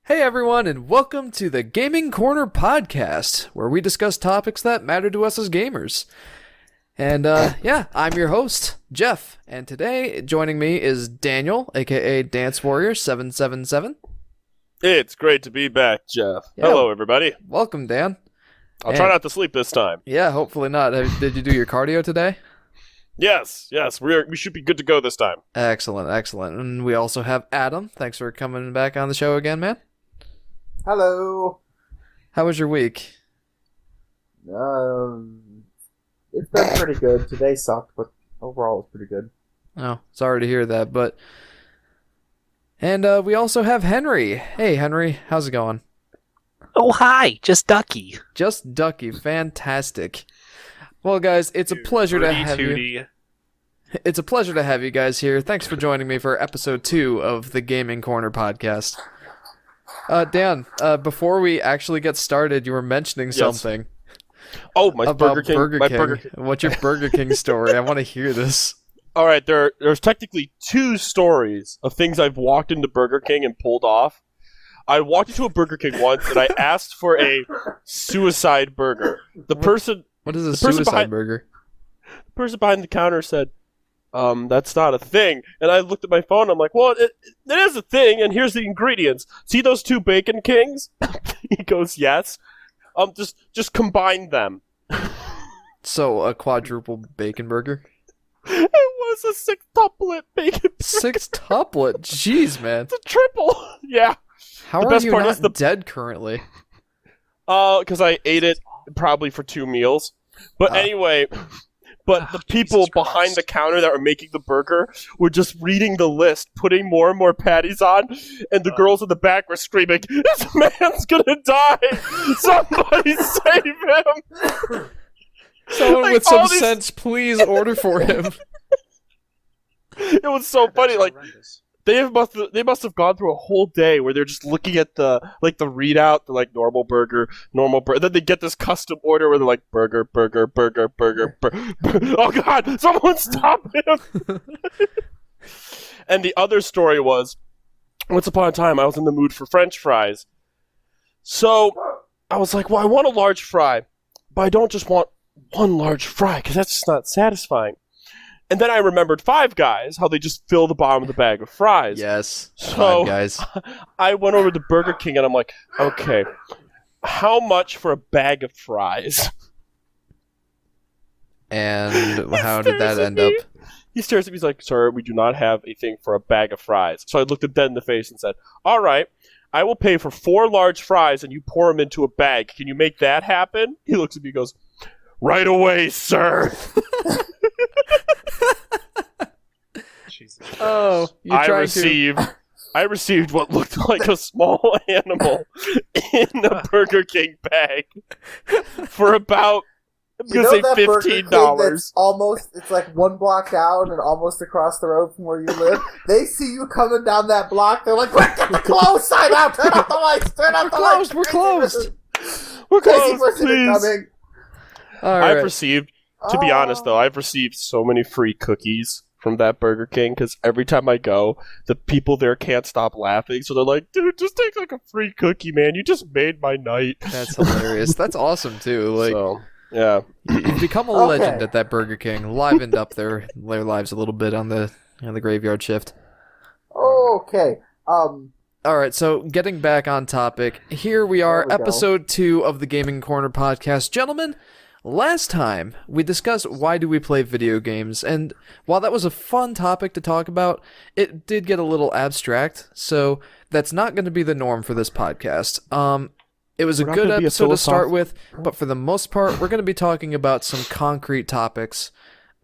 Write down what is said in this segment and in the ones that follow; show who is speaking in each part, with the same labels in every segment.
Speaker 1: Hey everyone, and welcome to the Gaming Corner podcast, where we discuss topics that matter to us as gamers. And I'm your host, Jeff, and today joining me is Daniel, aka Dance Warrior 777.
Speaker 2: It's great to be back, Jeff.
Speaker 1: Yeah.
Speaker 2: Hello, everybody.
Speaker 1: Welcome, Dan.
Speaker 2: I'll try not to sleep this time.
Speaker 1: Yeah, hopefully not. Did you do your cardio today?
Speaker 2: Yes, we should be good to go this time.
Speaker 1: Excellent. And we also have Adam. Thanks for coming back on the show again, man.
Speaker 3: Hello.
Speaker 1: How was your week?
Speaker 3: It's been pretty good. Today sucked, but overall it's pretty good.
Speaker 1: Oh, sorry to hear that, And we also have Henry. Hey, Henry, how's it going?
Speaker 4: Oh, hi, just Ducky.
Speaker 1: Just Ducky, fantastic. Well, guys, it's a pleasure to have you. It's a pleasure to have you guys here. Thanks for joining me for episode 2 of the Gaming Corner podcast. Dan, before we actually get started, you were mentioning something.
Speaker 2: Oh, my
Speaker 1: about
Speaker 2: Burger King.
Speaker 1: Burger King. What's your Burger King story? I want to hear this.
Speaker 2: All right, there's technically 2 stories of things I've walked into Burger King and pulled off. I walked into a Burger King once and I asked for a suicide burger.
Speaker 1: What is a suicide burger?
Speaker 2: The person behind the counter said, that's not a thing. And I looked at my phone, I'm like, well, it is a thing, and here's the ingredients. See those 2 Bacon Kings? He goes, yes. Just combine them.
Speaker 1: So, a quadruple bacon burger?
Speaker 2: It was a 6-tuplet bacon burger.
Speaker 1: 6-tuplet? Jeez, man.
Speaker 2: It's a triple. Yeah.
Speaker 1: How are you not dead currently?
Speaker 2: Because I ate it probably for 2 meals. But anyway... But the people behind the counter that were making the burger were just reading the list, putting more and more patties on, and the girls in the back were screaming, "This man's gonna die! Somebody save him!"
Speaker 1: Someone with some sense, please order for him.
Speaker 2: It was so funny, like... They must have gone through a whole day where they're just looking at the readout, the normal burger, and then they get this custom order where they're like burger. Oh God! Someone stop him! And the other story was, once upon a time, I was in the mood for French fries, so I was like, well, I want a large fry, but I don't just want one large fry because that's just not satisfying. And then I remembered Five Guys, how they just fill the bottom of the bag with fries.
Speaker 1: Yes,
Speaker 2: so
Speaker 1: Five Guys.
Speaker 2: I went over to Burger King and I'm like, okay, how much for a bag of fries?
Speaker 1: And how did that end up?
Speaker 2: He stares at me, he's like, sir, we do not have a thing for a bag of fries. So I looked him dead in the face and said, all right, I will pay for 4 large fries and you pour them into a bag. Can you make that happen? He looks at me and goes, right away, sir.
Speaker 1: Oh,
Speaker 2: I received what looked like a small animal in a Burger King bag for about, I'm going to say $15.
Speaker 3: It's like 1 block down and almost across the road from where you live. They see you coming down that block, they're like, quick, get the close sign out, turn off the lights,
Speaker 1: We're closed.
Speaker 2: We're closed, please.
Speaker 1: All right.
Speaker 2: To be honest though, I've received so many free cookies from that Burger King because every time I go, the people there can't stop laughing. So they're like, dude, just take a free cookie, man. You just made my night.
Speaker 1: That's hilarious. That's awesome too.
Speaker 2: So, yeah.
Speaker 1: You've become a legend at that Burger King. Livened up their lives a little bit on the graveyard shift.
Speaker 3: Okay.
Speaker 1: All right, so getting back on topic, here we are, episode 2 of the Gaming Corner podcast. Gentlemen, last time we discussed why do we play video games, and while that was a fun topic to talk about, it did get a little abstract, so that's not going to be the norm for this podcast. It was a good episode to start with, but for the most part, we're going to be talking about some concrete topics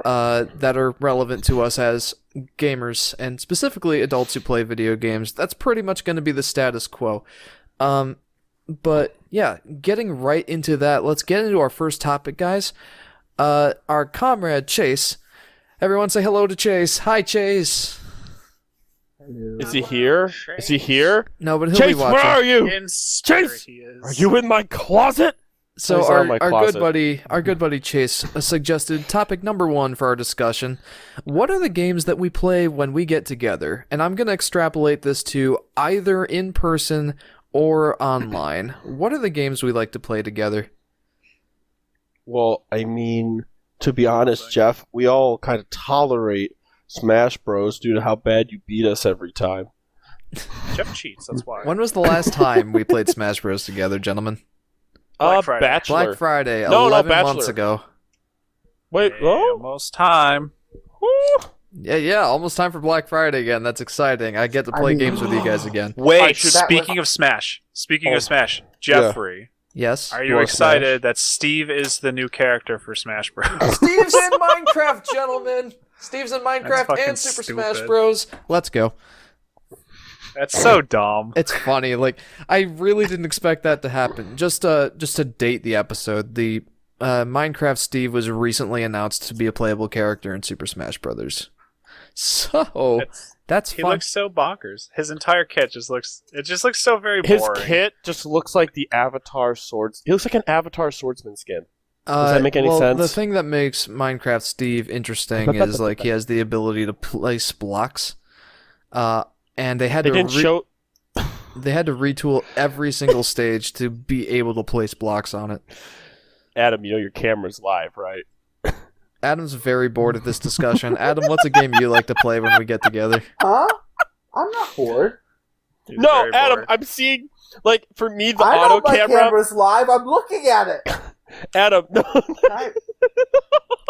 Speaker 1: that are relevant to us as gamers, and specifically adults who play video games. That's pretty much going to be the status quo. But yeah, getting right into that, let's get into our first topic, guys. Our comrade Chase. Everyone say hello to Chase. Hi, Chase.
Speaker 3: Hello.
Speaker 2: Is he here? Is he here?
Speaker 1: No, but he'll
Speaker 2: Chase,
Speaker 1: be watching.
Speaker 2: where are you?
Speaker 4: In spirit,
Speaker 2: Chase,
Speaker 4: he is.
Speaker 2: are you in my closet?
Speaker 1: So
Speaker 2: our
Speaker 1: our good buddy Chase suggested topic number 1 for our discussion. What are the games that we play when we get together? And I'm going to extrapolate this to either in person or online, what are the games we like to play together?
Speaker 2: Well, I mean, to be honest, Jeff, we all kind of tolerate Smash Bros. Due to how bad you beat us every time.
Speaker 5: Jeff cheats, that's why.
Speaker 1: When was the last time we played Smash Bros. Together, gentlemen?
Speaker 5: Black Friday.
Speaker 2: Bachelor.
Speaker 1: Black Friday,
Speaker 2: No,
Speaker 1: 11
Speaker 2: Bachelor.
Speaker 1: months ago.
Speaker 2: Wait,
Speaker 5: Hey, almost time.
Speaker 2: Woo.
Speaker 1: Yeah, almost time for Black Friday again. That's exciting. I get to play games with you guys again.
Speaker 5: Wait,
Speaker 2: Alright,
Speaker 5: speaking of Smash, Jeffrey,
Speaker 2: Yes.
Speaker 5: are
Speaker 2: You
Speaker 5: you
Speaker 2: wanna
Speaker 5: excited that Steve is the new character for Smash Bros?
Speaker 1: Steve's in Minecraft, gentlemen. Steve's in
Speaker 5: That's
Speaker 1: Minecraft
Speaker 5: fucking
Speaker 1: and Super Smash
Speaker 5: stupid.
Speaker 1: Bros. Let's go.
Speaker 5: That's so dumb.
Speaker 1: It's funny. Like, I really didn't expect that to happen. Just to date the episode, the Minecraft Steve was recently announced to be a playable character in Super Smash Bros. So that's
Speaker 5: He
Speaker 1: fun.
Speaker 5: looks so bonkers. His entire kit just looks so very
Speaker 2: His
Speaker 5: boring.
Speaker 2: kit just looks like the Avatar swords. He looks like an Avatar swordsman skin. Does that make any
Speaker 1: well,
Speaker 2: sense?
Speaker 1: The thing that makes Minecraft Steve interesting is like he has the ability to place blocks. And they had
Speaker 2: They
Speaker 1: to
Speaker 2: didn't show.
Speaker 1: they had to retool every single stage to be able to place blocks on it.
Speaker 2: Adam, you know your camera's live, right?
Speaker 1: Adam's very bored of this discussion. Adam, what's a game you like to play when we get together?
Speaker 3: Huh? I'm not bored.
Speaker 5: He's
Speaker 2: No,
Speaker 5: very
Speaker 2: Adam,
Speaker 5: bored.
Speaker 2: I'm seeing, like, for me, the
Speaker 3: I know
Speaker 2: auto
Speaker 3: my
Speaker 2: camera.
Speaker 3: camera's live. I'm looking at it.
Speaker 2: Adam, no.
Speaker 3: I-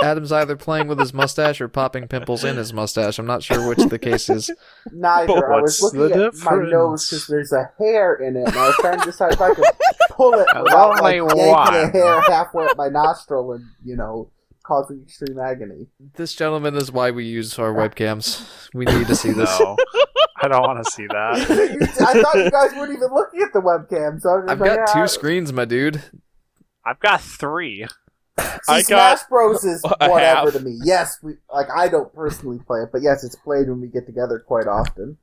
Speaker 1: Adam's either playing with his mustache or popping pimples in his mustache. I'm not sure which the case is.
Speaker 3: Neither. I was
Speaker 5: What's
Speaker 3: looking
Speaker 5: the
Speaker 3: at my nose
Speaker 5: difference?
Speaker 3: because there's a hair in it, and I was trying to decide if I could pull it
Speaker 5: There's
Speaker 3: without like,
Speaker 5: only
Speaker 3: yanking
Speaker 5: one.
Speaker 3: a hair halfway up my nostril and, causing extreme agony.
Speaker 1: This, gentleman, is why we use our webcams. We need to see this.
Speaker 5: No, I don't want to see that.
Speaker 3: I thought you guys weren't even looking at the webcam, so I was just
Speaker 1: I've
Speaker 3: like,
Speaker 1: got
Speaker 3: yeah,
Speaker 1: two screens, my dude.
Speaker 5: I've got 3.
Speaker 3: See,
Speaker 2: I
Speaker 3: Smash
Speaker 2: got
Speaker 3: Bros is
Speaker 2: a
Speaker 3: whatever
Speaker 2: half.
Speaker 3: to me. Yes, I don't personally play it, but yes, it's played when we get together quite often.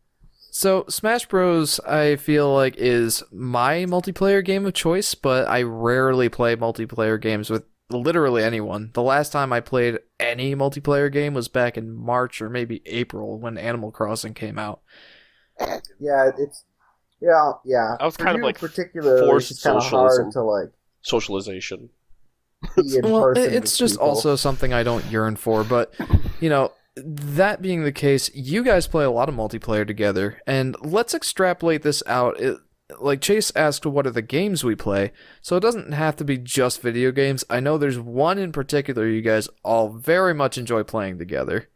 Speaker 1: So, Smash Bros, I feel like, is my multiplayer game of choice, but I rarely play multiplayer games with literally anyone. The last time I played any multiplayer game was back in March or maybe April when Animal Crossing came out.
Speaker 3: Yeah, yeah.
Speaker 2: I was
Speaker 3: For
Speaker 2: kind of
Speaker 3: you
Speaker 2: like
Speaker 3: particularly,
Speaker 2: forced
Speaker 3: it's kind of
Speaker 2: socialism.
Speaker 3: hard to like
Speaker 2: Socialization.
Speaker 3: be in
Speaker 1: Well,
Speaker 3: person.
Speaker 1: it's
Speaker 3: with
Speaker 1: just
Speaker 3: people.
Speaker 1: also something I don't yearn for, but, that being the case, you guys play a lot of multiplayer together, and let's extrapolate this out. Like Chase asked, what are the games we play? So it doesn't have to be just video games. I know there's one in particular you guys all very much enjoy playing together.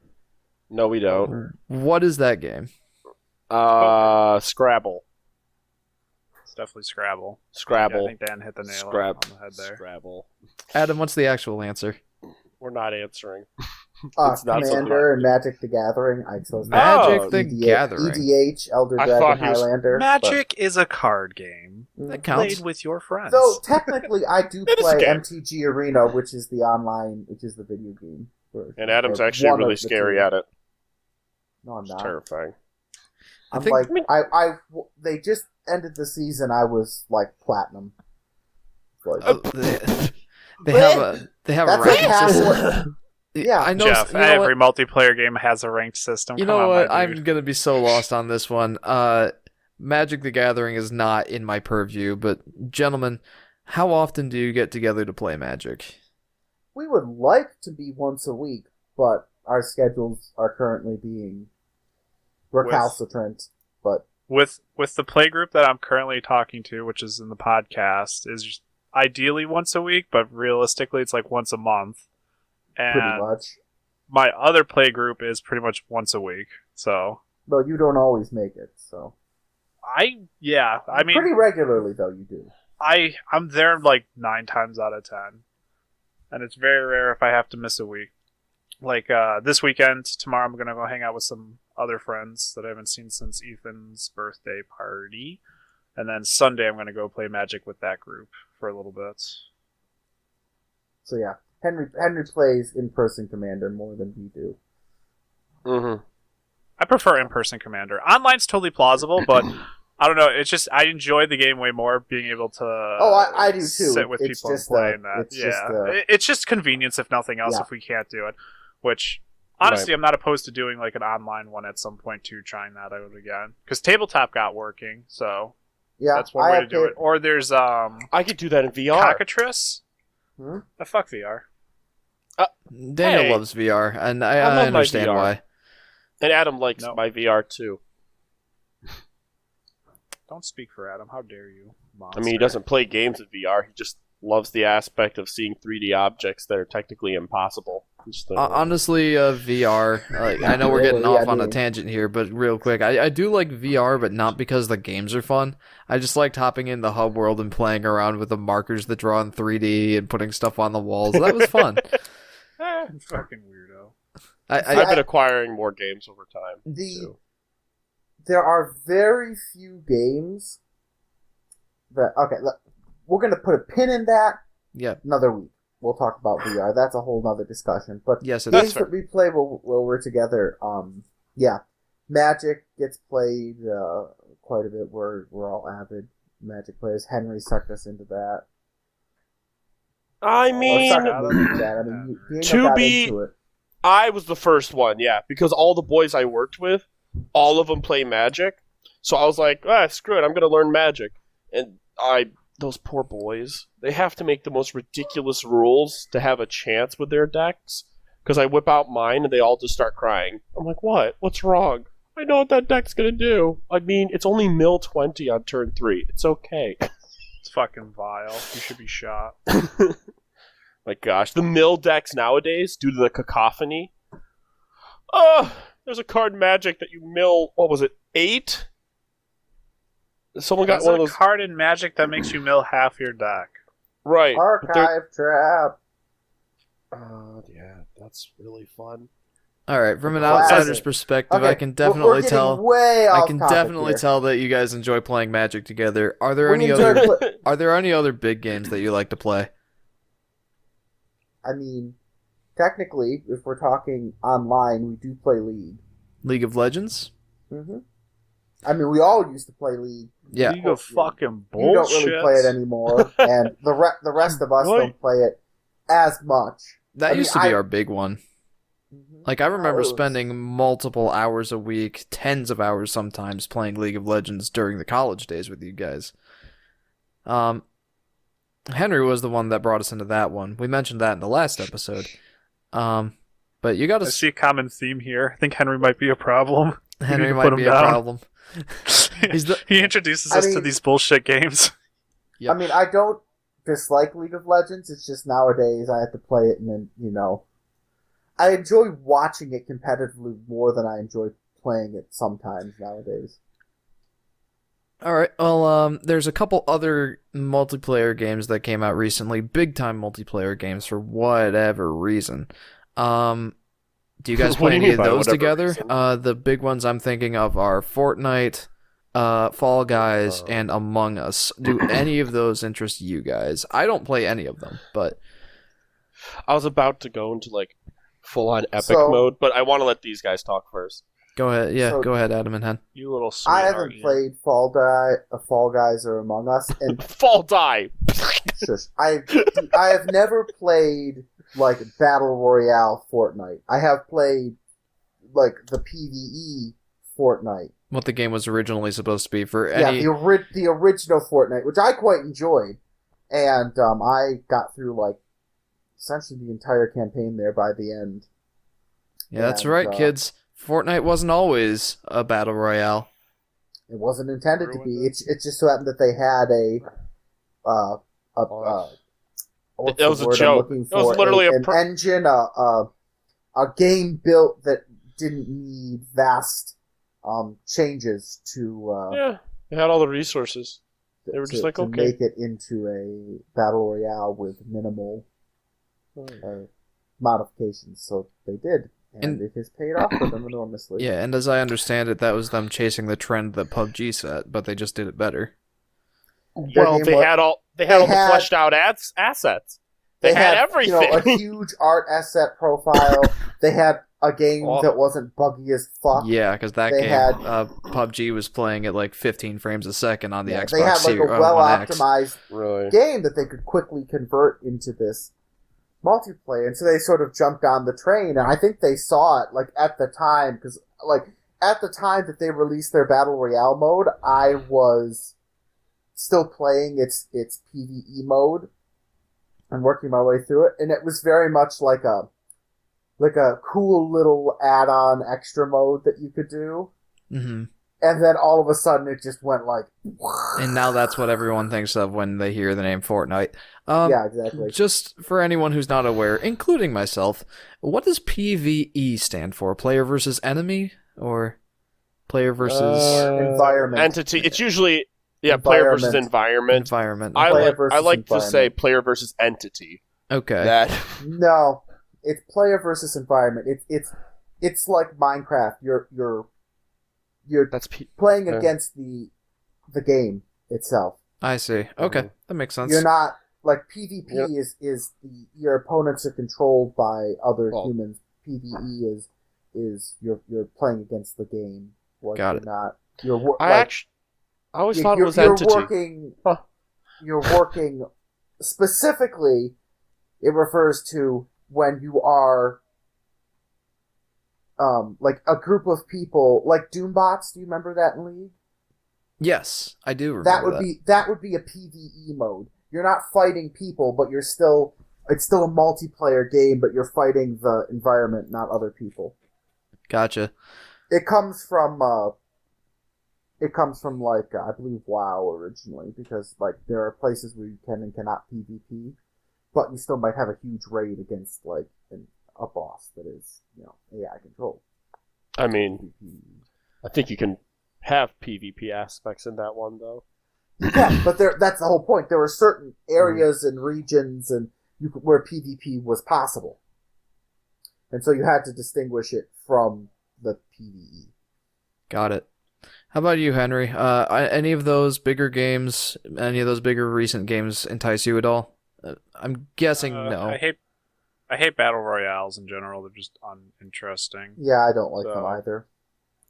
Speaker 2: No, we don't.
Speaker 1: What is that game?
Speaker 2: Scrabble.
Speaker 5: It's definitely Scrabble.
Speaker 2: Scrabble.
Speaker 5: Yeah, I think Dan hit the nail
Speaker 2: Scrab-
Speaker 5: on the head there.
Speaker 2: Scrabble.
Speaker 1: Adam, what's the actual answer?
Speaker 2: We're not answering. It's not something
Speaker 3: Commander and Magic the Gathering. I chose
Speaker 1: Magic the
Speaker 3: EDH,
Speaker 1: Gathering.
Speaker 3: EDH, Elder
Speaker 2: I
Speaker 3: Dragon
Speaker 2: thought he was-
Speaker 3: Highlander.
Speaker 5: Magic is a card game.
Speaker 1: That counts.
Speaker 5: Played with your friends.
Speaker 3: So technically, I do
Speaker 2: It is a
Speaker 3: play
Speaker 2: game.
Speaker 3: MTG Arena, which is the video game.
Speaker 2: And Adam's
Speaker 3: or
Speaker 2: actually
Speaker 3: one
Speaker 2: really
Speaker 3: of the
Speaker 2: scary
Speaker 3: two.
Speaker 2: at it.
Speaker 3: No, I'm
Speaker 2: It's
Speaker 3: not.
Speaker 2: terrifying.
Speaker 1: I
Speaker 3: I'm
Speaker 1: think-
Speaker 3: like, they just ended the season. I was like platinum. Like,
Speaker 1: They have a
Speaker 3: That's
Speaker 1: ranking
Speaker 3: like half
Speaker 1: system.
Speaker 3: what- Yeah.
Speaker 1: I know.
Speaker 5: Jeff,
Speaker 1: you know what?
Speaker 5: every multiplayer game has a ranked system.
Speaker 1: You
Speaker 5: Come
Speaker 1: know
Speaker 5: on,
Speaker 1: what?
Speaker 5: my
Speaker 1: I'm
Speaker 5: dude.
Speaker 1: gonna be so lost on this one. Magic the Gathering is not in my purview, but gentlemen, how often do you get together to play Magic?
Speaker 3: We would like to be once a week, but our schedules are currently being recalcitrant. But
Speaker 5: with the play group that I'm currently talking to, which is in the podcast, is just ideally once a week, but realistically it's like once a month.
Speaker 3: pretty
Speaker 5: And
Speaker 3: much.
Speaker 5: my other play group is pretty much once a week. So
Speaker 3: Though you don't always make it, so.
Speaker 5: I mean
Speaker 3: Pretty regularly, though, you do.
Speaker 5: I'm there like 9 times out of 10. And it's very rare if I have to miss a week. Like this weekend, tomorrow I'm gonna go hang out with some other friends that I haven't seen since Ethan's birthday party. And then Sunday I'm gonna go play Magic with that group for a little bit.
Speaker 3: So yeah, Henry plays in-person Commander more than we do.
Speaker 2: Mm-hmm.
Speaker 5: I prefer in-person Commander. Online's totally plausible, but I don't know. It's just I enjoy the game way more being able to.
Speaker 3: I do too.
Speaker 5: Sit with
Speaker 3: It's
Speaker 5: people and
Speaker 3: just
Speaker 5: playing that.
Speaker 3: it's just
Speaker 5: It's just convenience, if nothing else.
Speaker 3: Yeah.
Speaker 5: If we can't do it, which honestly,
Speaker 2: Right.
Speaker 5: I'm not opposed to doing like an online one at some point too. Trying that out again because tabletop got working. So
Speaker 3: Yeah,
Speaker 5: That's one way to do it. Or there's
Speaker 2: I could do that in VR.
Speaker 5: Cockatrice.
Speaker 3: Hmm?
Speaker 5: Fuck VR.
Speaker 1: Daniel
Speaker 2: Hey.
Speaker 1: loves VR, and
Speaker 2: I
Speaker 1: I
Speaker 2: love my
Speaker 1: understand
Speaker 2: VR.
Speaker 1: why.
Speaker 2: And Adam likes
Speaker 5: No.
Speaker 2: my VR too.
Speaker 5: Don't speak for Adam. How dare you, monster.
Speaker 2: I mean, he doesn't play games in VR. He just loves the aspect of seeing 3D objects that are technically impossible.
Speaker 1: Honestly, VR. I know we're getting
Speaker 3: Really,
Speaker 1: off
Speaker 3: I
Speaker 1: on a
Speaker 3: mean-
Speaker 1: tangent here, but real quick, I do like VR, but not because the games are fun. I just liked hopping in the hub world and playing around with the markers that draw in 3D and putting stuff on the walls. That was fun.
Speaker 5: Fucking weirdo.
Speaker 2: I've been acquiring more games over time. too.
Speaker 3: There are very few games that... Okay, we're going to put a pin in that
Speaker 1: Yeah.
Speaker 3: another week. We'll talk about VR. That's a whole nother discussion. But
Speaker 1: Yes, it
Speaker 3: games
Speaker 1: is.
Speaker 2: fair.
Speaker 3: that we play while we're together, yeah. Magic gets played quite a bit. We're all avid Magic players. Henry sucked us into that.
Speaker 2: I
Speaker 3: Or
Speaker 2: mean,
Speaker 3: sucked me into that. I mean, you
Speaker 2: To
Speaker 3: got
Speaker 2: be-
Speaker 3: into it.
Speaker 2: I was the first one, yeah, because all the boys I worked with, all of them play Magic. So I was like, screw it, I'm going to learn Magic. And those poor boys, they have to make the most ridiculous rules to have a chance with their decks. Because I whip out mine and they all just start crying. I'm like, what? What's wrong? I know what that deck's going to do. I mean, it's only mill 20 on turn 3. It's okay.
Speaker 5: It's fucking vile. You should be shot.
Speaker 2: My gosh, the mill decks nowadays, due to the cacophony. There's a card in Magic that you mill, what was it, 8? Someone got
Speaker 5: There's
Speaker 2: one
Speaker 5: a
Speaker 2: of those.
Speaker 5: card in Magic that makes you mill half your deck.
Speaker 2: Right. but they're-
Speaker 3: Archive trap.
Speaker 2: Yeah, that's really fun.
Speaker 1: All right, from an
Speaker 3: Classic.
Speaker 1: outsider's perspective,
Speaker 3: Okay,
Speaker 1: I can
Speaker 3: we're
Speaker 1: definitely
Speaker 3: getting
Speaker 1: tell.
Speaker 3: Way
Speaker 1: I
Speaker 3: off
Speaker 1: can
Speaker 3: topic
Speaker 1: definitely
Speaker 3: here.
Speaker 1: tell that you guys enjoy playing Magic together. Are there
Speaker 3: We
Speaker 1: any
Speaker 3: enjoy
Speaker 1: other?
Speaker 3: pla-
Speaker 1: Are there any other big games that you like to play?
Speaker 3: I mean, technically, if we're talking online, we do play League.
Speaker 1: League of Legends?
Speaker 3: hmm I mean, we all used to play League.
Speaker 1: Yeah.
Speaker 5: League of fucking
Speaker 3: You don't
Speaker 5: bullshit.
Speaker 3: really play it anymore, and the rest of us
Speaker 2: Really?
Speaker 3: don't play it as much.
Speaker 1: That
Speaker 3: I mean,
Speaker 1: used to be
Speaker 3: I-
Speaker 1: our big one. Like, I remember spending multiple hours a week, tens of hours sometimes, playing League of Legends during the college days with you guys. Henry was the one that brought us into that one. We mentioned that in the last episode. But you got
Speaker 5: I
Speaker 1: to...
Speaker 5: see a common theme here. I think Henry might be a problem.
Speaker 1: Henry
Speaker 5: need to
Speaker 1: might
Speaker 5: put him
Speaker 1: be a
Speaker 5: down.
Speaker 1: problem. He's the-
Speaker 5: He introduces
Speaker 3: I
Speaker 5: us to
Speaker 3: mean-
Speaker 5: these bullshit games.
Speaker 1: Yep.
Speaker 3: I mean, I don't dislike League of Legends. It's just nowadays I have to play it, and then I enjoy watching it competitively more than I enjoy playing it sometimes nowadays.
Speaker 1: All right. Well, there's a couple other multiplayer games that came out recently. Big time multiplayer games for whatever reason. Do you guys
Speaker 2: What
Speaker 1: play
Speaker 2: do you
Speaker 1: any
Speaker 2: mean
Speaker 1: of
Speaker 2: by
Speaker 1: those
Speaker 2: whatever
Speaker 1: together?
Speaker 2: reason?
Speaker 1: The big ones I'm thinking of are Fortnite, Fall Guys, and Among Us. Do any of those interest you guys? I don't play any of them, but
Speaker 2: I was about to go into like full-on epic
Speaker 3: So-
Speaker 2: mode, but I want to let these guys talk first.
Speaker 1: go ahead. Yeah,
Speaker 3: So-
Speaker 1: go ahead, Adam and Hen.
Speaker 5: You little
Speaker 3: I
Speaker 5: sweetheart.
Speaker 3: haven't played Fall Guys or Among Us, and
Speaker 2: Fall Die.
Speaker 3: shush, I have never played like Battle Royale Fortnite. I have played like the PvE Fortnite.
Speaker 1: What the game was originally supposed to be for
Speaker 3: Yeah,
Speaker 1: any.
Speaker 3: the original Fortnite, which I quite enjoyed, and I got through like essentially the entire campaign there by the end.
Speaker 1: Yeah, that's
Speaker 3: and,
Speaker 1: right, kids. Fortnite wasn't always a battle royale.
Speaker 3: It wasn't intended to be.
Speaker 5: Ruined
Speaker 3: It just so happened that they had what's
Speaker 2: That was
Speaker 3: the
Speaker 2: a
Speaker 3: word I'm
Speaker 2: joke.
Speaker 3: looking
Speaker 2: It was
Speaker 3: for?
Speaker 2: literally
Speaker 3: an engine, a game built that didn't need vast changes to
Speaker 2: Yeah, they had all the resources. They were just like,
Speaker 3: to
Speaker 2: okay.
Speaker 3: make it into a battle royale with minimal modifications. So they did, and it has paid off for them enormously.
Speaker 1: Yeah, and as I understand it, that was them chasing the trend that PUBG set, but they just did it better.
Speaker 3: Their
Speaker 2: Well,
Speaker 3: game
Speaker 2: they
Speaker 3: was-
Speaker 2: had all the
Speaker 3: had-
Speaker 2: fleshed out assets. They had everything.
Speaker 3: a huge art asset profile. They had a game
Speaker 2: Oh.
Speaker 3: that wasn't buggy as fuck.
Speaker 1: Yeah, because that
Speaker 3: They
Speaker 1: game,
Speaker 3: had-
Speaker 1: PUBG was playing at like 15 frames a second on the
Speaker 3: Yeah,
Speaker 1: Xbox
Speaker 3: they had like a
Speaker 1: Series
Speaker 3: well
Speaker 1: One X.
Speaker 3: optimized
Speaker 2: Really?
Speaker 3: game that they could quickly convert into this multiplayer, and so they sort of jumped on the train. And I think they saw it like at the time, because like at the time that they released their battle royale mode, I was still playing its PvE mode and working my way through it, and it was very much like a cool little add-on extra mode that you could do.
Speaker 1: Mm-hmm.
Speaker 3: And then all of a sudden it just went like...
Speaker 1: And now that's what everyone thinks of when they hear the name Fortnite.
Speaker 3: Yeah, exactly.
Speaker 1: Just for anyone who's not aware, including myself, what does PvE stand for? Player versus enemy? Or player versus...
Speaker 3: environment.
Speaker 2: Entity. It's usually, player versus environment.
Speaker 1: Environment.
Speaker 2: I
Speaker 3: versus
Speaker 2: like to say
Speaker 3: environment.
Speaker 2: player versus entity.
Speaker 1: Okay.
Speaker 3: No, it's player versus environment. It's like Minecraft. You're
Speaker 2: That's
Speaker 3: playing against the game itself.
Speaker 1: I see. Okay, that makes sense.
Speaker 3: You're not like PvP is your opponents are controlled by other humans. PvE is you're playing against the game.
Speaker 1: Got it.
Speaker 2: I always thought it was entity.
Speaker 3: You're working specifically. It refers to when you are like a group of people, like Doombots. Do you remember that in League?
Speaker 1: Yes, I do remember
Speaker 3: that would be a PvE mode. You're not fighting people, but it's still a multiplayer game, but you're fighting the environment, not other people.
Speaker 1: Gotcha.
Speaker 3: It comes from like I believe WoW originally, because like there are places where you can and cannot PvP, but you still might have a huge raid against like a boss that is AI controlled.
Speaker 2: I mean, I think you can have PvP aspects in that one though.
Speaker 3: Yeah, but that's the whole point. There were certain areas and regions where PvP was possible, and so you had to distinguish it from the PvE.
Speaker 1: Got it. How about you, Henry? Any of those bigger games, any of those bigger recent games entice you at all? I'm guessing no.
Speaker 5: I hate battle royales in general. They're just uninteresting.
Speaker 3: Yeah, I don't like them either.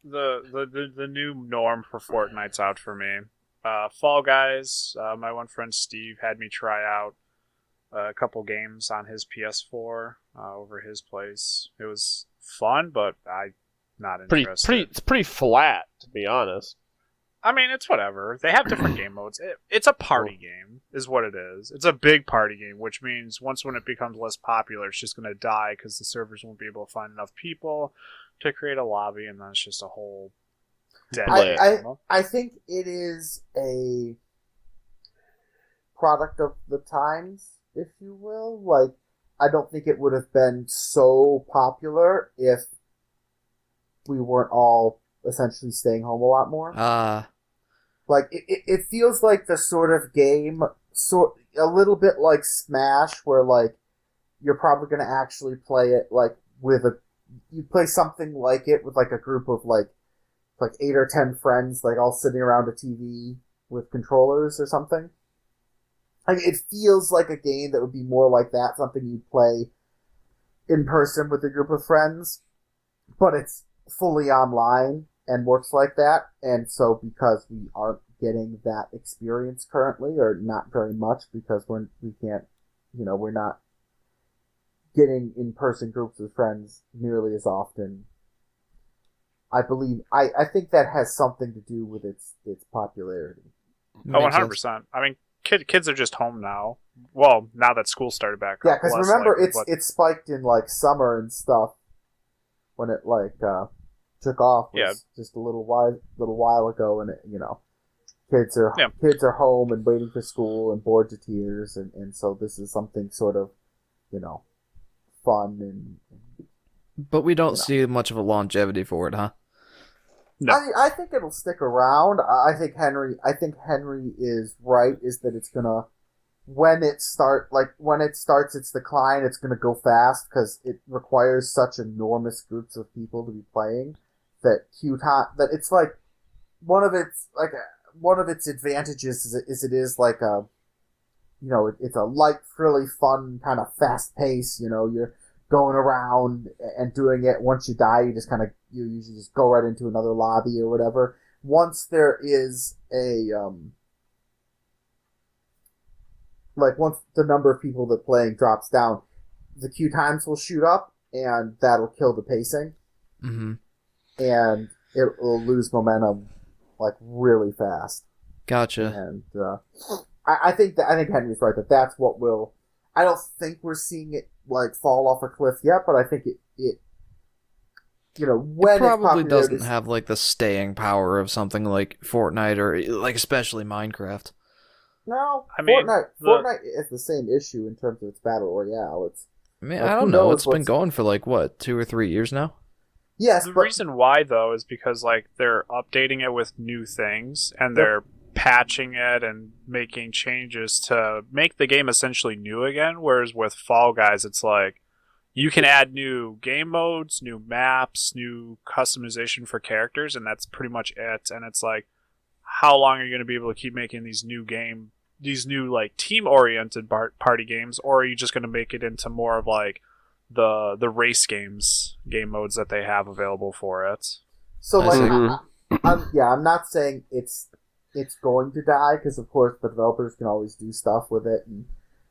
Speaker 5: The new norm for Fortnite's out for me. Fall Guys. My one friend Steve had me try out a couple games on his PS4 over his place. It was fun, but I'm not interested.
Speaker 2: It's pretty flat, to be honest.
Speaker 5: I mean, it's whatever. They have different game modes. It's a party game, is what it is. It's a big party game, which means when it becomes less popular, it's just going to die because the servers won't be able to find enough people to create a lobby, and then it's just a whole dead game.
Speaker 3: I think it is a product of the times, if you will. Like, I don't think it would have been so popular if we weren't all essentially staying home a lot more. Like, it feels like the sort of game, a little bit like Smash, where, like, you're probably going to actually play it, like, you play something like it with, like, a group of, like 8 or 10 friends, like, all sitting around a TV with controllers or something. Like, it feels like a game that would be more like that, something you'd play in person with a group of friends, but it's fully online and works like that, and so because we aren't getting that experience currently, or not very much, because we're not getting in-person groups of friends nearly as often. I think that has something to do with its popularity.
Speaker 5: Oh, 100%. I mean, kids are just home now. Well, now that school started back up.
Speaker 3: Yeah, because remember, it spiked in like summer and stuff when it took off. Just a little while ago, and kids are home and waiting for school and bored to tears, and so this is something sort of fun and.
Speaker 1: But we don't see much of a longevity for it, huh?
Speaker 3: No. I think it'll stick around. I think Henry is right. Is that it's gonna when it starts its decline, it's gonna go fast because it requires such enormous groups of people to be playing that that it's like one of its advantages is it is like a it's a light, frilly, fun kind of fast pace. You're going around and doing it. Once you die, you usually just go right into another lobby or whatever. Once there is once the number of people that playing drops down, the queue times will shoot up, and that'll kill the pacing.
Speaker 1: Mm-hmm.
Speaker 3: And it will lose momentum like really fast.
Speaker 1: Gotcha.
Speaker 3: And I think Henry's right that that's what will. I don't think we're seeing it like fall off a cliff yet, but I think it when
Speaker 1: it probably
Speaker 3: its
Speaker 1: doesn't have like the staying power of something like Fortnite or like especially Minecraft.
Speaker 3: No,
Speaker 5: I mean,
Speaker 3: Fortnite is the same issue in terms of its battle royale.
Speaker 1: I don't know. It's been going for like what 2 or 3 years now.
Speaker 3: Yes,
Speaker 5: the reason why though is because like they're updating it with new things and they're patching it and making changes to make the game essentially new again. Whereas with Fall Guys, it's like you can add new game modes, new maps, new customization for characters, and that's pretty much it. And it's like, how long are you going to be able to keep making these new like team-oriented party games, or are you just going to make it into more of like the race game modes that they have available for it?
Speaker 3: So like, I'm not saying it's going to die, because of course the developers can always do stuff with it. And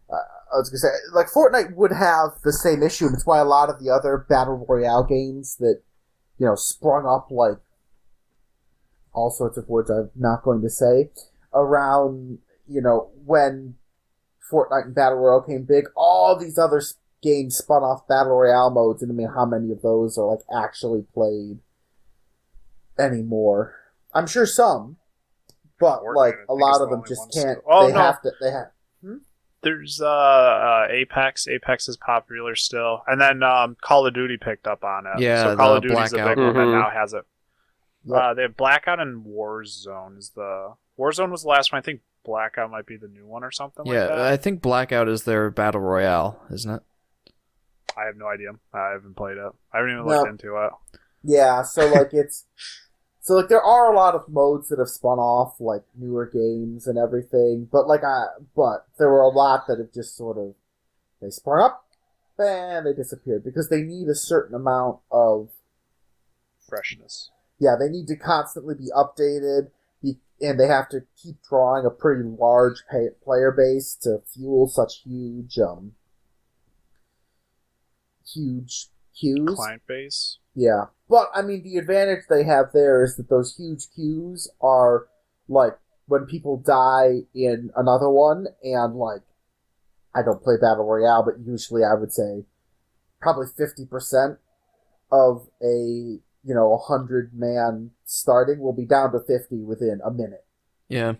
Speaker 3: I was gonna say, like, Fortnite would have the same issue, and it's why a lot of the other battle royale games that sprung up, like all sorts of words I'm not going to say, around when Fortnite and battle royale came big, all these other games spun off battle royale modes, and I mean, how many of those are like actually played anymore? I'm sure some. But like a lot of them just can't. They have.
Speaker 5: There's Apex. Apex is popular still, and then Call of Duty picked up on it.
Speaker 1: Yeah,
Speaker 5: so Call of Duty's the
Speaker 1: Blackout.
Speaker 5: big one that now has it.
Speaker 3: Yep.
Speaker 5: They have Blackout and Warzone. Warzone was the last one. I think Blackout might be the new one or something like that.
Speaker 1: Yeah, I think Blackout is their battle royale, isn't it?
Speaker 5: I have no idea. I haven't played it. I haven't even looked into it.
Speaker 3: Yeah, so like So like there are a lot of modes that have spun off like newer games and everything, but there were a lot that have just sort of they sprung up and they disappeared because they need a certain amount of
Speaker 5: freshness.
Speaker 3: Yeah, they need to constantly be updated, and they have to keep drawing a pretty large player base to fuel such huge queues.
Speaker 5: Client base.
Speaker 3: Yeah. But, I mean, the advantage they have there is that those huge queues are, like, when people die in another one, and, like, I don't play Battle Royale, but usually I would say probably 50% of a, 100-man starting will be down to 50 within a minute.
Speaker 1: Yeah.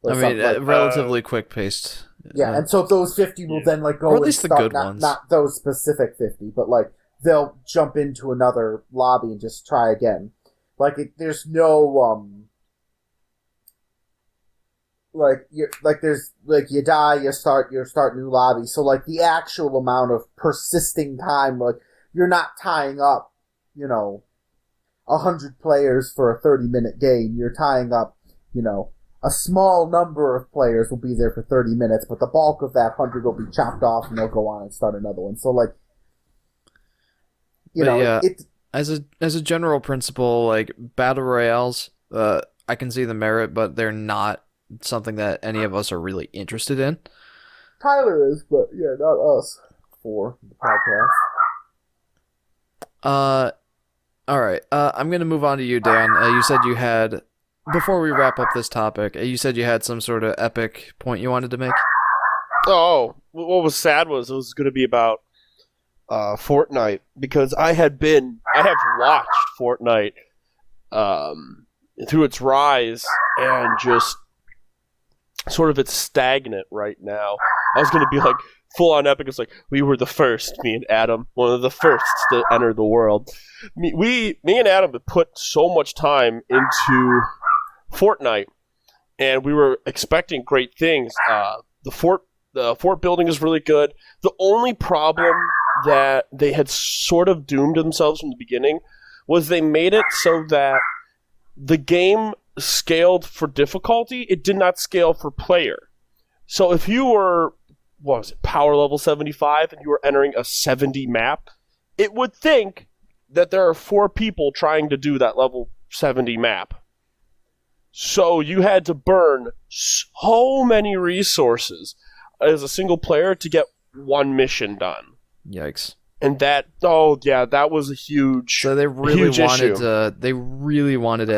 Speaker 1: I mean, relatively quick-paced.
Speaker 3: Yeah, and so those 50 will then, like, go
Speaker 1: or at least
Speaker 3: and
Speaker 1: the
Speaker 3: start,
Speaker 1: good ones.
Speaker 3: Not those specific 50, but, like, they'll jump into another lobby and just try again. There's no, you die, you start new lobby. So, like, the actual amount of persisting time, like, you're not tying up, 100 players for a 30-minute game. You're tying up, a small number of players will be there for 30 minutes, but the bulk of that 100 will be chopped off and they'll go on and start another one. So, like,
Speaker 1: as a general principle, like battle royales, I can see the merit, but they're not something that any of us are really interested in.
Speaker 3: Tyler is, but yeah, not us for the podcast.
Speaker 1: All right. I'm gonna move on to you, Dan. You said you had, before we wrap up this topic, you said you had some sort of epic point you wanted to make.
Speaker 2: Oh, what was sad was it was going to be about Fortnite, because I have watched Fortnite through its rise and just sort of it's stagnant right now. I was going to be like full on epic. It's like we were the first, me and Adam, one of the first to enter the world. Me and Adam had put so much time into Fortnite, and we were expecting great things. The fort building is really good. The only problem that they had sort of doomed themselves from the beginning was they made it so that the game scaled for difficulty. It did not scale for player. So if you were, power level 75 and you were entering a 70 map, it would think that there are 4 people trying to do that level 70 map. So you had to burn so many resources as a single player to get one mission done.
Speaker 1: Yikes.
Speaker 2: And that was a huge
Speaker 1: So they really
Speaker 2: huge
Speaker 1: wanted
Speaker 2: issue.
Speaker 1: to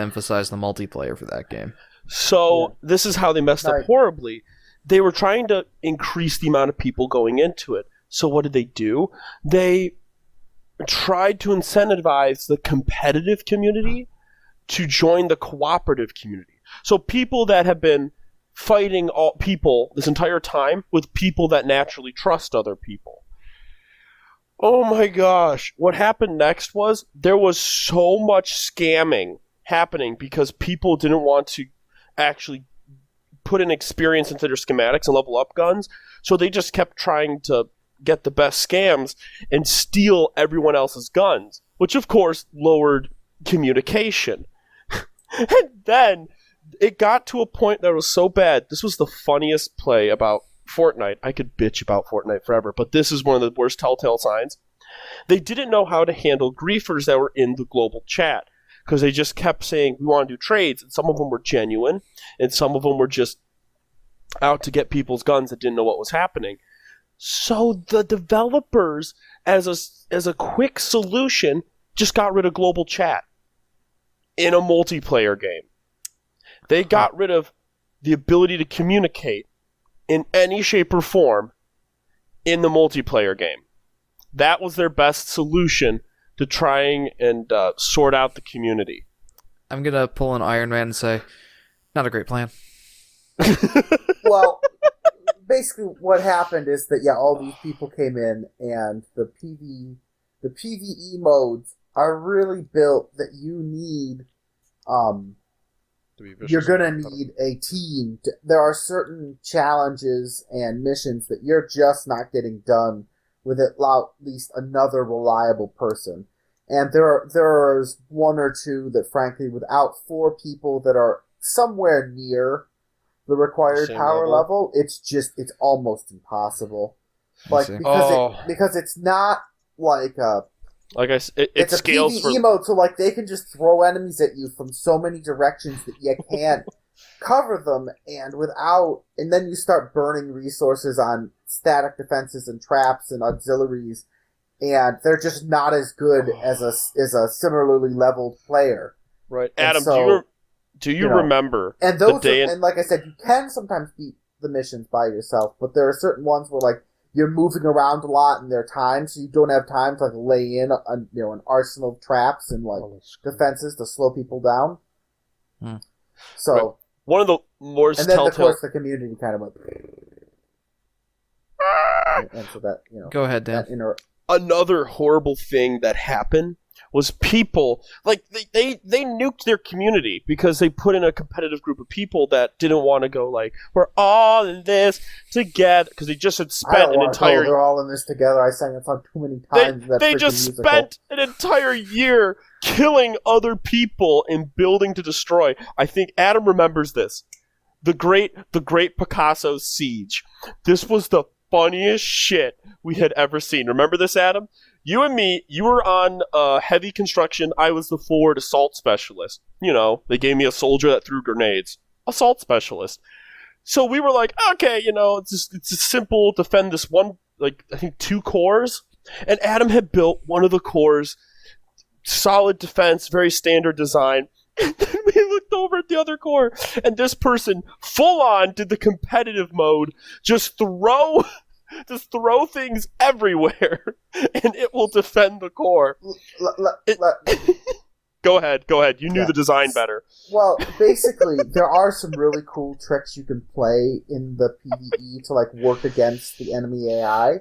Speaker 1: emphasize the multiplayer for that game.
Speaker 2: So this is how they messed up horribly. They were trying to increase the amount of people going into it. So what did they do? They tried to incentivize the competitive community to join the cooperative community. So people that have been fighting all people this entire time with people that naturally trust other people. Oh my gosh. What happened next was there was so much scamming happening because people didn't want to actually put in experience into their schematics and level up guns. So they just kept trying to get the best scams and steal everyone else's guns, which of course lowered communication. And then it got to a point that was so bad. This was the funniest play about Fortnite. I could bitch about Fortnite forever, but this is one of the worst telltale signs. They didn't know how to handle griefers that were in the global chat because they just kept saying, we want to do trades, and some of them were genuine, and some of them were just out to get people's guns that didn't know what was happening. So the developers, as a quick solution, just got rid of global chat in a multiplayer game. They got rid of the ability to communicate in any shape or form in the multiplayer game. That was their best solution to trying and sort out the community.
Speaker 1: I'm going to pull an Iron Man and say, not a great plan.
Speaker 3: Well, basically what happened is that, all these people came in, and the PvE modes are really built that you need... you're going to need a team. There are certain challenges and missions that you're just not getting done with at least another reliable person. And there's one or two that, frankly, without 4 people that are somewhere near the required power level, it's almost impossible. Because it's not like a...
Speaker 2: Like it scales
Speaker 3: a PvE mode, so they can just throw enemies at you from so many directions that you can't cover them, and then you start burning resources on static defenses and traps and auxiliaries, and they're just not as good as a similarly leveled player.
Speaker 2: Right, Adam. So, do you remember?
Speaker 3: And those, and like I said, you can sometimes beat the missions by yourself, but there are certain ones where you're moving around a lot in their time, so you don't have time to lay in an arsenal of traps and defenses to slow people down. So
Speaker 2: right. One of the worst.
Speaker 3: And then of course the community kind of went. And so that
Speaker 1: Go ahead, Dan.
Speaker 2: Another horrible thing that happened was people they nuked their community because they put in a competitive group of people that didn't want to go we're all in this together because they just had spent an entire.
Speaker 3: They're all in this together. I sang that song too many times.
Speaker 2: They just spent an entire year killing other people in building to destroy. I think Adam remembers this. The great Picasso siege. This was the funniest shit we had ever seen. Remember this, Adam? You and me, you were on heavy construction. I was the forward assault specialist. They gave me a soldier that threw grenades. Assault specialist. So we were like, okay, it's a simple defend this one, I think 2 cores. And Adam had built one of the cores, solid defense, very standard design. And then we looked over at the other core, and this person full on did the competitive mode, just throw things everywhere, and it will defend the core. Go ahead. You knew the design better.
Speaker 3: Well, basically, there are some really cool tricks you can play in the PvE to work against the enemy AI.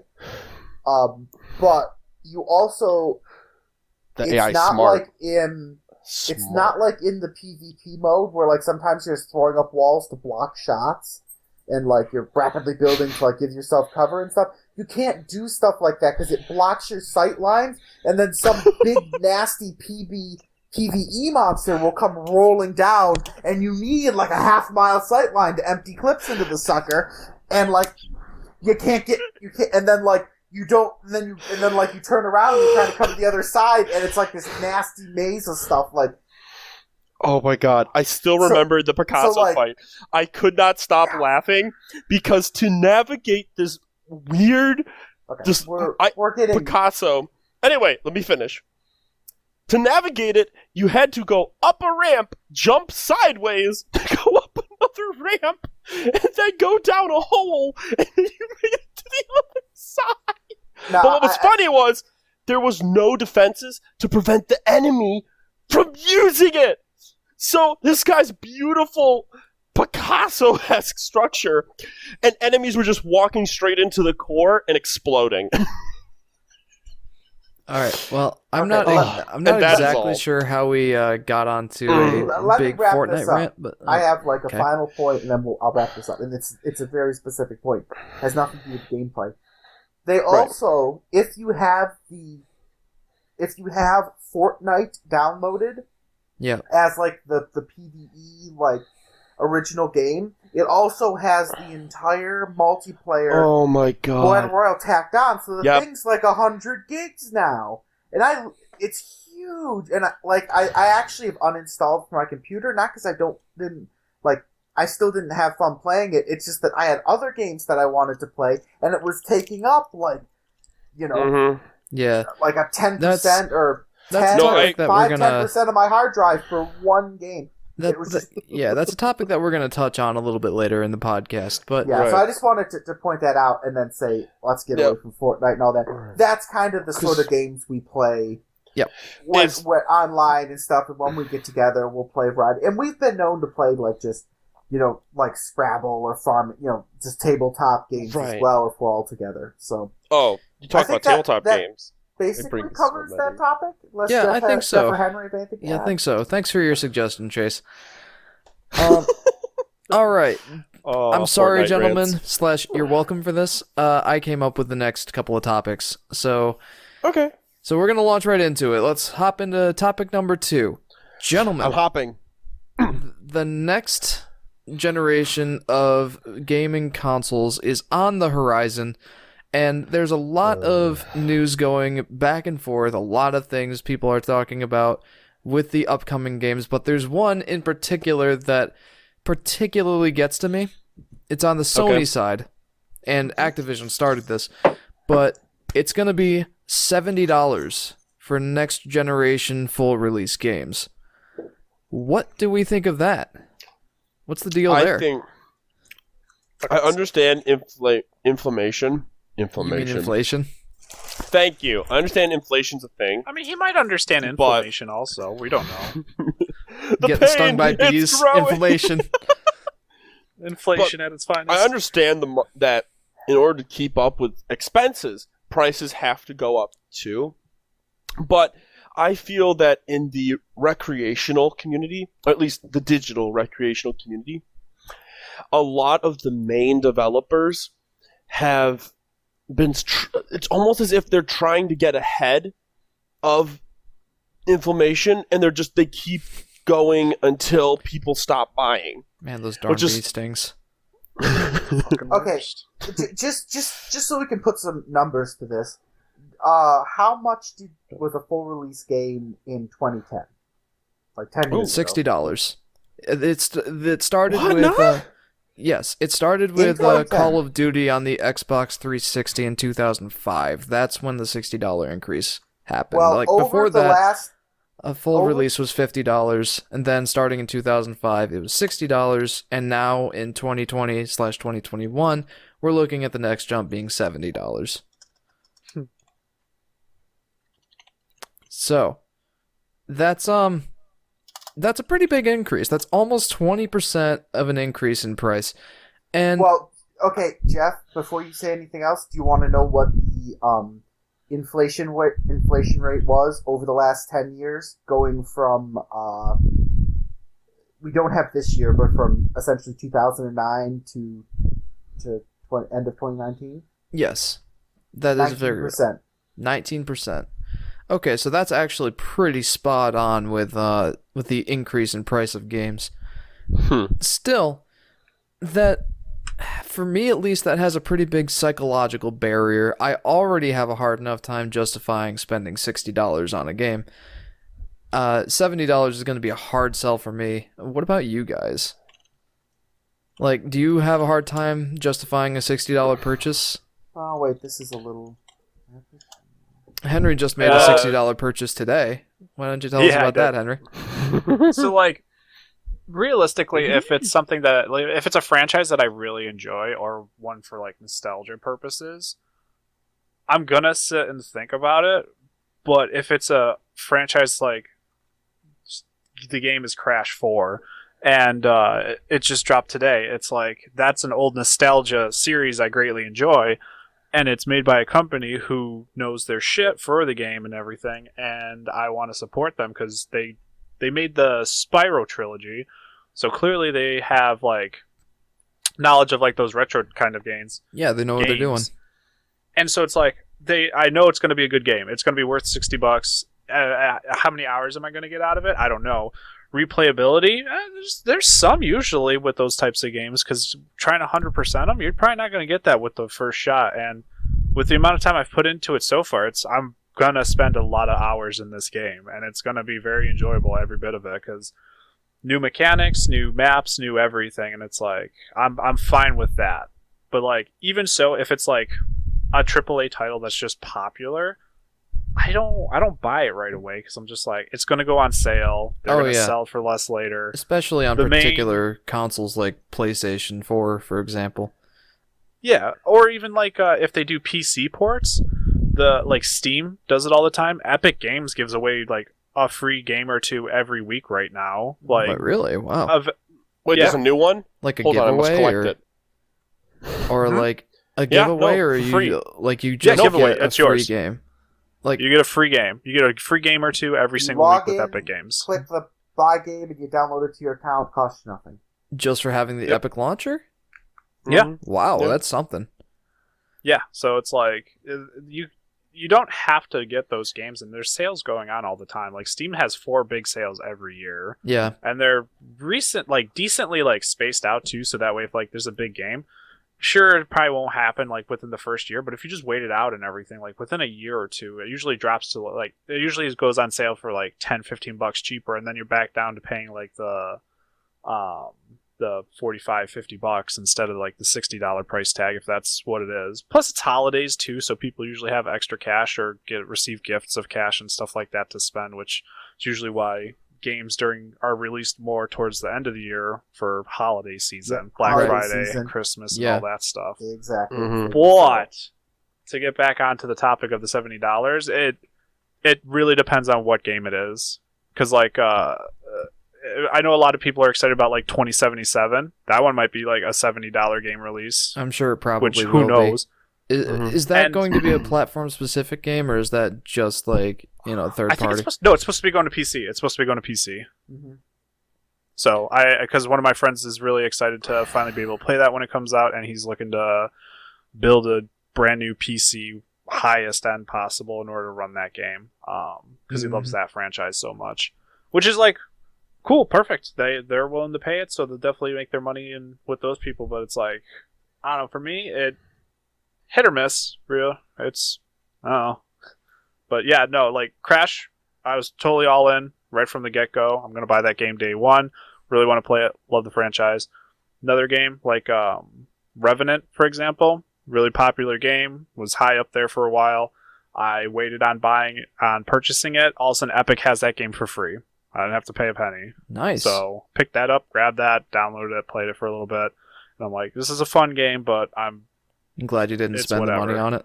Speaker 3: But you also,
Speaker 2: the AI smart.
Speaker 3: It's not like in the PvP mode where sometimes you're just throwing up walls to block shots and you're rapidly building to give yourself cover and stuff. You can't do stuff like that because it blocks your sight lines, and then some big nasty PvE monster will come rolling down, and you need a half-mile sight line to empty clips into the sucker, and you can't, and then you don't, and then you turn around and you try to come to the other side, and it's this nasty maze of stuff
Speaker 2: Oh my god, I still remember the Picasso fight. I could not stop laughing because to navigate this weird
Speaker 3: we're getting
Speaker 2: Picasso. Anyway, let me finish. To navigate it, you had to go up a ramp, jump sideways, go up another ramp and then go down a hole and then you make it to the other side.
Speaker 3: Now,
Speaker 2: But what was funny was there was no defenses to prevent the enemy from using it. So this guy's beautiful Picasso-esque structure, and enemies were just walking straight into the core and exploding.
Speaker 1: All right. Well, I'm
Speaker 3: Okay,
Speaker 1: not
Speaker 2: that's
Speaker 1: exactly
Speaker 2: all.
Speaker 1: sure how we got onto
Speaker 3: Let
Speaker 1: a
Speaker 3: me
Speaker 1: big
Speaker 3: wrap
Speaker 1: Fortnite
Speaker 3: this up.
Speaker 1: rant, but
Speaker 3: I have like a
Speaker 1: okay.
Speaker 3: final point, and then I'll wrap this up. And it's a very specific point. Has nothing to do with gameplay. They also, if you have Fortnite downloaded,
Speaker 1: Yeah.
Speaker 3: as like the PvE like original game, it also has the entire multiplayer
Speaker 2: Oh my
Speaker 3: Battle Royale tacked on. So the
Speaker 2: Yep.
Speaker 3: thing's like 100 gigs now, and it's huge. And I actually have uninstalled from my computer, not because I still didn't have fun playing it. It's just that I had other games that I wanted to play, and it was taking up like
Speaker 1: Yeah.
Speaker 3: like a 10%
Speaker 1: That's-
Speaker 3: or
Speaker 1: That's
Speaker 3: 10
Speaker 1: a
Speaker 2: No,
Speaker 3: or
Speaker 1: topic that we're
Speaker 3: 5-10% of my hard drive for one game.
Speaker 1: Yeah, that's a topic that we're going to touch on a little bit later in the podcast. But
Speaker 3: Yeah, so
Speaker 2: Right.
Speaker 3: I just wanted to point that out and then say, let's get away from Fortnite and all that. That's kind of the sort of games we play.
Speaker 1: Yep.
Speaker 3: When online and stuff, and when we get together, we'll play variety. And we've been known to play like just, like Scrabble or Farm, just tabletop games as
Speaker 2: Right.
Speaker 3: well if we're all together. So
Speaker 2: you talk
Speaker 3: I
Speaker 2: about
Speaker 3: think
Speaker 2: tabletop
Speaker 3: that
Speaker 2: games.
Speaker 3: basically
Speaker 2: brings
Speaker 3: covers
Speaker 2: so
Speaker 3: that
Speaker 2: many.
Speaker 3: topic. Unless
Speaker 1: Yeah, I think so.
Speaker 3: Jeff or Henry have anything to
Speaker 1: yeah, I
Speaker 3: add?
Speaker 1: think so. Thanks for your suggestion, Chase. All right.
Speaker 2: Oh,
Speaker 1: I'm sorry,
Speaker 2: Fortnite
Speaker 1: gentlemen.
Speaker 2: rants.
Speaker 1: / you're welcome for this. I came up with the next couple of topics. So
Speaker 2: Okay.
Speaker 1: we're going to launch right into it. Let's hop into topic number 2. Gentlemen.
Speaker 2: I'm hopping.
Speaker 1: The next generation of gaming consoles is on the horizon, and there's a lot of news going back and forth, a lot of things people are talking about with the upcoming games, but there's one in particular that particularly gets to me. It's on the Sony side, and Activision started this, but it's going to be $70 for next generation full release games. What do we think of that? What's the deal there?
Speaker 2: I understand inflammation.
Speaker 1: You mean inflation?
Speaker 2: Thank you. I understand inflation's a thing.
Speaker 5: I mean, he might understand inflammation also. We don't know.
Speaker 1: Getting stung by bees, inflammation.
Speaker 5: Inflation at its finest.
Speaker 2: I understand that in order to keep up with expenses, prices have to go up too. But I feel that in the recreational community, or at least the digital recreational community, a lot of the main developers have been it's almost as if they're trying to get ahead of inflammation, and they keep going until people stop buying.
Speaker 1: Man, those darn bee stings.
Speaker 3: Okay, just so we can put some numbers to this, how much was a full release game in 2010? Like 10 years ago.
Speaker 1: $60. It started
Speaker 2: What?
Speaker 1: with
Speaker 2: No?
Speaker 1: yes, it started with Call of Duty on the Xbox 360 in 2005. That's when the $60 increase happened.
Speaker 3: Well,
Speaker 1: like
Speaker 3: over
Speaker 1: before
Speaker 3: the
Speaker 1: that,
Speaker 3: last
Speaker 1: a full release was $50, and then starting in 2005, it was $60, and now in 2020/2021, we're looking at the next jump being $70. So, that's a pretty big increase. That's almost 20% of an increase in price. And
Speaker 3: well, okay, Jeff, before you say anything else, do you want to know what the inflation rate was over the last 10 years, going from we don't have this year, but from essentially 2009 to end of 2019?
Speaker 1: yes, that is very
Speaker 3: 19%.
Speaker 1: 19%. Okay, so that's actually pretty spot on with the increase in price of games. Still, that for me at least, that has a pretty big psychological barrier. I already have a hard enough time justifying spending $60 on a game. $70 is going to be a hard sell for me. What about you guys? Like, do you have a hard time justifying a $60 purchase?
Speaker 3: Oh, wait, this is a little...
Speaker 1: Henry just made a $60 purchase today. Why don't you tell us about that, Henry?
Speaker 5: So, like, realistically, if it's something that, like, if it's a franchise that I really enjoy or one for like nostalgia purposes, I'm gonna sit and think about it. But if it's a franchise like the game is Crash 4 and it just dropped today, it's like that's an old nostalgia series I greatly enjoy, and it's made by a company who knows their shit for the game and everything, and I want to support them because they made the Spyro trilogy, so clearly they have like knowledge of like those retro kind of games.
Speaker 1: Yeah, they know what they're doing.
Speaker 5: And so it's like I know it's going to be a good game. It's going to be worth $60. How many hours am I going to get out of it? I don't know. Replayability, there's some usually with those types of games, because trying to 100% them, you're probably not going to get that with the first shot. And with the amount of time I've put into it so far, I'm going to spend a lot of hours in this game, and it's going to be very enjoyable, every bit of it, because new mechanics, new maps, new everything, and it's like I'm fine with that. But like, even so, if it's like a AAA title that's just popular, I don't buy it right away, because I'm just like, it's going to go on sale. They're going to sell for less later.
Speaker 1: Especially on particular consoles like PlayStation 4, for example.
Speaker 5: Yeah, or even like if they do PC ports, like Steam does it all the time. Epic Games gives away like a free game or two every week right now. Like,
Speaker 1: but really? Wow.
Speaker 2: Wait, there's a new one?
Speaker 1: Like a
Speaker 2: Hold
Speaker 1: giveaway?
Speaker 2: on, I must collect it.
Speaker 1: Or like a giveaway, or
Speaker 5: free.
Speaker 1: you just
Speaker 5: giveaway.
Speaker 1: get a
Speaker 5: It's
Speaker 1: free
Speaker 5: yours.
Speaker 1: game? Like,
Speaker 5: you get a free game. You get a free game or two every single week with Epic Games.
Speaker 3: Click the buy game and you download it to your account. Costs you nothing.
Speaker 1: Just for having the Epic launcher?
Speaker 5: Yeah.
Speaker 1: Wow, that's something.
Speaker 5: Yeah, so it's like you don't have to get those games, and there's sales going on all the time. Like Steam has 4 big sales every year.
Speaker 1: Yeah.
Speaker 5: And they're decently like spaced out too, so that way if like there's a big game, sure, it probably won't happen like within the first year, but if you just wait it out and everything, like within a year or two, it usually drops to like, it usually goes on sale for like $10-15 cheaper, and then you're back down to paying like the $45-50 instead of like the $60 price tag, if that's what it is. Plus it's holidays too, so people usually have extra cash or receive gifts of cash and stuff like that to spend, which is usually why games are released more towards the end of the year for holiday season, Black Friday,
Speaker 3: season.
Speaker 5: Christmas, and all that stuff.
Speaker 3: Exactly.
Speaker 2: Mm-hmm.
Speaker 5: But to get back onto the topic of the $70, it really depends on what game it is. Because like I know a lot of people are excited about like 2077. That one might be like a $70 game release.
Speaker 1: I'm sure it probably
Speaker 5: which
Speaker 1: will
Speaker 5: who knows.
Speaker 1: Be. Is that going to be a platform-specific game, or is that just like, third party?
Speaker 5: It's supposed to be going to PC. It's supposed to be going to PC.
Speaker 3: Mm-hmm.
Speaker 5: So because one of my friends is really excited to finally be able to play that when it comes out, and he's looking to build a brand new PC highest end possible in order to run that game, because he loves that franchise so much, which is like cool, perfect. They're willing to pay it, so they'll definitely make their money in with those people. But it's like, I don't know, for me it hit or miss, real. It's, I don't know. But yeah, no, like Crash, I was totally all in right from the get-go. I'm going to buy that game day one. Really want to play it. Love the franchise. Another game, like Revenant, for example, really popular game, was high up there for a while. I waited on purchasing it. All of a sudden, Epic has that game for free. I didn't have to pay a penny.
Speaker 1: Nice.
Speaker 5: So picked that up, grabbed that, downloaded it, played it for a little bit. And I'm like, this is a fun game, but I'm
Speaker 1: glad you didn't spend the money on it.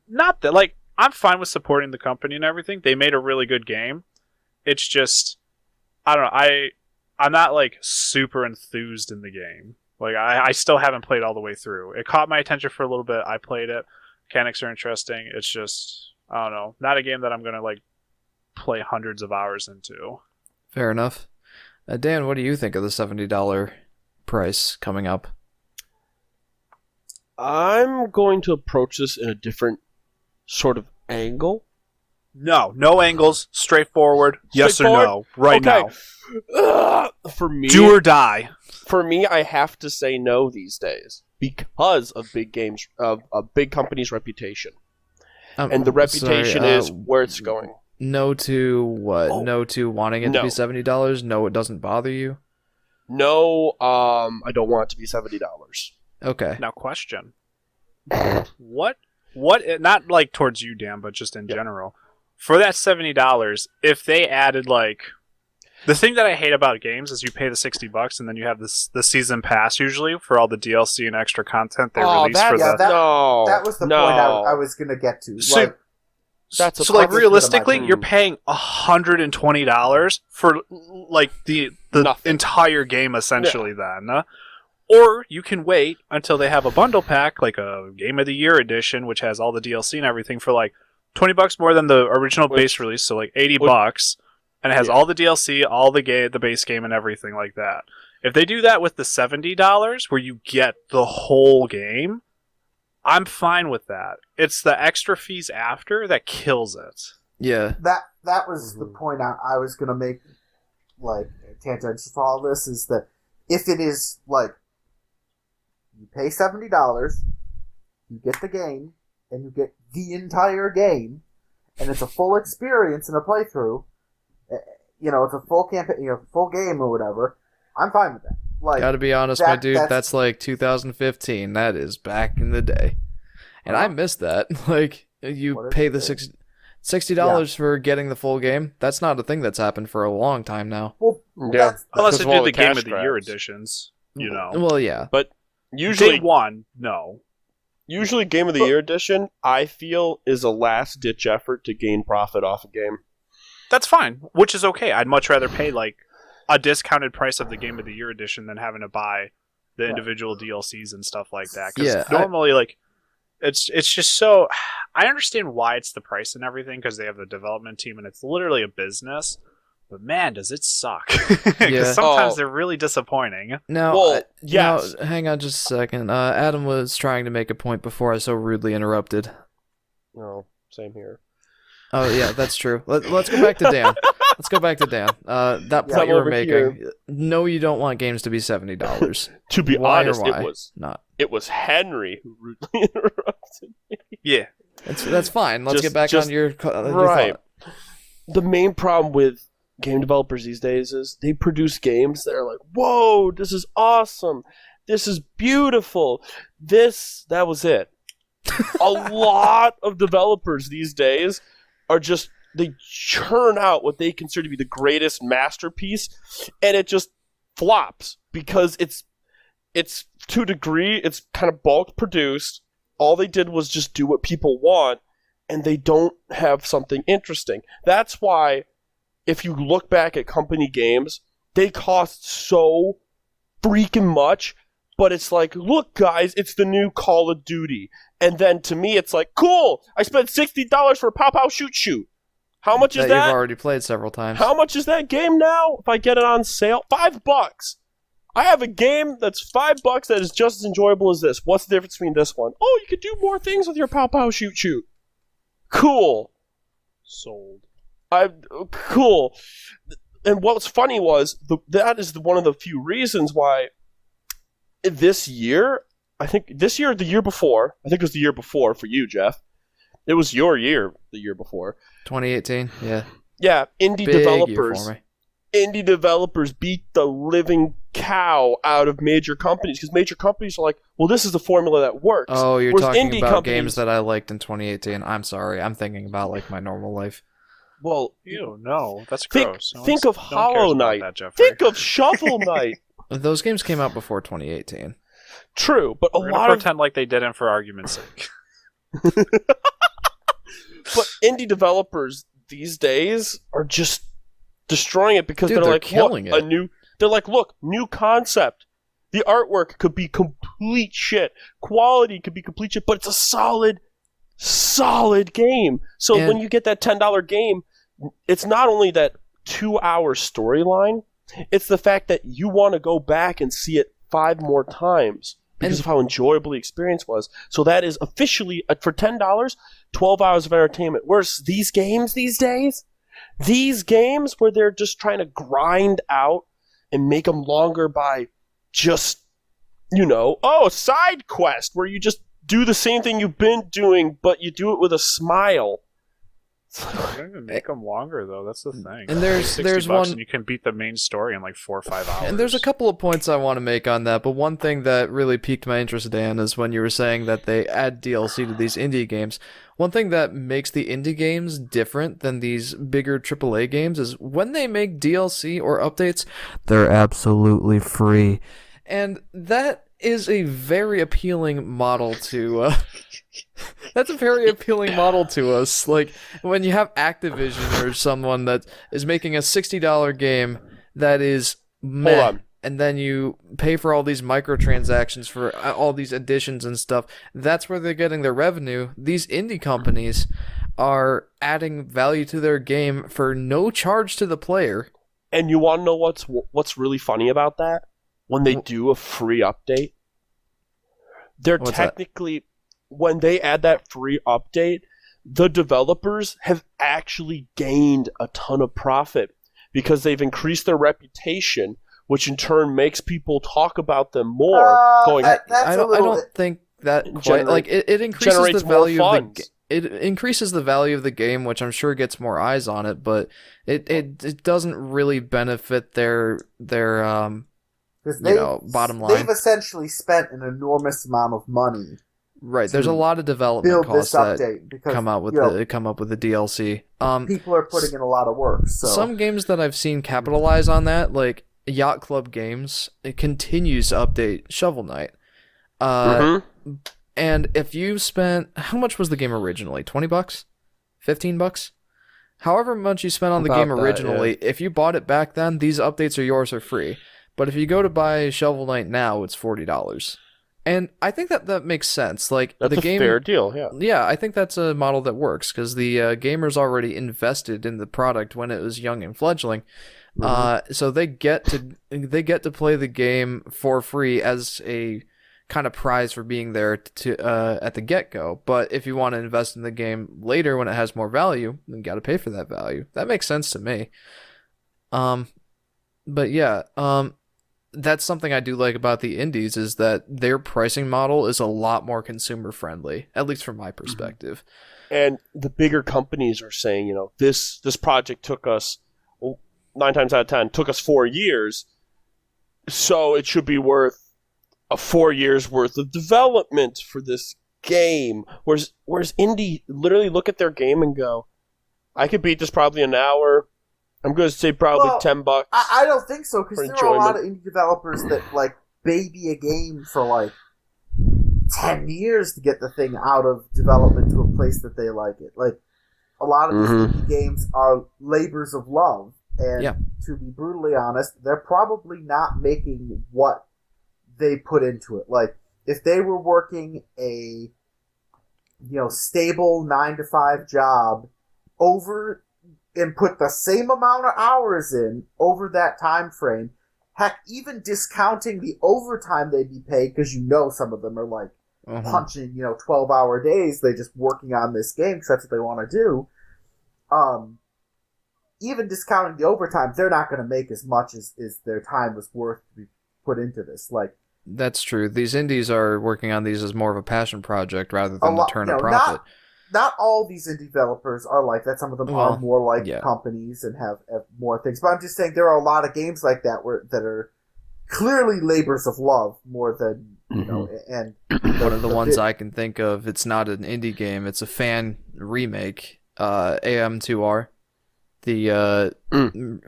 Speaker 5: Not that, like, I'm fine with supporting the company and everything. They made a really good game. It's just, I don't know. I'm not like super enthused in the game. Like I still haven't played all the way through. It caught my attention for a little bit. I played it. Mechanics are interesting. It's just, I don't know, not a game that I'm gonna like play hundreds of hours into.
Speaker 1: Fair enough. Dan, what do you think of the $70 price coming up?
Speaker 2: I'm going to approach this in a different sort of angle.
Speaker 5: No angles, straightforward. Yes or no, right now.
Speaker 2: For me,
Speaker 5: do or die.
Speaker 2: For me, I have to say no these days because of big games, of a big company's reputation, and the reputation is where it's going.
Speaker 1: No to what? Oh. No to wanting it to be $70? No, it doesn't bother you?
Speaker 2: No, I don't want it to be $70.
Speaker 1: Okay.
Speaker 5: Now, question. What, not like towards you, Dan, but just in general. For that $70, if they added like The thing that I hate about games is you pay the $60 and then you have the season pass usually for all the DLC and extra content they release for
Speaker 3: that was the point I was gonna get to.
Speaker 5: So, like realistically, you're paying $120 for like the entire game essentially. Then, or you can wait until they have a bundle pack, like a Game of the Year edition, which has all the DLC and everything for like $20 more than the original base release, so like $80. And it has all the DLC, all the base game, and everything like that. If they do that with the $70, where you get the whole game, I'm fine with that. It's the extra fees after that kills it.
Speaker 1: Yeah.
Speaker 3: That was the point I was going to make, like, tangential to all this, is that if it is, like, you pay $70, you get the game, and you get the entire game, and it's a full experience in a playthrough, it's a full campaign, full game or whatever. I'm fine with that. Like,
Speaker 1: gotta be honest, my dude, that's like 2015. That is back in the day, and I miss that. Like, you pay the $60 for getting the full game. That's not a thing that's happened for a long time now.
Speaker 3: Well,
Speaker 5: unless they do the Game of the Year editions,
Speaker 1: Well, yeah,
Speaker 2: but usually
Speaker 5: Day one, no.
Speaker 2: Usually, Game of the Year edition, I feel, is a last-ditch effort to gain profit off a game.
Speaker 5: That's fine, which is okay. I'd much rather pay like a discounted price of the Game of the Year edition than having to buy the individual DLCs and stuff like that. Because normally, it's just so. I understand why it's the price and everything because they have the development team and it's literally a business. But man, does it suck? Because sometimes they're really disappointing.
Speaker 1: Now, hang on just a second. Adam was trying to make a point before I so rudely interrupted.
Speaker 2: No, same here.
Speaker 1: Oh, yeah, that's true. Let's go back to Dan. That point you were making. Here. No, you don't want games to be $70.
Speaker 2: To be honest,
Speaker 1: it was not.
Speaker 2: It was Henry who rudely interrupted me.
Speaker 5: Yeah.
Speaker 1: That's fine. Let's get back on your
Speaker 2: right. Thought. The main problem with game developers these days is they produce games that are like, whoa, this is awesome. This is beautiful. That was it. A lot of developers these days are just, they churn out what they consider to be the greatest masterpiece, and it just flops because it's to a degree, it's kind of bulk produced. All they did was just do what people want, and they don't have something interesting. That's why, if you look back at company games, they cost so freaking much, but it's like, look guys, it's the new Call of Duty. And then to me, it's like, cool, I spent $60 for a pow pow shoot shoot. How much is that?
Speaker 1: You've already played several times.
Speaker 2: How much is that game now? If I get it on sale, $5. I have a game that's $5 that is just as enjoyable as this. What's the difference between this one? Oh, you could do more things with your pow pow shoot shoot. Cool.
Speaker 5: Sold.
Speaker 2: Cool. And what's funny was that is one of the few reasons why this year, I think this year or the year before, I think it was the year before for you, Jeff. It was your year the year before.
Speaker 1: 2018, yeah.
Speaker 2: Yeah, indie
Speaker 1: Big
Speaker 2: developers.
Speaker 1: Year for me.
Speaker 2: Indie developers beat the living cow out of major companies because major companies are like, well, this is the formula that works.
Speaker 1: Oh, you're talking about games that I liked in 2018. I'm sorry. I'm thinking about like my normal life.
Speaker 2: Well,
Speaker 5: no, that's gross.
Speaker 2: Think of Hollow Knight. Think of Shovel Knight.
Speaker 1: Those games came out before 2018.
Speaker 2: True, but
Speaker 5: We're gonna pretend like they didn't for argument's sake.
Speaker 2: But indie developers these days are just destroying it because they're like,
Speaker 1: killing
Speaker 2: look, new concept. The artwork could be complete shit. Quality could be complete shit, but it's a solid game. So when you get that $10 game, it's not only that 2-hour storyline, it's the fact that you want to go back and see it 5 more times because of how enjoyable the experience was. So that is officially, for $10, 12 hours of entertainment. Whereas these games these days, where they're just trying to grind out and make them longer by just, side quest, where you just do the same thing you've been doing, but you do it with a smile.
Speaker 5: They don't even make them longer though. That's the thing.
Speaker 1: And there's
Speaker 5: $60
Speaker 1: one,
Speaker 5: and you can beat the main story in like 4 or 5 hours.
Speaker 1: and there's a couple of points I want to make on that. But one thing that really piqued my interest, Dan, is when you were saying that they add DLC to these indie games. One thing that makes the indie games different than these bigger AAA games is when they make DLC or updates, they're absolutely free, and that is a very appealing model to. That's a very appealing model to us. Like, when you have Activision or someone that is making a $60 game that is meh,
Speaker 2: Hold on.
Speaker 1: and then you pay for all these microtransactions for all these additions and stuff, that's where they're getting their revenue. These indie companies are adding value to their game for no charge to the player.
Speaker 2: And you want to know what's really funny about that? When they do a free update, they're
Speaker 1: What's
Speaker 2: technically, when they add that free update, the developers have actually gained a ton of profit because they've increased their reputation, which in turn makes people talk about them more.
Speaker 1: I don't think that quite, like it increases the value of it increases the value of the game, which I'm sure gets more eyes on it, but it doesn't really benefit their bottom line.
Speaker 3: They've essentially spent an enormous amount of money.
Speaker 1: Right, there's a lot of development costs that
Speaker 3: because,
Speaker 1: come up with the DLC.
Speaker 3: People are putting in a lot of work. So.
Speaker 1: Some games that I've seen capitalize on that, like Yacht Club Games, it continues to update Shovel Knight. And if you spent, how much was the game originally? $20? $15? However much you spent on the game originally, if you bought it back then, these updates are yours for free. But if you go to buy Shovel Knight now, it's $40. And I think that makes sense. Like,
Speaker 2: that's
Speaker 1: the game,
Speaker 2: a fair deal, yeah.
Speaker 1: Yeah, I think that's a model that works because the gamers already invested in the product when it was young and fledgling. So they get to play the game for free as a kind of prize for being there at the get-go. But if you want to invest in the game later when it has more value, then you got to pay for that value. That makes sense to me. But yeah, that's something I do like about the indies is that their pricing model is a lot more consumer friendly, at least from my perspective.
Speaker 2: And the bigger companies are saying, this project took us 9 times out of 10 took us 4 years, so it should be worth a 4 years worth of development for this game. Whereas indie literally look at their game and go, I could beat this probably an hour. I'm going to say probably $10.
Speaker 3: I don't think so, because there are a lot of indie developers that baby a game for 10 years to get the thing out of development to a place that they like it. A lot of these indie games are labors of love, and to be brutally honest, they're probably not making what they put into it. If they were working a stable 9-to-5 job over and put the same amount of hours in over that time frame, heck, even discounting the overtime they'd be paid, because some of them are punching 12-hour days, they just working on this game because that's what they want to do. Even discounting the overtime, they're not going to make as much as their time was worth to be put into this.
Speaker 1: That's true. These indies are working on these as more of a passion project rather than to turn a profit.
Speaker 3: Not all these indie developers are like that. Some of them are more like companies and have more things. But I'm just saying there are a lot of games like that that are clearly labors of love more than And
Speaker 1: one of the ones I can think of, it's not an indie game. It's a fan remake. AM2R, the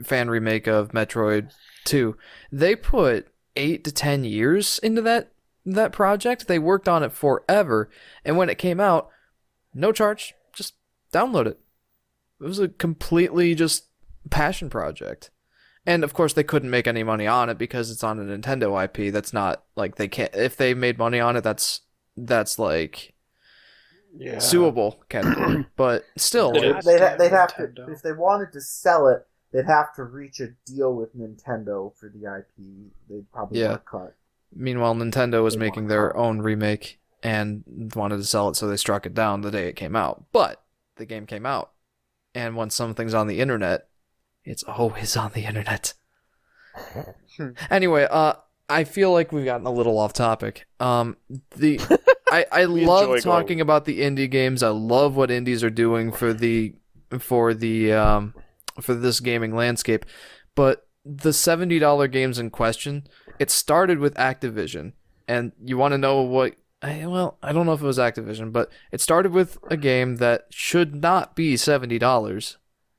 Speaker 1: fan remake of Metroid 2. They put 8 to 10 years into that project. They worked on it forever, and when it came out, no charge, just download it. It was a completely just passion project. And of course they couldn't make any money on it because it's on a Nintendo IP. That's not they can't, if they made money on it, that's suable category. But still,
Speaker 3: they'd have to, if they wanted to sell it, they'd have to reach a deal with Nintendo for the IP. They'd probably want to cut.
Speaker 1: Meanwhile, Nintendo was making their own remake and wanted to sell it, so they struck it down the day it came out. But the game came out, and when something's on the internet, it's always on the internet. Anyway, I feel like we've gotten a little off topic. I love talking about the indie games. I love what indies are doing for the for this gaming landscape, but the $70 games in question, it started with Activision, and you want to know what? Well, I don't know if it was Activision, but it started with a game that should not be $70.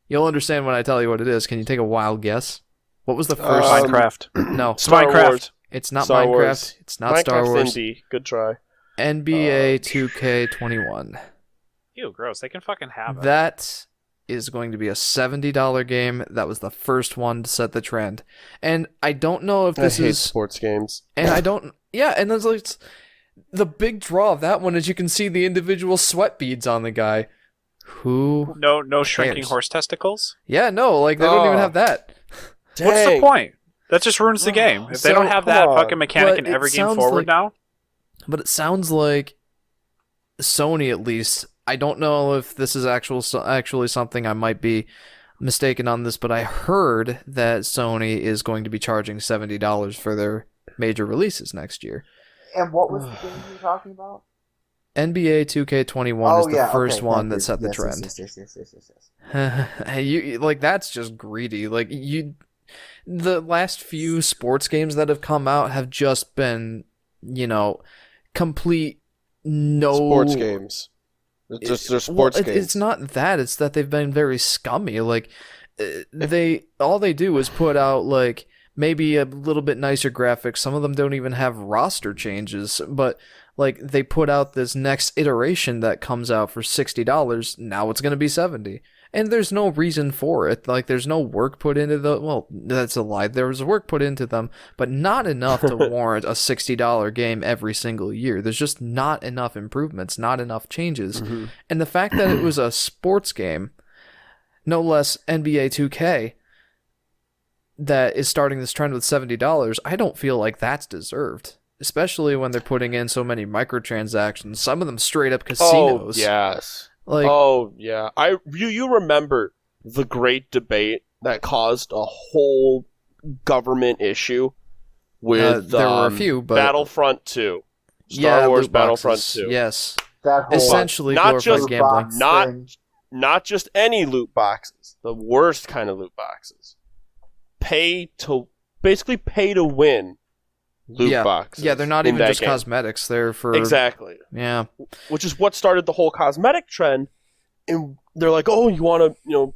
Speaker 1: You'll understand when I tell you what it is. Can you take a wild guess? What was the first?
Speaker 5: Minecraft.
Speaker 1: No,
Speaker 2: Star
Speaker 5: Minecraft.
Speaker 2: Wars.
Speaker 1: it's not
Speaker 2: Star
Speaker 1: Minecraft.
Speaker 2: Wars.
Speaker 1: It's not Star Wars.
Speaker 2: Indie. Good try.
Speaker 1: NBA 2K21.
Speaker 5: Ew, gross. They can fucking have it.
Speaker 1: That is going to be a $70 game. That was the first one to set the trend. And I don't know if this
Speaker 2: I hate
Speaker 1: is
Speaker 2: sports games.
Speaker 1: and I don't yeah, and there's like the big draw of that one is you can see the individual sweat beads on the guy. Who
Speaker 5: No shrinking
Speaker 1: cares?
Speaker 5: horse testicles?
Speaker 1: Yeah, no, like they don't even have that.
Speaker 5: What's the
Speaker 2: Dang.
Speaker 5: point? That just ruins the game. If they
Speaker 1: So,
Speaker 5: don't have that
Speaker 2: come on.
Speaker 5: fucking mechanic
Speaker 1: But
Speaker 5: in
Speaker 1: it
Speaker 5: every game
Speaker 1: sounds
Speaker 5: forward
Speaker 1: like-
Speaker 5: now,
Speaker 1: But it sounds like Sony, at least. I don't know if this is actually something. I might be mistaken on this, but I heard that Sony is going to be charging $70 for their major releases next year.
Speaker 3: And what was the game you were talking about?
Speaker 1: NBA 2K21 is the first
Speaker 3: okay,
Speaker 1: one
Speaker 3: thank
Speaker 1: that
Speaker 3: you.
Speaker 1: set the
Speaker 3: Yes,
Speaker 1: trend.
Speaker 3: Yes.
Speaker 1: You like that's just greedy. Like the last few sports games that have come out have just been, complete no
Speaker 2: Sports games. It's just they're sports games.
Speaker 1: It's not that. It's that they've been very scummy. Like all they do is put out like maybe a little bit nicer graphics. Some of them don't even have roster changes, but like they put out this next iteration that comes out for $60. Now it's going to be $70. And there's no reason for it. Like there's no work put into well, that's a lie. There was work put into them, but not enough to warrant a $60 game every single year. There's just not enough improvements, not enough changes.
Speaker 2: Mm-hmm.
Speaker 1: And the fact that it was a sports game, no less NBA 2K, that is starting this trend with $70, I don't feel like that's deserved. Especially when they're putting in so many microtransactions, some of them straight up casinos.
Speaker 2: Oh, yes.
Speaker 1: Like,
Speaker 2: oh, yeah. You remember the great debate that caused a whole government issue with
Speaker 1: there were a few, but
Speaker 2: Battlefront 2. Star Wars
Speaker 1: loot
Speaker 2: Battlefront
Speaker 1: boxes.
Speaker 2: 2.
Speaker 1: Yes,
Speaker 3: That whole
Speaker 1: essentially
Speaker 2: not
Speaker 1: glorified
Speaker 2: just
Speaker 1: gambling.
Speaker 2: Not just any loot boxes, the worst kind of loot boxes. Basically pay to win loot boxes.
Speaker 1: Yeah, they're not
Speaker 2: in
Speaker 1: even
Speaker 2: that
Speaker 1: just
Speaker 2: game.
Speaker 1: cosmetics. They're for
Speaker 2: Exactly.
Speaker 1: Yeah,
Speaker 2: Which is what started the whole cosmetic trend. And they're like, oh, you want to,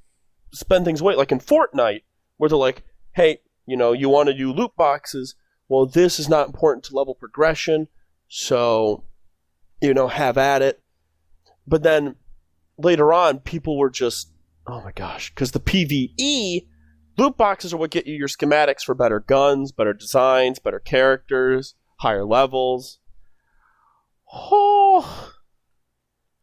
Speaker 2: spend things away. Like in Fortnite, where they're like, hey, you want to do loot boxes. Well, this is not important to level progression. So, have at it. But then later on, people were just, oh my gosh, because the PvE loot boxes are what get you your schematics for better guns, better designs, better characters, higher levels. Oh.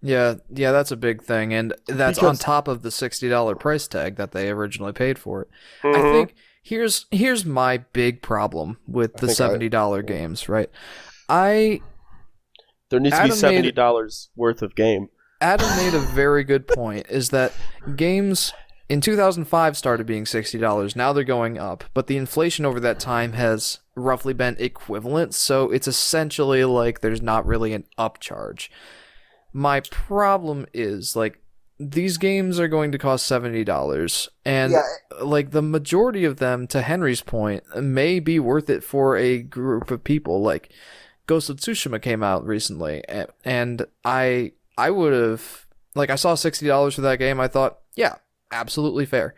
Speaker 1: yeah, that's a big thing, and that's on
Speaker 2: Because-
Speaker 1: top of the $60 price tag that they originally paid for it. I
Speaker 2: Mhm.
Speaker 1: think here's my big problem with the $70 games. Right,
Speaker 2: There needs to be
Speaker 1: Adam
Speaker 2: $70 worth of game.
Speaker 1: Adam made a very good point, is that games in 2005 started being $60. Now they're going up, but the inflation over that time has roughly been equivalent, so it's essentially like there's not really an upcharge. My problem is, like, these games are going to cost $70, and like the majority of them, to Henry's point, may be worth it for a group of people. Like Ghost of Tsushima came out recently, and I would have, like, I saw $60 for that game. I thought, yeah, absolutely fair.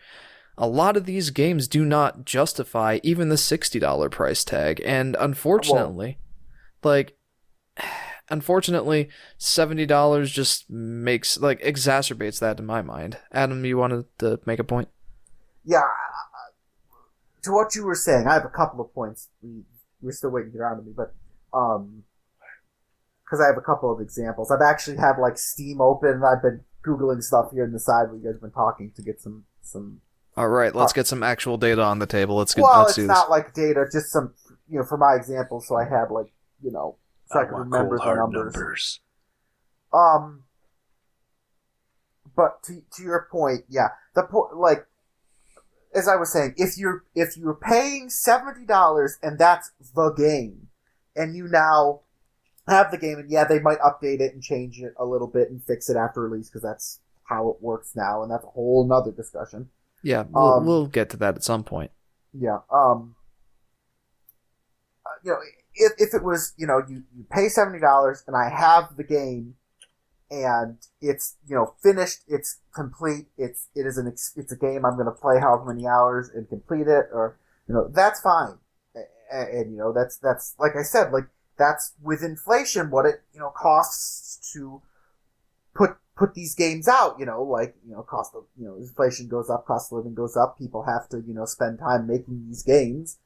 Speaker 1: A lot of these games do not justify even the $60 price tag, and unfortunately, $70 just exacerbates that in my mind. Adam, you wanted to make a point?
Speaker 3: Yeah. To what you were saying, I have a couple of points. We're still waiting to get around to me, but because I have a couple of examples. I've actually had Steam open. I've been Googling stuff here on the side where you guys have been talking to get some.
Speaker 1: All right, let's get some actual data on the table. Let's do
Speaker 3: it's
Speaker 1: this.
Speaker 3: not like data, just some, for my example. So I had so I can remember the numbers. But to your point, yeah, the point, as I was saying, if you're paying $70 and that's the game, and you now have the game, and yeah, they might update it and change it a little bit and fix it after release because that's how it works now, and that's a whole nother discussion.
Speaker 1: Yeah, we'll get to that at some point.
Speaker 3: Yeah. You know, if it was, you know, you pay $70 and I have the game and it's, you know, finished, it's complete, it's a game I'm going to play however many hours and complete it, or, you know, that's fine. And you know, that's like I said, like that's with inflation what it, you know, costs to put these games out, you know, like, you know, cost of, you know, inflation goes up, cost of living goes up, people have to, you know, spend time making these games,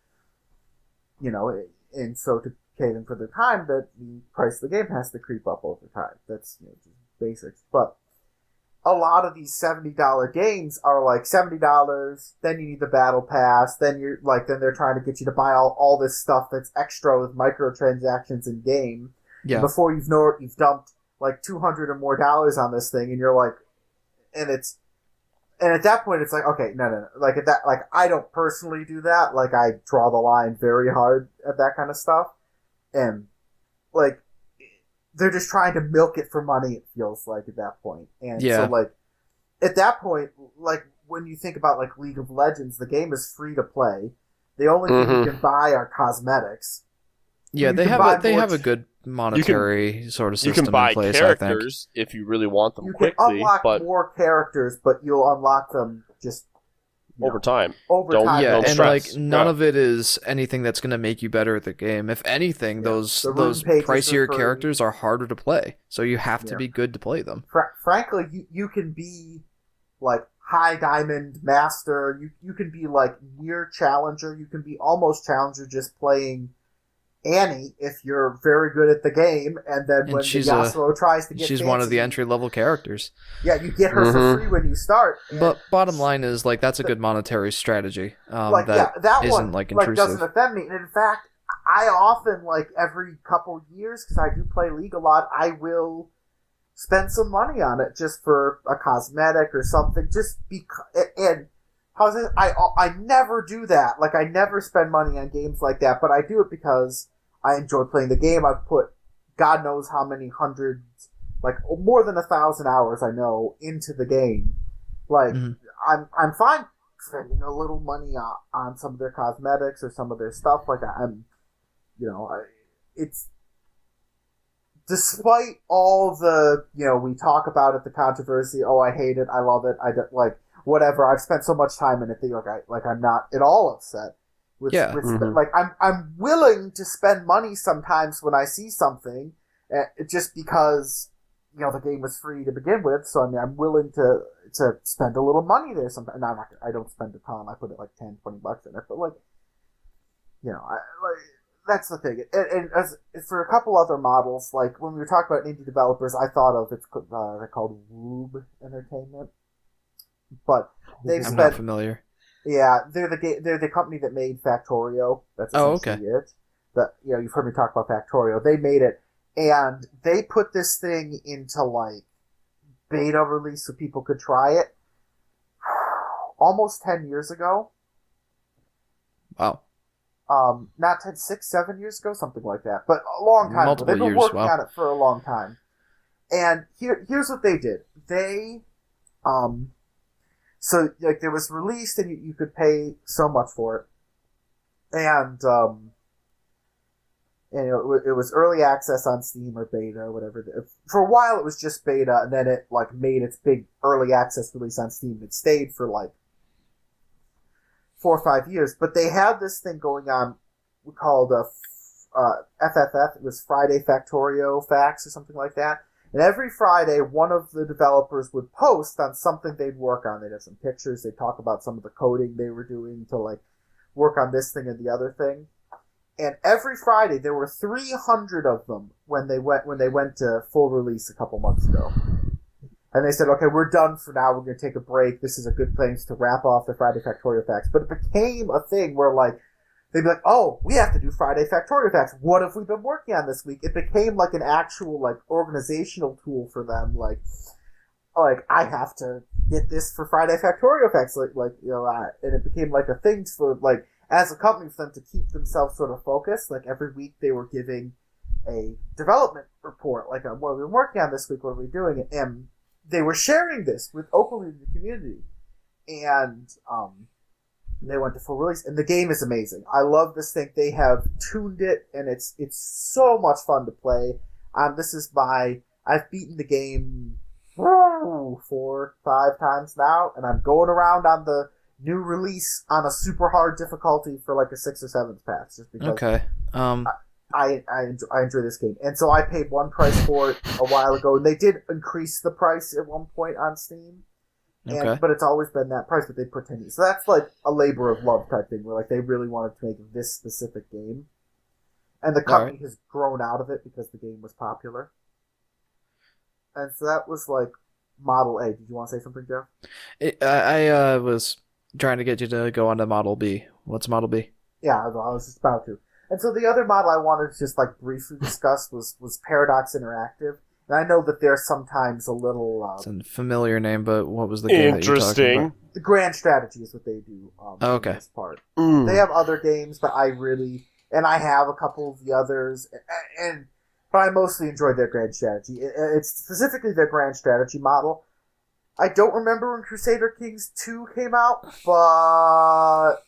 Speaker 3: you know, and so to pay them for their time, that the price of the game has to creep up over time. That's, you know, just basics. But a lot of these $70 games are like $70, then you need the battle pass, then you're like, then they're trying to get you to buy all this stuff that's extra with microtransactions in game.
Speaker 1: Yeah.
Speaker 3: And before you know it, you've dumped like $200 or more on this thing, and you're like, and at that point it's like, okay, no. Like at that, like I don't personally do that. Like I draw the line very hard at that kind of stuff. And like, they're just trying to milk it for money, it feels like at that point. And
Speaker 1: yeah.
Speaker 3: so like, at that point, like when you think about like League of Legends, the game is free to play. The only thing you can buy are cosmetics.
Speaker 1: Yeah, they have a good monetary sort of system
Speaker 2: in place.
Speaker 1: I think.
Speaker 2: You can buy characters if you really want them quickly.
Speaker 3: You can unlock more characters, but you'll unlock them just
Speaker 2: over time.
Speaker 1: Yeah,
Speaker 2: don't
Speaker 1: and
Speaker 2: stress.
Speaker 1: like none of it is anything that's going to make you better at the game. If anything, those pricier characters are harder to play, so you have to be good to play them.
Speaker 3: Frankly, you can be like high diamond master. You can be like near challenger. You can be almost challenger just playing Annie if you're very good at the game, and then when Yasuo tries to get
Speaker 1: she's one of the entry-level characters.
Speaker 3: Yeah, you get her for free when you start.
Speaker 1: But bottom line is, like, that's a good monetary strategy.
Speaker 3: That
Speaker 1: isn't,
Speaker 3: one,
Speaker 1: like, intrusive.
Speaker 3: doesn't offend me. And in fact, I often, like, every couple years, because I do play League a lot, I will spend some money on it just for a cosmetic or something, just because, and how's it? I never do that. Like, I never spend money on games like that, but I do it because I enjoy playing the game. I've put God knows how many hundreds, like more than 1,000 hours I know into the game. Like, I'm fine spending a little money on some of their cosmetics or some of their stuff. Like, it's despite all the, you know, we talk about it, the controversy. Oh, I hate it. I love it. I don't like. Whatever, I've spent so much time in it that I'm not at all upset. Like I'm willing to spend money sometimes when I see something, just because, you know, the game was free to begin with. So I mean, I'm willing to spend a little money there sometimes. And I don't spend a ton. I put it like $10-$20 in it, but like, you know, that's the thing. And as for a couple other models, like when we were talking about indie developers, I thought of they're called Woob Entertainment. But
Speaker 1: I'm not familiar.
Speaker 3: Yeah, they're the company that made Factorio. That's essentially it. You know, you've heard me talk about Factorio. They made it, and they put this thing into like beta release so people could try it. Almost 10 years ago.
Speaker 1: Wow.
Speaker 3: Not 10, 6, 7 years ago, something like that. But a long time ago. They've been working on it for a long time. And here's what they did. They So, like, there was released, and you could pay so much for it. And it was early access on Steam or beta or whatever. For a while, it was just beta, and then it, like, made its big early access release on Steam. It stayed for, like, 4 or 5 years. But they had this thing going on called FFF. It was Friday Factorio Facts or something like that. And every Friday, one of the developers would post on something they'd work on. They'd have some pictures. They'd talk about some of the coding they were doing to, like, work on this thing and the other thing. And every Friday, there were 300 of them when they went to full release a couple months ago. And they said, okay, we're done for now. We're going to take a break. This is a good place to wrap off the Friday Factorio Facts. But it became a thing where, like, they'd be like, oh, we have to do Friday Factorio Facts. What have we been working on this week? It became like an actual, like, organizational tool for them. Like I have to get this for Friday Factorio Facts. Like you know, and it became like a thing for, like, as a company for them to keep themselves sort of focused. Like every week they were giving a development report. Like, what have we been working on this week? What are we doing? And they were sharing this with openly in the community, and they went to full release, and the game is amazing. I love this thing. They have tuned it, and it's so much fun to play. I've beaten the game 4-5 times now, and I'm going around on the new release on a super hard difficulty for like a 6th or 7th pass, just because.
Speaker 1: Okay.
Speaker 3: I enjoy this game, and so I paid one price for it a while ago, and they did increase the price at one point on Steam. But it's always been that price, but they put 10 years. So that's like a labor of love type thing, where like they really wanted to make this specific game, and the company has grown out of it because the game was popular. And so that was like Model A. Did you want to say something, Jeff?
Speaker 1: I was trying to get you to go on to Model B. What's Model B?
Speaker 3: Yeah, I was just about to. And so the other model I wanted to just like briefly discuss was Paradox Interactive. And I know that they're sometimes a little...
Speaker 1: it's a familiar name, but what was the game that you're talking about?
Speaker 3: The Grand Strategy is what they do
Speaker 1: okay.
Speaker 3: in this part. They have other games, but I have a couple of the others, but I mostly enjoyed their Grand Strategy. It's specifically their Grand Strategy model. I don't remember when Crusader Kings 2 came out, but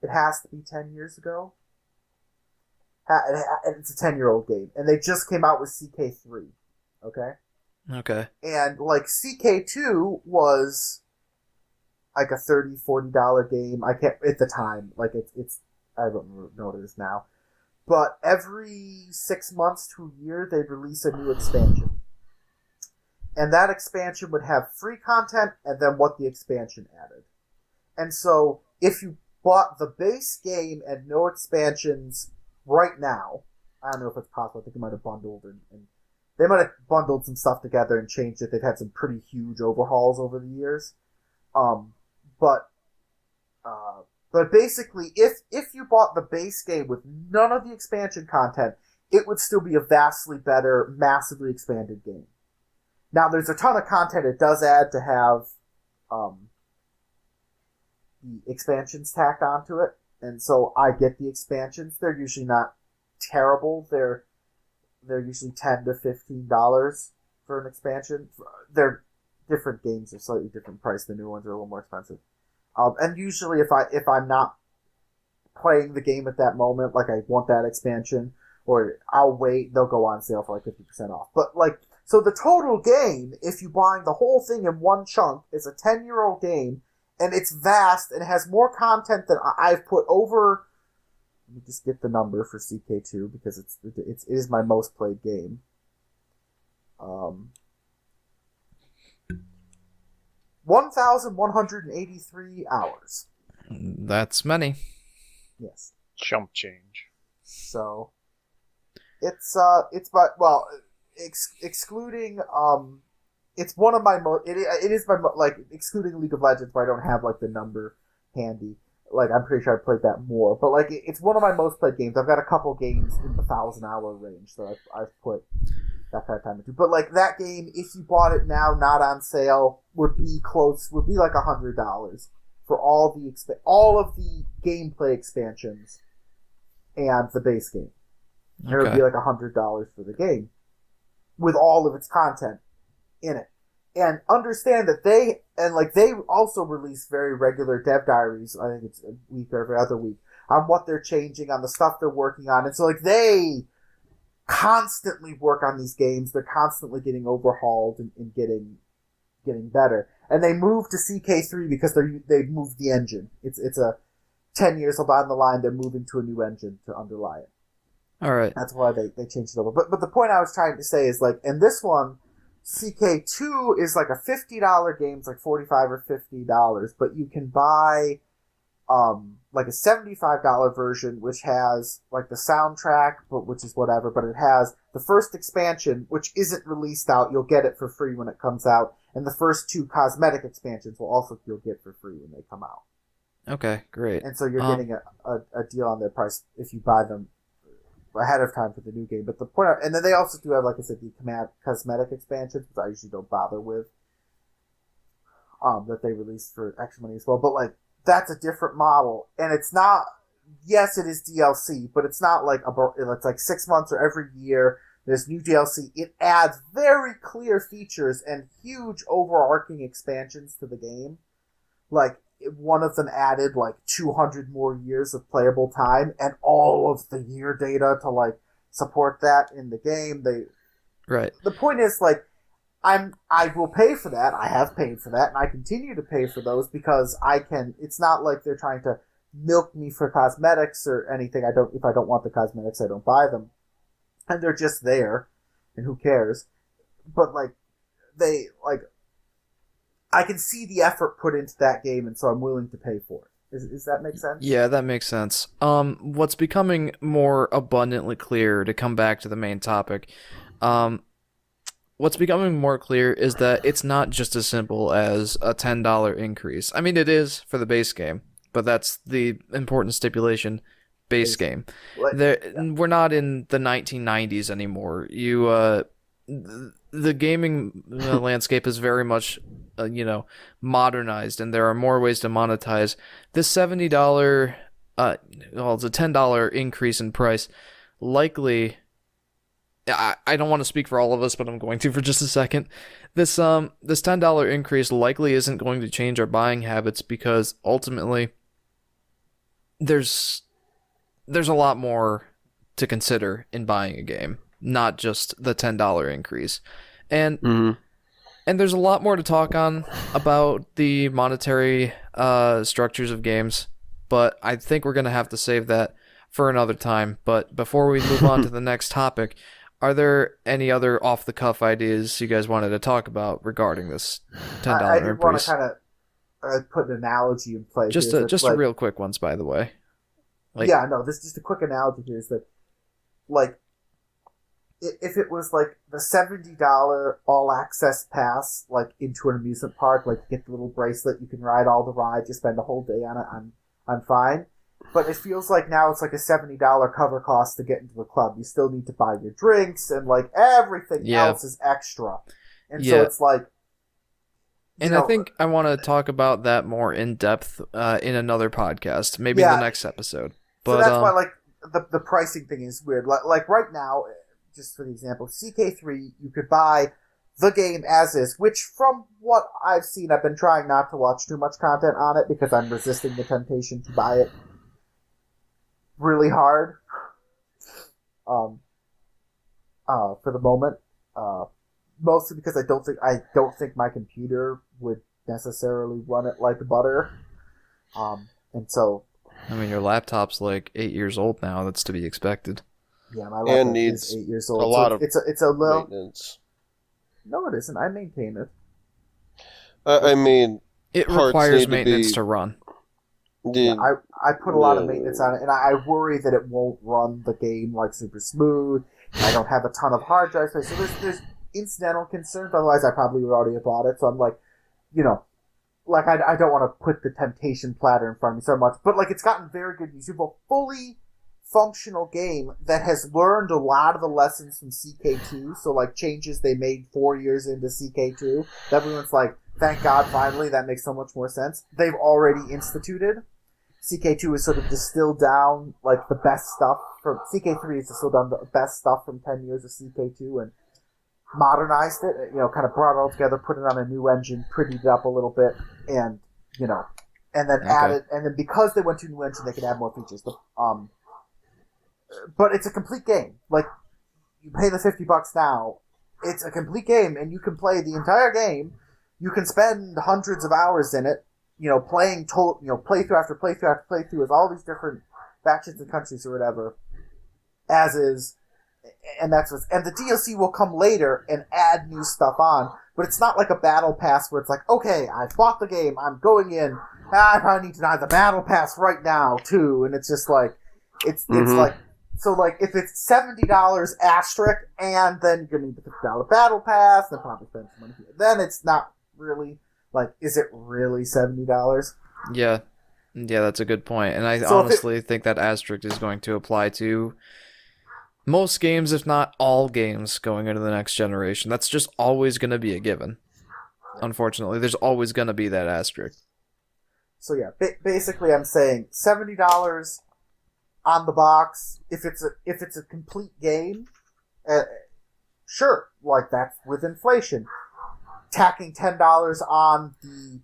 Speaker 3: it has to be 10 years ago. It's a 10-year-old game. And they just came out with CK3. Okay?
Speaker 1: Okay.
Speaker 3: And, like, CK2 was, like, a $30, $40 game. I can't... At the time. Like, it's... I don't know what it is now. But every 6 months to a year, they'd release a new expansion. And that expansion would have free content and then what the expansion added. And so, if you bought the base game and no expansions right now, I don't know if it's possible. I think it might have bundled and they might have bundled some stuff together and changed it. They've had some pretty huge overhauls over the years. But basically, if you bought the base game with none of the expansion content, it would still be a vastly better, massively expanded game. Now, there's a ton of content it does add to have the expansions tacked onto it, and so I get the expansions. They're usually not terrible. They're usually $10 to $15 for an expansion. They're different games, are slightly different price. The new ones are a little more expensive. And usually, if I'm not playing the game at that moment, like I want that expansion, or I'll wait, they'll go on sale for like 50% off. But like, so the total game, if you're buying the whole thing in one chunk, is a 10-year-old game. And it's vast and has more content than I've put over. Let me just get the number for CK2 because it is my most played game. 1,183 hours.
Speaker 1: That's many.
Speaker 3: Yes.
Speaker 5: Chump change.
Speaker 3: So excluding it's one of my most. It is my like excluding League of Legends, where I don't have like the number handy. Like I'm pretty sure I played that more, but like it's one of my most played games. I've got a couple games in the 1,000-hour range, so I've put that kind of time into. But like that game, if you bought it now, not on sale, would be like $100 for all of the gameplay expansions and the base game. Okay. It would be like $100 for the game with all of its content in it. And understand that they also release very regular dev diaries. I think it's a week or every other week on what they're changing, on the stuff they're working on. And so like they constantly work on these games. They're constantly getting overhauled and getting better. And they moved to CK3 because they moved the engine. It's a 10 years down the line, they're moving to a new engine to underlie it.
Speaker 1: All right.
Speaker 3: That's why they changed it over. But the point I was trying to say is like, in this one, CK2 is like a $50 game. It's like $45 or $50, but you can buy like a $75 version, which has like the soundtrack, which is whatever, but it has the first expansion, which isn't released out. You'll get it for free when it comes out, and the first 2 cosmetic expansions you'll get for free when they come out.
Speaker 1: Okay, great.
Speaker 3: And so you're getting a deal on their price if you buy them ahead of time for the new game. But the point, and then they also do have, like I said, the cosmetic expansions, which I usually don't bother with, that they release for extra money as well. But like that's a different model, and it's not. Yes, it is DLC, but it's not like it's like 6 months or every year. There's new DLC. It adds very clear features and huge overarching expansions to the game. Like, one of them added, 200 more years of playable time and all of the year data to, support that in the game.
Speaker 1: Right.
Speaker 3: The point is, I will pay for that. I have paid for that, and I continue to pay for those because I can. It's not like they're trying to milk me for cosmetics or anything. If I don't want the cosmetics, I don't buy them, and they're just there, and who cares? But I can see the effort put into that game, and so I'm willing to pay for it. Does that make sense?
Speaker 1: Yeah, that makes sense. What's becoming more abundantly clear, to come back to the main topic, what's becoming more clear is that it's not just as simple as a $10 increase. I mean, it is for the base game, but that's the important stipulation. Base game. We're not in the 1990s anymore. The gaming landscape is very much, modernized, and there are more ways to monetize. This $70, it's a $10 increase in price, likely. I don't want to speak for all of us, but I'm going to for just a second. This $10 increase likely isn't going to change our buying habits because ultimately there's a lot more to consider in buying a game, not just the $10 increase. And and there's a lot more to talk on about the monetary structures of games, but I think we're going to have to save that for another time. But before we move on to the next topic, are there any other off-the-cuff ideas you guys wanted to talk about regarding this $10
Speaker 3: I did want
Speaker 1: increase?
Speaker 3: to kind of put an analogy in place.
Speaker 1: Just a real quick ones, by the way.
Speaker 3: This is just a quick analogy here is that, if it was the $70 all-access pass, into an amusement park, you get the little bracelet, you can ride all the rides, you spend a whole day on it, I'm fine. But it feels like now it's a $70 cover cost to get into the club. You still need to buy your drinks and everything else is extra. And so it's
Speaker 1: and I think I want to talk about that more in depth in another podcast, maybe in the next episode. But
Speaker 3: so that's why the pricing thing is weird. Like right now, just for the example, CK3 you could buy the game as is, which from what I've seen, I've been trying not to watch too much content on it because I'm resisting the temptation to buy it really hard for the moment, mostly because I don't think my computer would necessarily run it like butter, and so
Speaker 1: I mean, your laptop's 8 years old now. That's to be expected.
Speaker 3: Yeah, my laptop is 8 years old.
Speaker 2: A lot of
Speaker 3: it's a little
Speaker 2: maintenance.
Speaker 3: No, it isn't. I maintain it.
Speaker 2: I mean,
Speaker 1: it requires maintenance to run.
Speaker 3: I put a lot of maintenance on it, and I worry that it won't run the game super smooth. I don't have a ton of hard drive space, so there's incidental concerns. Otherwise, I probably would already have bought it. So I'm I don't want to put the temptation platter in front of me so much, but it's gotten very good use. You have a fully functional game that has learned a lot of the lessons from CK2. So changes they made 4 years into CK2. Everyone's thank God, finally, that makes so much more sense. They've already instituted. CK2 is sort of distilled down, the best stuff from... CK3 is distilled down the best stuff from 10 years of CK2 and modernized it, kind of brought it all together, put it on a new engine, prettied it up a little bit, and, and then added... And then because they went to a new engine, they could add more features. But it's a complete game. You pay the $50 now, it's a complete game, and you can play the entire game. You can spend hundreds of hours in it, playing playthrough after playthrough after playthrough with all these different factions and countries or whatever, as is, and and the DLC will come later and add new stuff on. But it's not like a battle pass where it's okay, I bought the game, I'm going in, I probably need to buy the battle pass right now too, and it's just it's so if it's $70 asterisk, and then you're gonna need the $50 battle pass, then probably spend some money here. Then it's not really is it really $70?
Speaker 1: Yeah, that's a good point, and I honestly think that asterisk is going to apply to most games, if not all games, going into the next generation. That's just always going to be a given. Unfortunately, there's always going to be that asterisk.
Speaker 3: So yeah, basically, I'm saying $70 on the box if it's a complete game, sure, like that's with inflation. Tacking $10 on the,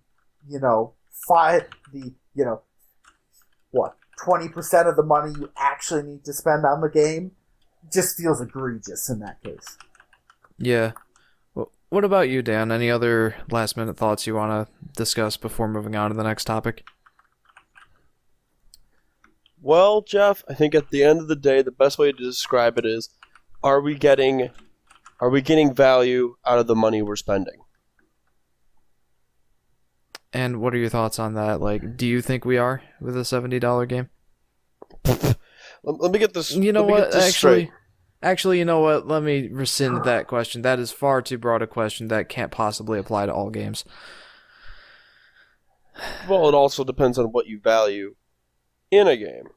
Speaker 3: 20% of the money you actually need to spend on the game just feels egregious in that case.
Speaker 1: Yeah. Well, what about you, Dan? Any other last-minute thoughts you want to discuss before moving on to the next topic?
Speaker 2: Well, Jeff, I think at the end of the day, the best way to describe it is, are we getting value out of the money we're spending?
Speaker 1: And what are your thoughts on that? Like, do you think we are with a $70 game?
Speaker 2: Let me get this.
Speaker 1: You know what?
Speaker 2: Straight.
Speaker 1: Actually, you know what? Let me rescind that question. That is far too broad a question that can't possibly apply to all games.
Speaker 2: Well, it also depends on what you value in a game.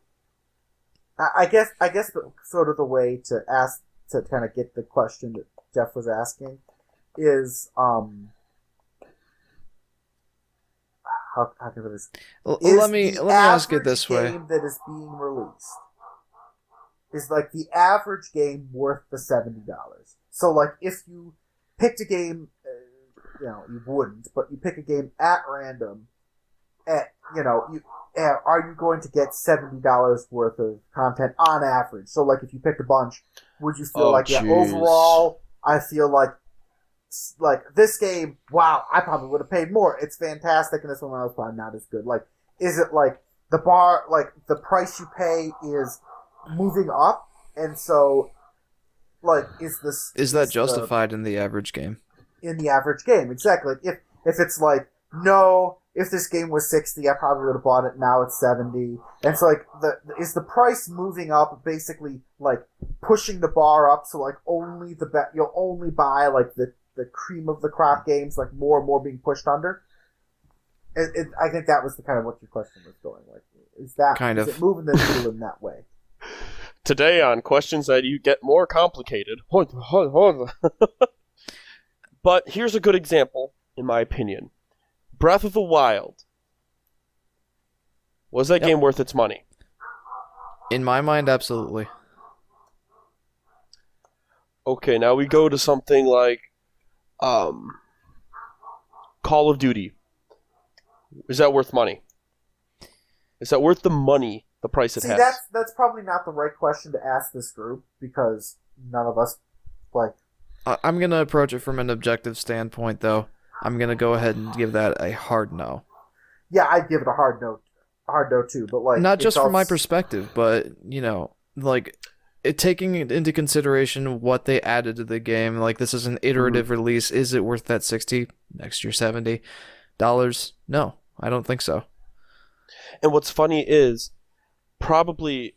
Speaker 3: I guess sort of the way to ask to kind of get the question that Jeff was asking is how can I this?
Speaker 1: Let me ask it this way.
Speaker 3: Game that is being released is like the average game worth the $70. So like if you picked a game, you wouldn't, but you pick a game at random, are you going to get $70 worth of content on average? So like if you picked a bunch, would you feel overall I feel like this game, wow, I probably would have paid more. It's fantastic, and this one was probably not as good. Like, is it like the bar, like the price you pay is moving up, and so, like, is
Speaker 1: that justified in the average game?
Speaker 3: In the average game, exactly. Like if it's like, no, if this game was 60, I probably would have bought it. Now it's 70, and so like is the price moving up basically like pushing the bar up? So like you'll only buy like the cream of the crop games, like more and more being pushed under. I think that was the kind of what your question was going like. Is it moving the needle in that way?
Speaker 2: Today on questions that you get more complicated. But here's a good example, in my opinion. Breath of the Wild. Was that game worth its money?
Speaker 1: In my mind, absolutely.
Speaker 2: Okay, now we go to something like Call of Duty. Is that worth money? Is that worth the money, the price it has?
Speaker 3: That's probably not the right question to ask this group, because none of us like.
Speaker 1: I'm going to approach it from an objective standpoint, though. I'm going to go ahead and give that a hard no.
Speaker 3: Yeah, I'd give it a hard no too, but like
Speaker 1: not just from my perspective, but taking into consideration what they added to the game. Like, this is an iterative release. Is it worth that $60, next year $70? No, I don't think so.
Speaker 2: And what's funny is probably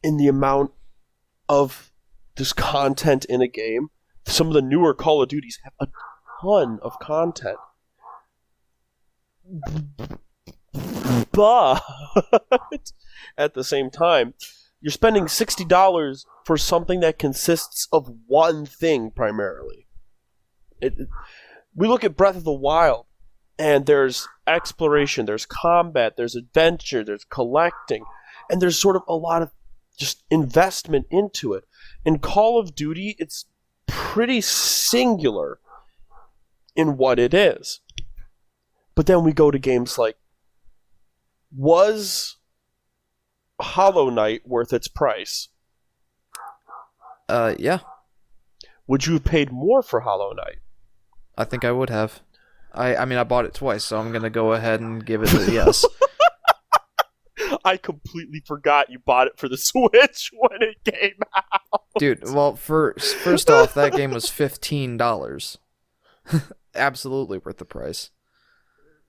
Speaker 2: in the amount of this content in a game, some of the newer Call of Duties have a ton of content. But at the same time, you're spending $60 for something that consists of one thing primarily. We look at Breath of the Wild, and there's exploration, there's combat, there's adventure, there's collecting, and there's sort of a lot of just investment into it. In Call of Duty, it's pretty singular in what it is. But then we go to games like, was Hollow Knight worth its price?
Speaker 1: Yeah.
Speaker 2: Would you have paid more for Hollow Knight?
Speaker 1: I think I would have. I mean, I bought it twice, so I'm going to go ahead and give it a yes.
Speaker 2: I completely forgot you bought it for the Switch when it came out.
Speaker 1: Dude, well, first off, that game was $15. Absolutely worth the price.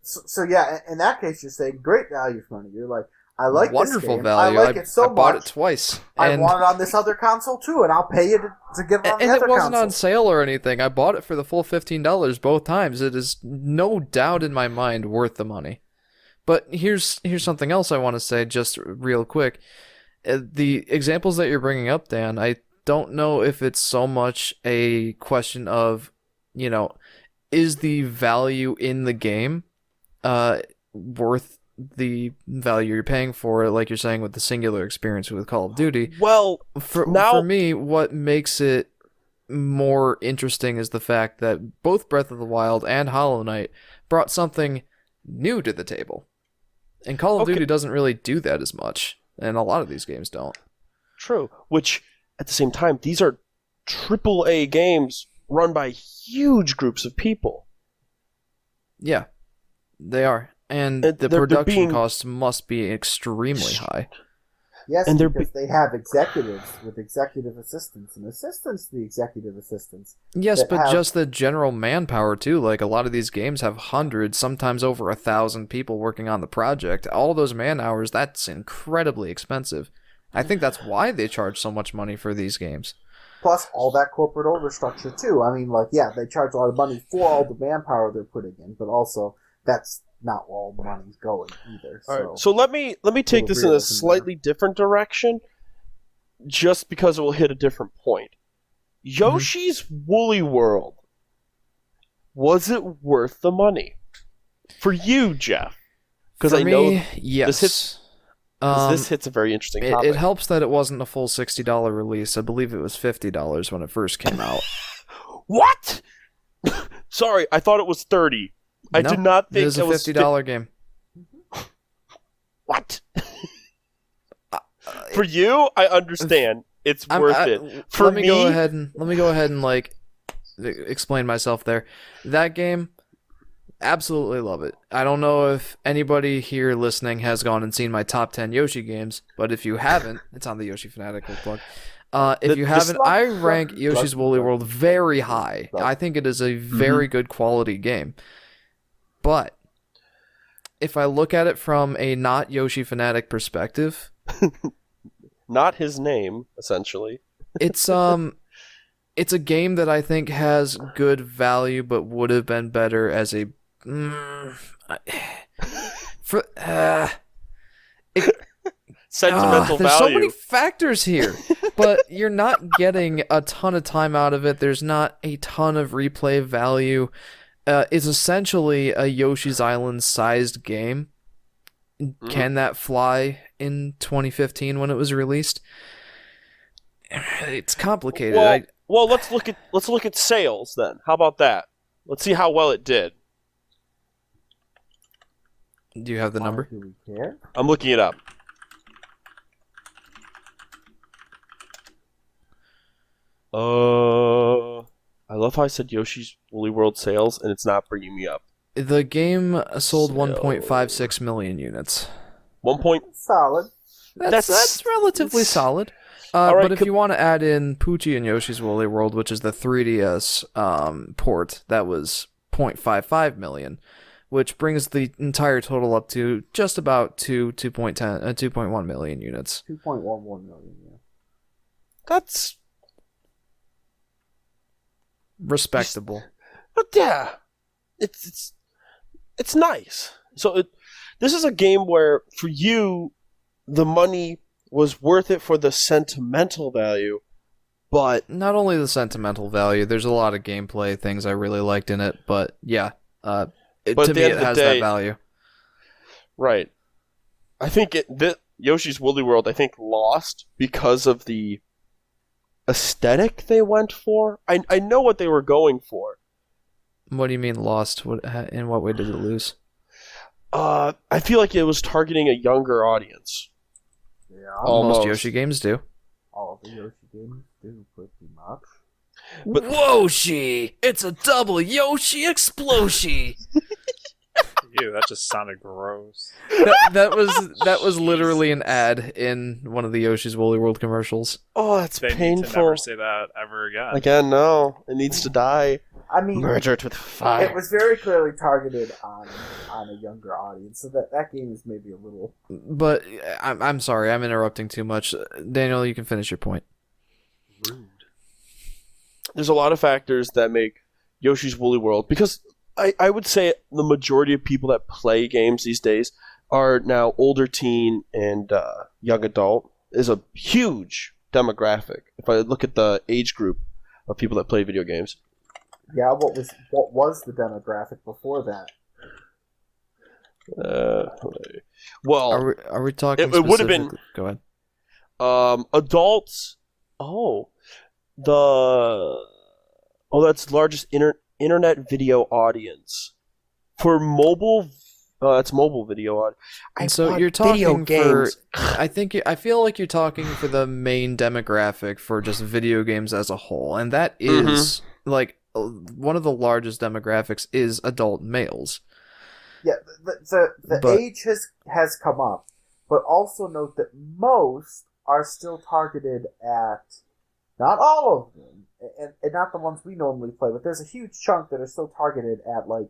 Speaker 3: So yeah, in that case, you're saying great value for money. You're like, I like
Speaker 1: wonderful
Speaker 3: this game.
Speaker 1: value.
Speaker 3: I like it so much.
Speaker 1: I bought it twice.
Speaker 3: I want it on this other console too, and I'll pay you to get it on the other console. And it wasn't
Speaker 1: on sale or anything. I bought it for the full $15 both times. It is no doubt in my mind worth the money. But here's something else I want to say just real quick. The examples that you're bringing up, Dan, I don't know if it's so much a question of, is the value in the game worth the value you're paying for it, like you're saying with the singular experience with Call of Duty.
Speaker 2: Well,
Speaker 1: for me, what makes it more interesting is the fact that both Breath of the Wild and Hollow Knight brought something new to the table. And Call of Duty doesn't really do that as much, and a lot of these games don't.
Speaker 2: True. Which, at the same time, these are AAA games run by huge groups of people.
Speaker 1: Yeah, they are. And the production costs must be extremely high.
Speaker 3: Yes, and because they have executives with executive assistants and assistants to the executive assistants.
Speaker 1: Yes, but just the general manpower, too. Like, a lot of these games have hundreds, sometimes over 1,000 people working on the project. All those man hours, that's incredibly expensive. I think that's why they charge so much money for these games.
Speaker 3: Plus, all that corporate overstructure, too. I mean, like, yeah, they charge a lot of money for all the manpower they're putting in, but also, that's not where all the money's going either. So,
Speaker 2: all right, so let me take this in a slightly different direction, just because it will hit a different point. Yoshi's Woolly World, was it worth the money for you, Jeff? Because I know
Speaker 1: yes.
Speaker 2: This hits a very interesting topic.
Speaker 1: It helps that it wasn't a full $60 release. I believe it was $50 when it first came out.
Speaker 2: What? Sorry, I thought it was $30. I did not think
Speaker 1: it was a $50 game.
Speaker 2: What? For you, I understand. It's worth it. For
Speaker 1: let me go ahead and like explain myself there. That game, absolutely love it. I don't know if anybody here listening has gone and seen my top 10 Yoshi games, but if you haven't, it's on the Yoshi Fanatic plug. If you haven't, I rank Yoshi's Woolly World very high. I think it is a very good quality game. But if I look at it from a not Yoshi Fanatic perspective,
Speaker 2: not his name, essentially.
Speaker 1: It's a game that I think has good value, but would have been better as a
Speaker 2: sentimental
Speaker 1: there's
Speaker 2: value.
Speaker 1: So many factors here, but you're not getting a ton of time out of it. There's not a ton of replay value. It's essentially a Yoshi's Island sized game. Can that fly in 2015 when it was released? It's complicated.
Speaker 2: Well, let's look at sales then. How about that? Let's see how well it did.
Speaker 1: Do you have the number?
Speaker 3: Do we care?
Speaker 2: I'm looking it up. I love how I said Yoshi's Woolly World sales, and it's not bringing me up.
Speaker 1: The game sold 1.56 million units.
Speaker 3: Solid.
Speaker 1: That's relatively solid.
Speaker 2: Right,
Speaker 1: but if you want to add in Poochie and Yoshi's Woolly World, which is the 3DS port, that was 0.55 million, which brings the entire total up to just about 2.1 million units.
Speaker 3: 2.11 million, yeah.
Speaker 2: That's
Speaker 1: respectable.
Speaker 2: But yeah, it's nice. So this is a game where, for you, the money was worth it for the sentimental value, but
Speaker 1: not only the sentimental value. There's a lot of gameplay things I really liked in it, but yeah, to me it has that value. Right.
Speaker 2: I think Yoshi's Woolly World, I think, lost because of the aesthetic they went for. I know what they were going for.
Speaker 1: What do you mean lost? In what way did it lose?
Speaker 2: I feel like it was targeting a younger audience.
Speaker 3: Yeah,
Speaker 1: most Yoshi games do.
Speaker 3: All of the Yoshi games do, pretty much.
Speaker 2: But
Speaker 1: Woshi! It's a double Yoshi explosion!
Speaker 5: Ew, that just sounded gross.
Speaker 1: That was literally an ad in one of the Yoshi's Woolly World commercials.
Speaker 2: Oh, that's
Speaker 5: they
Speaker 2: painful.
Speaker 5: Need to never say that ever again.
Speaker 2: Again, no. It needs to die.
Speaker 3: I mean,
Speaker 2: murder it with fire.
Speaker 3: It was very clearly targeted on a younger audience, so that game is maybe a little.
Speaker 1: But I'm sorry, I'm interrupting too much. Daniel, you can finish your point.
Speaker 2: Rude. There's a lot of factors that make Yoshi's Woolly World, because I would say the majority of people that play games these days are now older teen and young adult is a huge demographic. If I look at the age group of people that play video games.
Speaker 3: Yeah, what was the demographic before that?
Speaker 2: Well,
Speaker 1: are we talking?
Speaker 2: It would have been.
Speaker 1: Go ahead.
Speaker 2: Adults. Oh, that's largest internet video audience for mobile. That's mobile video.
Speaker 1: And so you're talking for. I feel like you're talking for the main demographic for just video games as a whole, and that is like one of the largest demographics is adult males.
Speaker 3: Yeah, the age has come up, but also note that most are still targeted at, not all of them, and not the ones we normally play, but there's a huge chunk that are still targeted at like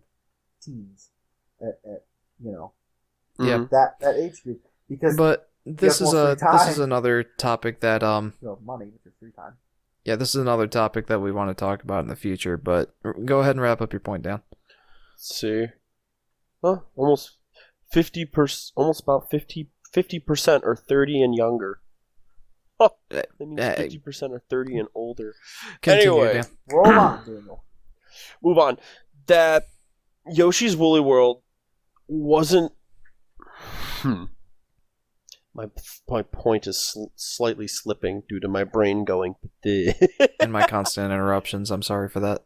Speaker 3: teens, at that age group, because
Speaker 1: this is another topic that
Speaker 3: money with your free time.
Speaker 1: Yeah, this is another topic that we want to talk about in the future, but go ahead and wrap up your point, Dan.
Speaker 2: Let's see. Well, almost 50%, almost about 50% are 30 and younger. Oh, that means 50% are 30 and older.
Speaker 1: Continue,
Speaker 2: anyway,
Speaker 1: Dan.
Speaker 3: Roll on, Daniel.
Speaker 2: Move on. That Yoshi's Woolly World wasn't. My point is slightly slipping due to my brain going.
Speaker 1: And my constant interruptions. I'm sorry for that.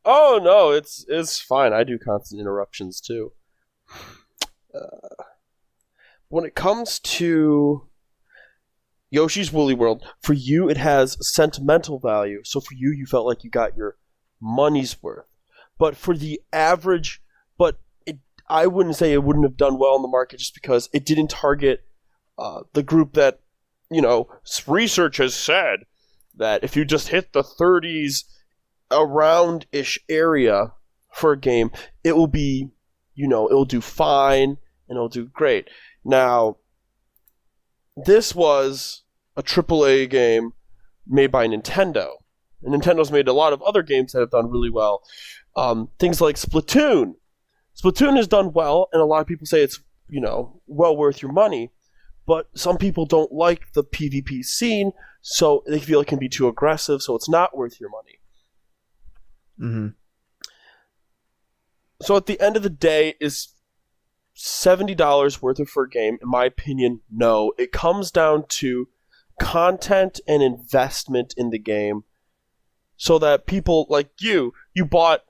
Speaker 2: Oh no, it's fine. I do constant interruptions too. When it comes to Yoshi's Woolly World, for you it has sentimental value. So for you felt like you got your money's worth. But for the average, I wouldn't say it wouldn't have done well in the market just because it didn't target the group that, research has said that if you just hit the 30s around-ish area for a game, it will be, it'll do fine and it'll do great. Now, this was a AAA game made by Nintendo. And Nintendo's made a lot of other games that have done really well. Things like Splatoon. Splatoon has done well, and a lot of people say it's, well worth your money. But some people don't like the PvP scene, so they feel it can be too aggressive, so it's not worth your money.
Speaker 1: Mm-hmm.
Speaker 2: So at the end of the day, is $70 worth it for a game? In my opinion, no. It comes down to content and investment in the game, so that people like you bought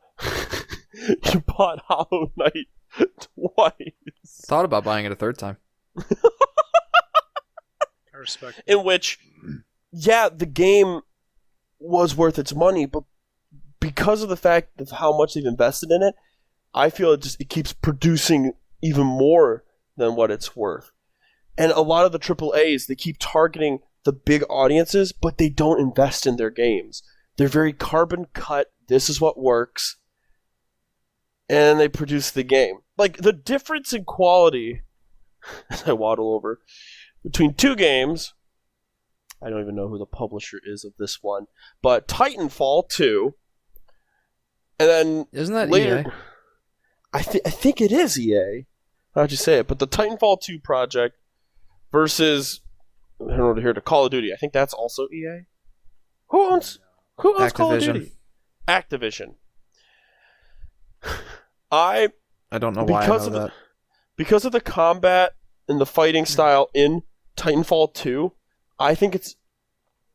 Speaker 2: you bought Hollow Knight twice.
Speaker 1: Thought about buying it a third time.
Speaker 5: I respect.
Speaker 2: In which, the game was worth its money, but because of the fact of how much they've invested in it, I feel it keeps producing even more than what it's worth. And a lot of the AAAs, they keep targeting the big audiences, but they don't invest in their games. They're very carbon cut. This is what works. And they produce the game. Like, the difference in quality, as I waddle over, between two games, I don't even know who the publisher is of this one, but Titanfall 2, and then
Speaker 1: isn't that
Speaker 2: later,
Speaker 1: EA?
Speaker 2: I think it is EA. How'd you say it? But the Titanfall 2 project versus, I don't know to hear to Call of Duty. I think that's also EA. Who owns Call of Duty? Activision. I
Speaker 1: don't know why I know that.
Speaker 2: Because of the combat and the fighting style in Titanfall 2, I think it's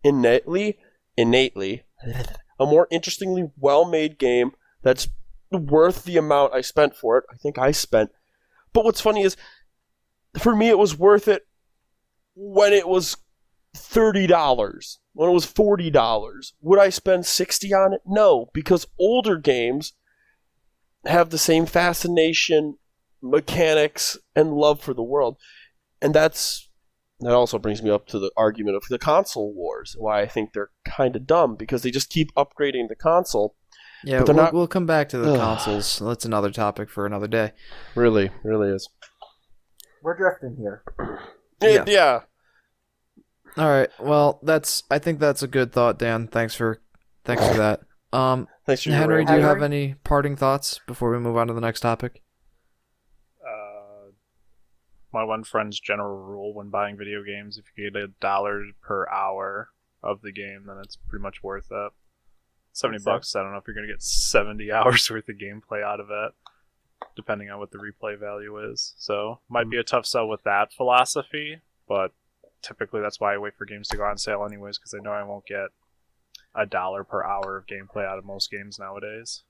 Speaker 2: innately a more interestingly well-made game that's worth the amount I spent for it. I think I spent. But what's funny is, for me, it was worth it when it was $30, when it was $40. Would I spend $60 on it? No, because older games have the same fascination, mechanics, and love for the world. And that also brings me up to the argument of the console wars, why I think they're kind of dumb, because they just keep upgrading the console.
Speaker 1: Yeah, we'll come back to the consoles. That's another topic for another day.
Speaker 2: Really is.
Speaker 3: We're drifting here.
Speaker 2: Yeah.
Speaker 1: All right. Well, I think that's a good thought, Dan. Thanks for that.
Speaker 2: Thanks for
Speaker 1: Henry, do you have any parting thoughts before we move on to the next topic?
Speaker 5: My one friend's general rule when buying video games: if you get $1 per hour of the game, then it's pretty much worth it. $70. I don't know if you're going to get 70 hours worth of gameplay out of it, depending on what the replay value is. So, might be a tough sell with that philosophy, but typically that's why I wait for games to go on sale anyways, because I know I won't get $1 per hour of gameplay out of most games nowadays.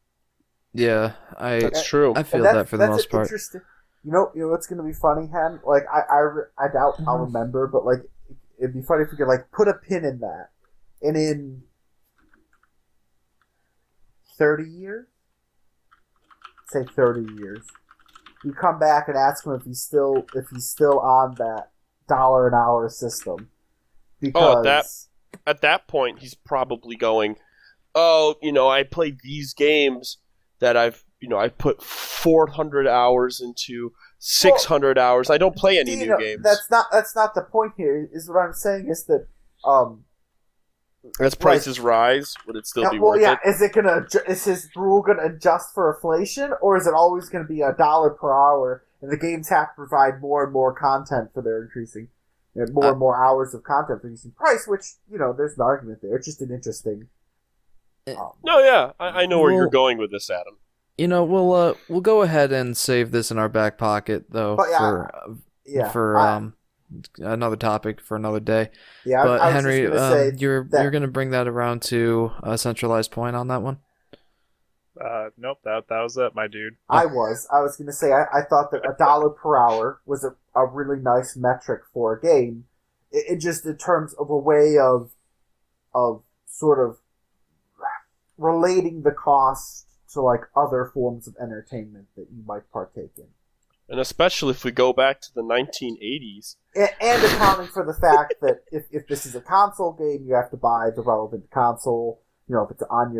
Speaker 1: Yeah,
Speaker 2: That's true.
Speaker 1: I feel that for the most part.
Speaker 3: Interesting. You know what's gonna be funny, Hen? Like I doubt I'll remember, but like it'd be funny if we could like put a pin in that, and in 30 years, say 30 years, you come back and ask him if he's still on that $1 an hour system. Because
Speaker 2: at that point he's probably going, oh, I played these games that I put 400 hours into 600 hours. I don't play any new games.
Speaker 3: That's not the point here. Is what I'm saying is that
Speaker 2: as prices rise, would it still be worth it?
Speaker 3: Is his rule gonna adjust for inflation, or is it always gonna be $1 per hour, and the games have to provide more and more content for their increasing, more and more hours of content for increasing price? Which there's an argument there. It's just an interesting.
Speaker 2: No, yeah, I know where you're going with this, Adam.
Speaker 1: We'll go ahead and save this in our back pocket though for another topic for another day.
Speaker 3: Yeah,
Speaker 1: but
Speaker 3: I was
Speaker 1: Henry,
Speaker 3: just gonna say
Speaker 1: you're going to bring that around to a centralized point on that one.
Speaker 5: Nope, that was it, my dude.
Speaker 3: I was going to say I thought that $1 per hour was a really nice metric for a game. It just in terms of a way of sort of relating the cost to like other forms of entertainment that you might partake in.
Speaker 2: And especially if we go back to the 1980s.
Speaker 3: And accounting for the fact that if this is a console game, you have to buy the relevant console. If it's on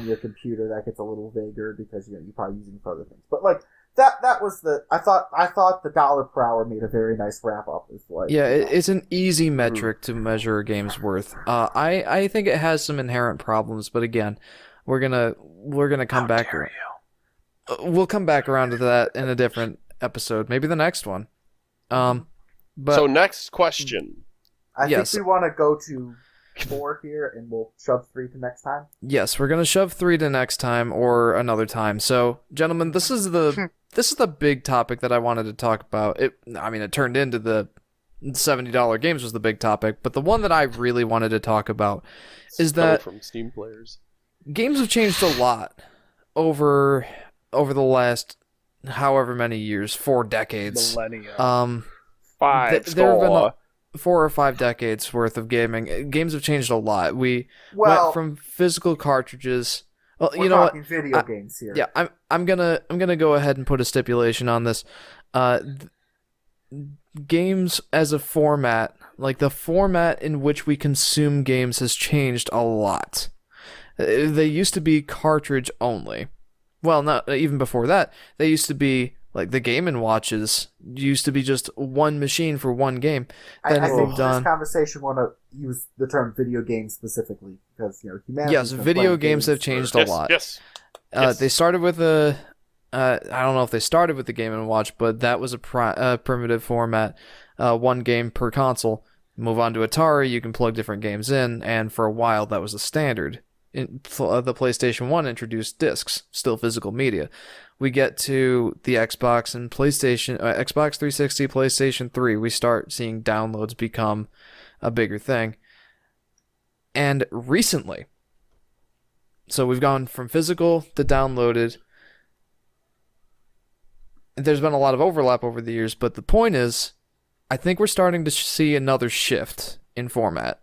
Speaker 3: your computer, that gets a little vaguer because you're probably using it for other things. But like that was I thought the $1 per hour made a very nice wrap up.
Speaker 1: It's an easy metric to measure a game's worth. I think it has some inherent problems, but again, we're gonna come back. We'll come back around to that in a different episode, maybe the next one.
Speaker 2: So next question.
Speaker 3: I think we want to go to 4 here, and we'll shove 3 to next time.
Speaker 1: Yes, we're gonna shove 3 to next time or another time. So, gentlemen, this is the big topic that I wanted to talk about. It turned into the $70 games was the big topic, but the one that I really wanted to talk about is that
Speaker 2: from Steam players. Games
Speaker 1: have changed a lot over the last however many years, 4 decades.
Speaker 5: Millennia.
Speaker 1: There have been 4 or 5 decades worth of gaming. Games have changed a lot. We went from physical cartridges. Well,
Speaker 3: we're talking video games here.
Speaker 1: Yeah, I'm gonna go ahead and put a stipulation on this. Games as a format, like the format in which we consume games, has changed a lot. They used to be cartridge only. Well, not even before that. They used to be like the Game & Watches used to be just one machine for one game. Then
Speaker 3: I think this conversation want to use the term video game specifically because humanity.
Speaker 1: Yes, video games have changed a lot.
Speaker 2: Yes.
Speaker 1: They started with I don't know if they started with the Game & Watch, but that was a primitive format, one game per console. Move on to Atari, you can plug different games in, and for a while that was the standard. The PlayStation 1 introduced discs, still physical media. We get to the Xbox and PlayStation, Xbox 360, PlayStation 3. We start seeing downloads become a bigger thing. And recently, so we've gone from physical to downloaded. There's been a lot of overlap over the years, but the point is, I think we're starting to see another shift in format.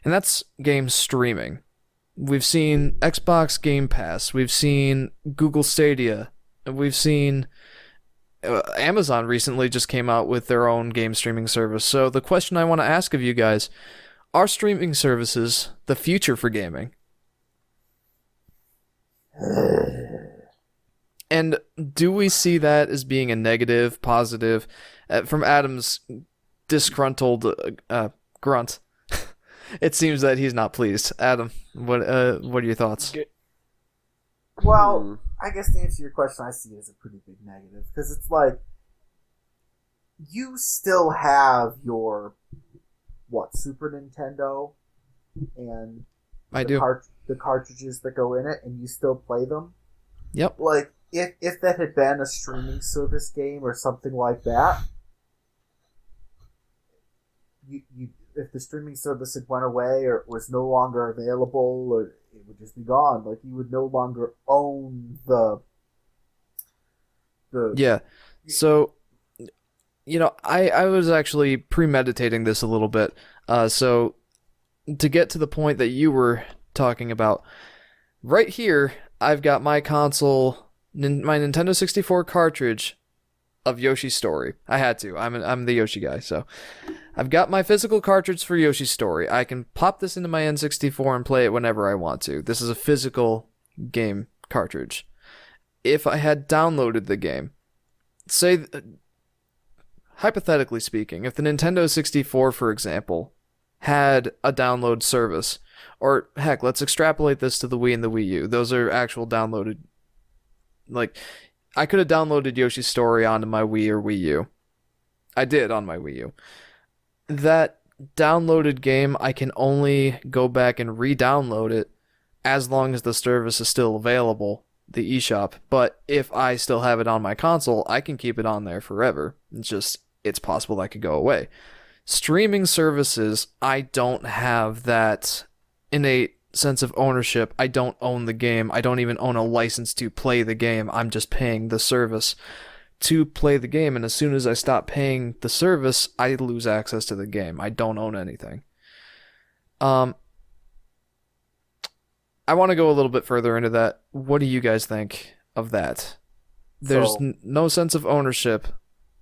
Speaker 1: And that's game streaming. We've seen Xbox Game Pass. We've seen Google Stadia. We've seen Amazon recently just came out with their own game streaming service. So the question I want to ask of you guys, are streaming services the future for gaming? And do we see that as being a negative, positive? From Adam's disgruntled grunt, it seems that he's not pleased. Adam, what are your thoughts?
Speaker 3: Well, I guess to answer your question, I see it as a pretty big negative because it's like you still have your Super Nintendo and the cartridges that go in it, and you still play them.
Speaker 1: Yep.
Speaker 3: Like if that had been a streaming service game or something like that, you if the streaming service had went away or was no longer available, or it would just be gone. Like you would no longer own the.
Speaker 1: Yeah. So, I was actually premeditating this a little bit. So to get to the point that you were talking about, right here, I've got my console, my Nintendo 64 cartridge of Yoshi's Story. I had to. I'm the Yoshi guy, so I've got my physical cartridge for Yoshi's Story. I can pop this into my N64 and play it whenever I want to. This is a physical game cartridge. If I had downloaded the game, say, hypothetically speaking, if the Nintendo 64, for example, had a download service, or heck, let's extrapolate this to the Wii and the Wii U. Those are actual downloaded. Like, I could have downloaded Yoshi's Story onto my Wii or Wii U. I did on my Wii U. That downloaded game, I can only go back and re-download it as long as the service is still available, the eShop. But if I still have it on my console, I can keep it on there forever. It's possible that could go away. Streaming services, I don't have that innate sense of ownership. I don't own the game. I don't even own a license to play the game. I'm just paying the service to play the game, and as soon as I stop paying the service, I lose access to the game. I don't own anything. I want to go a little bit further into that. What do you guys think of that? There's no sense of ownership,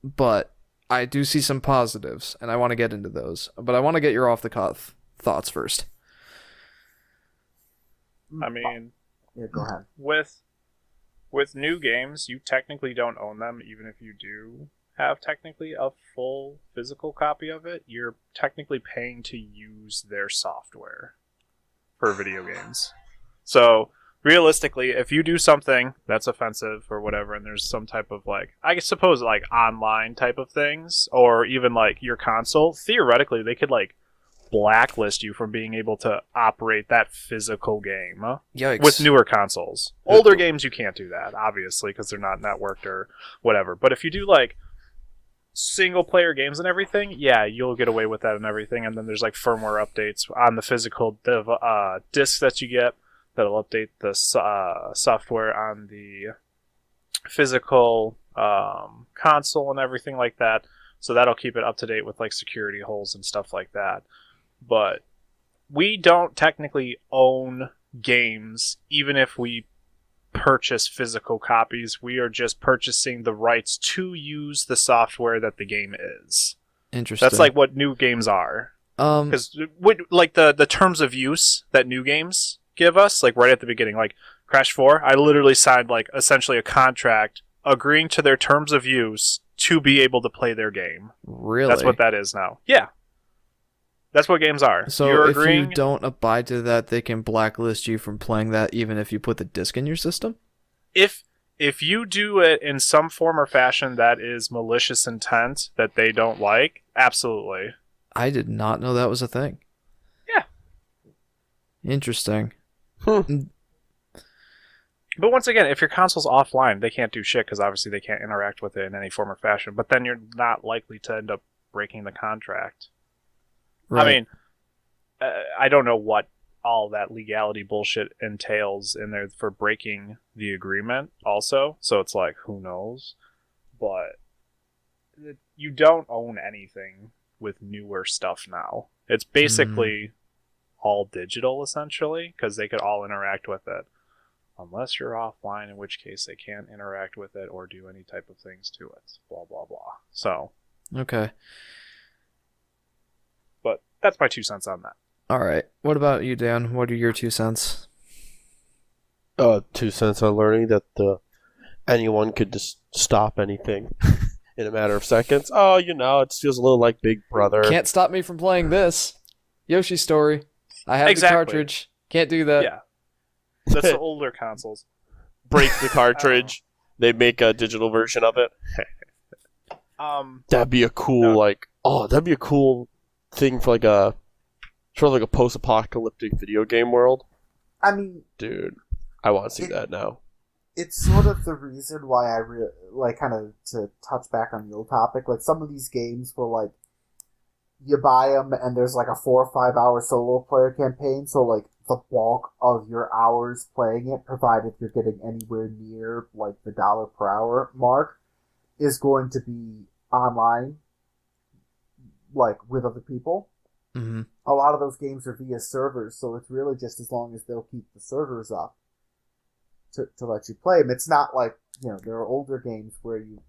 Speaker 1: but I do see some positives, and I want to get into those. But I want to get your off-the-cuff thoughts first.
Speaker 5: I mean,
Speaker 3: yeah, go ahead.
Speaker 5: With new games, you technically don't own them, even if you do have technically a full physical copy of it. You're technically paying to use their software for video games. So, realistically, if you do something that's offensive or whatever, and there's some type of, like, I suppose, like, online type of things, or even, like, your console, theoretically, they could, like, blacklist you from being able to operate that physical game.
Speaker 1: Yikes.
Speaker 5: With newer consoles. Older games, you can't do that, obviously, because they're not networked or whatever. But if you do, like, single-player games and everything, yeah, you'll get away with that and everything. And then there's, like, firmware updates on the physical disc that you get that'll update the software on the physical console and everything like that. So that'll keep it up to date with, like, security holes and stuff like that. But we don't technically own games, even if we purchase physical copies. We are just purchasing the rights to use the software that the game is.
Speaker 1: Interesting.
Speaker 5: That's like what new games are. Because like the terms of use that new games give us, like right at the beginning, like Crash 4, I literally signed like essentially a contract agreeing to their terms of use to be able to play their game.
Speaker 1: Really?
Speaker 5: That's what that is now. Yeah. That's what games are.
Speaker 1: So
Speaker 5: You're
Speaker 1: if
Speaker 5: agreeing...
Speaker 1: you don't abide to that, they can blacklist you from playing that even if you put the disc in your system?
Speaker 5: If you do it in some form or fashion that is malicious intent that they don't like, absolutely.
Speaker 1: I did not know that was a thing.
Speaker 5: Yeah.
Speaker 1: Interesting.
Speaker 5: But once again, if your console's offline, they can't do shit because obviously they can't interact with it in any form or fashion. But then you're not likely to end up breaking the contract. Right. I mean, I don't know what all that legality bullshit entails in there for breaking the agreement also. So it's like, who knows? But you don't own anything with newer stuff now. It's basically all digital, essentially, because they could all interact with it. Unless you're offline, in which case they can't interact with it or do any type of things to it. Blah, blah, blah. So.
Speaker 1: Okay.
Speaker 5: But that's my 2 cents on that.
Speaker 1: All right. What about you, Dan? What are your 2 cents?
Speaker 2: 2 cents on learning that anyone could just stop anything in a matter of seconds. Oh, it feels a little like Big Brother.
Speaker 1: Can't stop me from playing this. Yoshi's Story. I have the cartridge. Can't do that.
Speaker 5: Yeah. That's the older consoles.
Speaker 2: Break the cartridge. They make a digital version of it. That'd be a cool, that'd be a cool thing for like a post-apocalyptic video game world.
Speaker 3: I mean,
Speaker 2: dude, I want to see that now.
Speaker 3: It's sort of the reason why kind of to touch back on the old topic, like some of these games were like, you buy them and there's like a 4 or 5 hour solo player campaign, so like the bulk of your hours playing it, provided you're getting anywhere near like the dollar per hour mark, is going to be online, like with other people.
Speaker 1: Mm-hmm.
Speaker 3: A lot of those games are via servers, so it's really just as long as they'll keep the servers up to let you play them. It's not like, there are older games where you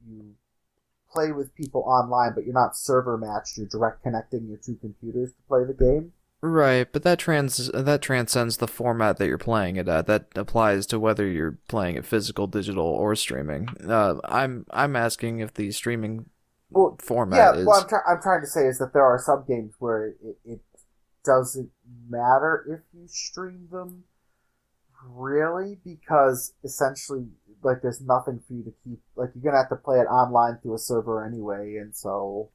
Speaker 3: play with people online, but you're not server matched. You're direct connecting your two computers to play the game.
Speaker 1: Right, but that transcends the format that you're playing it at. That applies to whether you're playing it physical, digital, or streaming. I'm asking if the streaming format is.
Speaker 3: What I'm trying to say is that there are some games where it doesn't matter if you stream them, really, because essentially, like, there's nothing for you to keep. Like, you're gonna have to play it online through a server anyway, and so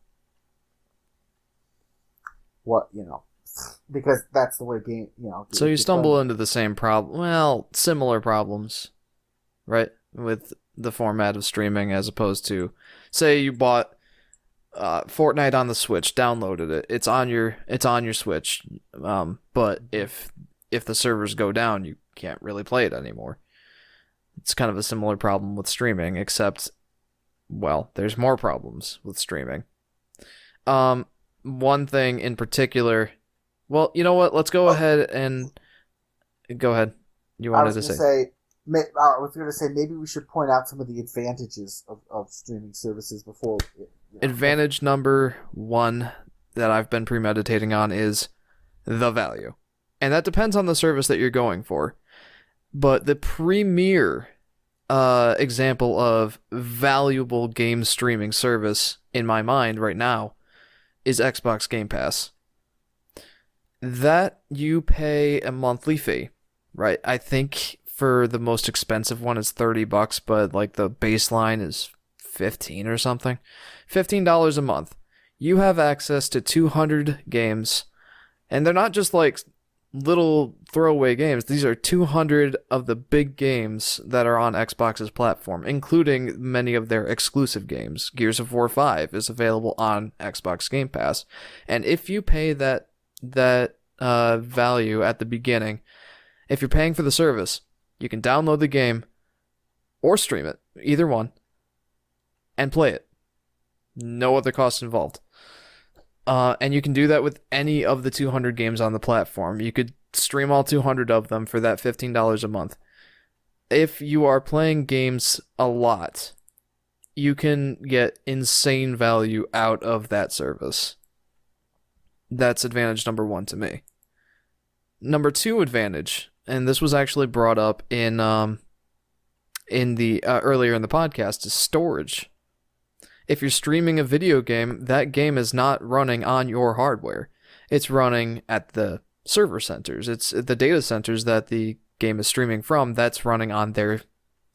Speaker 3: because that's the way game.
Speaker 1: So you stumble into the same problem. Well, similar problems, right? With the format of streaming, as opposed to, say, you bought Fortnite on the Switch, downloaded it. It's on your Switch. But if the servers go down, you can't really play it anymore. It's kind of a similar problem with streaming, except, well, there's more problems with streaming. One thing in particular. Well, you know what? Let's go ahead and go ahead. You wanted to say?
Speaker 3: I was going to say maybe we should point out some of the advantages of streaming services before.
Speaker 1: Advantage number one that I've been premeditating on is the value. And that depends on the service that you're going for. But the premier example of valuable game streaming service in my mind right now is Xbox Game Pass. That you pay a monthly fee, right? I think for the most expensive one it's $30, but like the baseline is $15 or something. $15 a month. You have access to 200 games, and they're not just like little throwaway games. These are 200 of the big games that are on Xbox's platform, including many of their exclusive games. Gears of War 5 is available on Xbox Game Pass, and if you pay that value at the beginning, if you're paying for the service, you can download the game or stream it, either one, and play it. No other costs involved. And you can do that with any of the 200 games on the platform. You could stream all 200 of them for that $15 a month. If you are playing games a lot, you can get insane value out of that service. That's advantage number one to me. Number two advantage, and this was actually brought up in the earlier in the podcast, is storage. If you're streaming a video game, that game is not running on your hardware. It's running at the server centers. It's the data centers that the game is streaming from that's running on their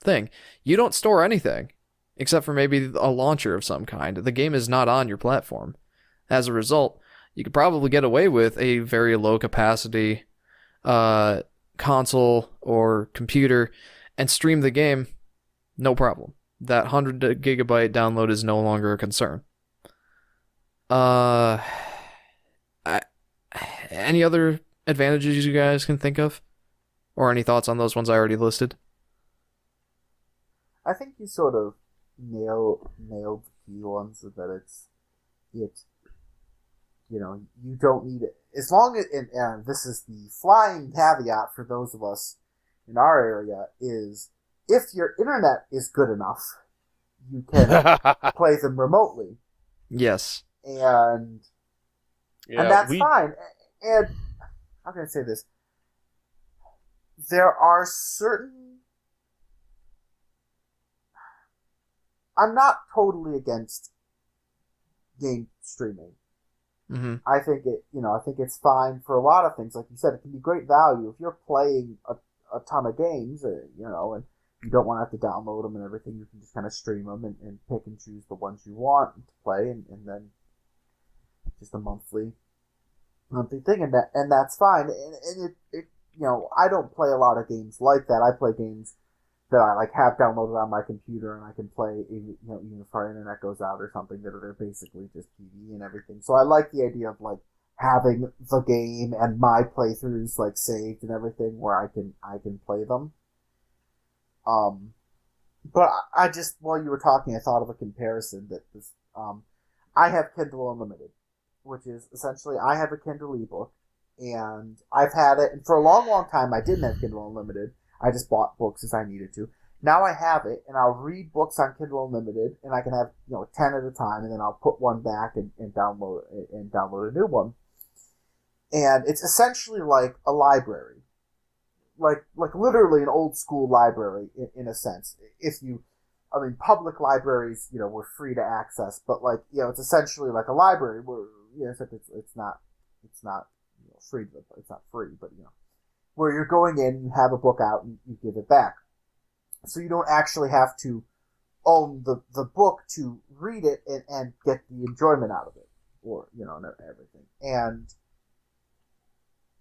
Speaker 1: thing. You don't store anything, except for maybe a launcher of some kind. The game is not on your platform. As a result, you could probably get away with a very low capacity console or computer and stream the game, no problem. That 100 gigabyte download is no longer a concern. Any other advantages you guys can think of? Or any thoughts on those ones I already listed?
Speaker 3: I think you sort of nailed the key ones, that you don't need it. As long as, and this is the flying caveat for those of us in our area, is if your internet is good enough, you can play them remotely.
Speaker 1: Yes.
Speaker 3: And that's fine. And how can I say this? There are certain... I'm not totally against game streaming.
Speaker 1: Mm-hmm.
Speaker 3: I think it's fine for a lot of things. Like you said, it can be great value if you're playing a ton of games, and you don't want to have to download them and everything. You can just kind of stream them and pick and choose the ones you want to play, and then just a monthly thing, and that's fine. And it I don't play a lot of games like that. I play games that I like have downloaded on my computer, and I can play, you know, even if our internet goes out or something, that are basically just TV and everything. So I like the idea of like having the game and my playthroughs like saved and everything where I can play them. But I just, while you were talking, I thought of a comparison that this, I have Kindle Unlimited, which is essentially I have a Kindle ebook, and I've had it, and for a long, long time I didn't have Kindle Unlimited. I just bought books as I needed to. Now I have it, and I'll read books on Kindle Unlimited, and I can have 10 at a time, and then I'll put one back and download a new one. And it's essentially like a library, like literally an old school library in a sense. Public libraries were free to access, but it's essentially like a library where except it's not free. It's not free, but where you're going in, you have a book out, and you give it back. So you don't actually have to own the book to read it and get the enjoyment out of it, or, and everything. And,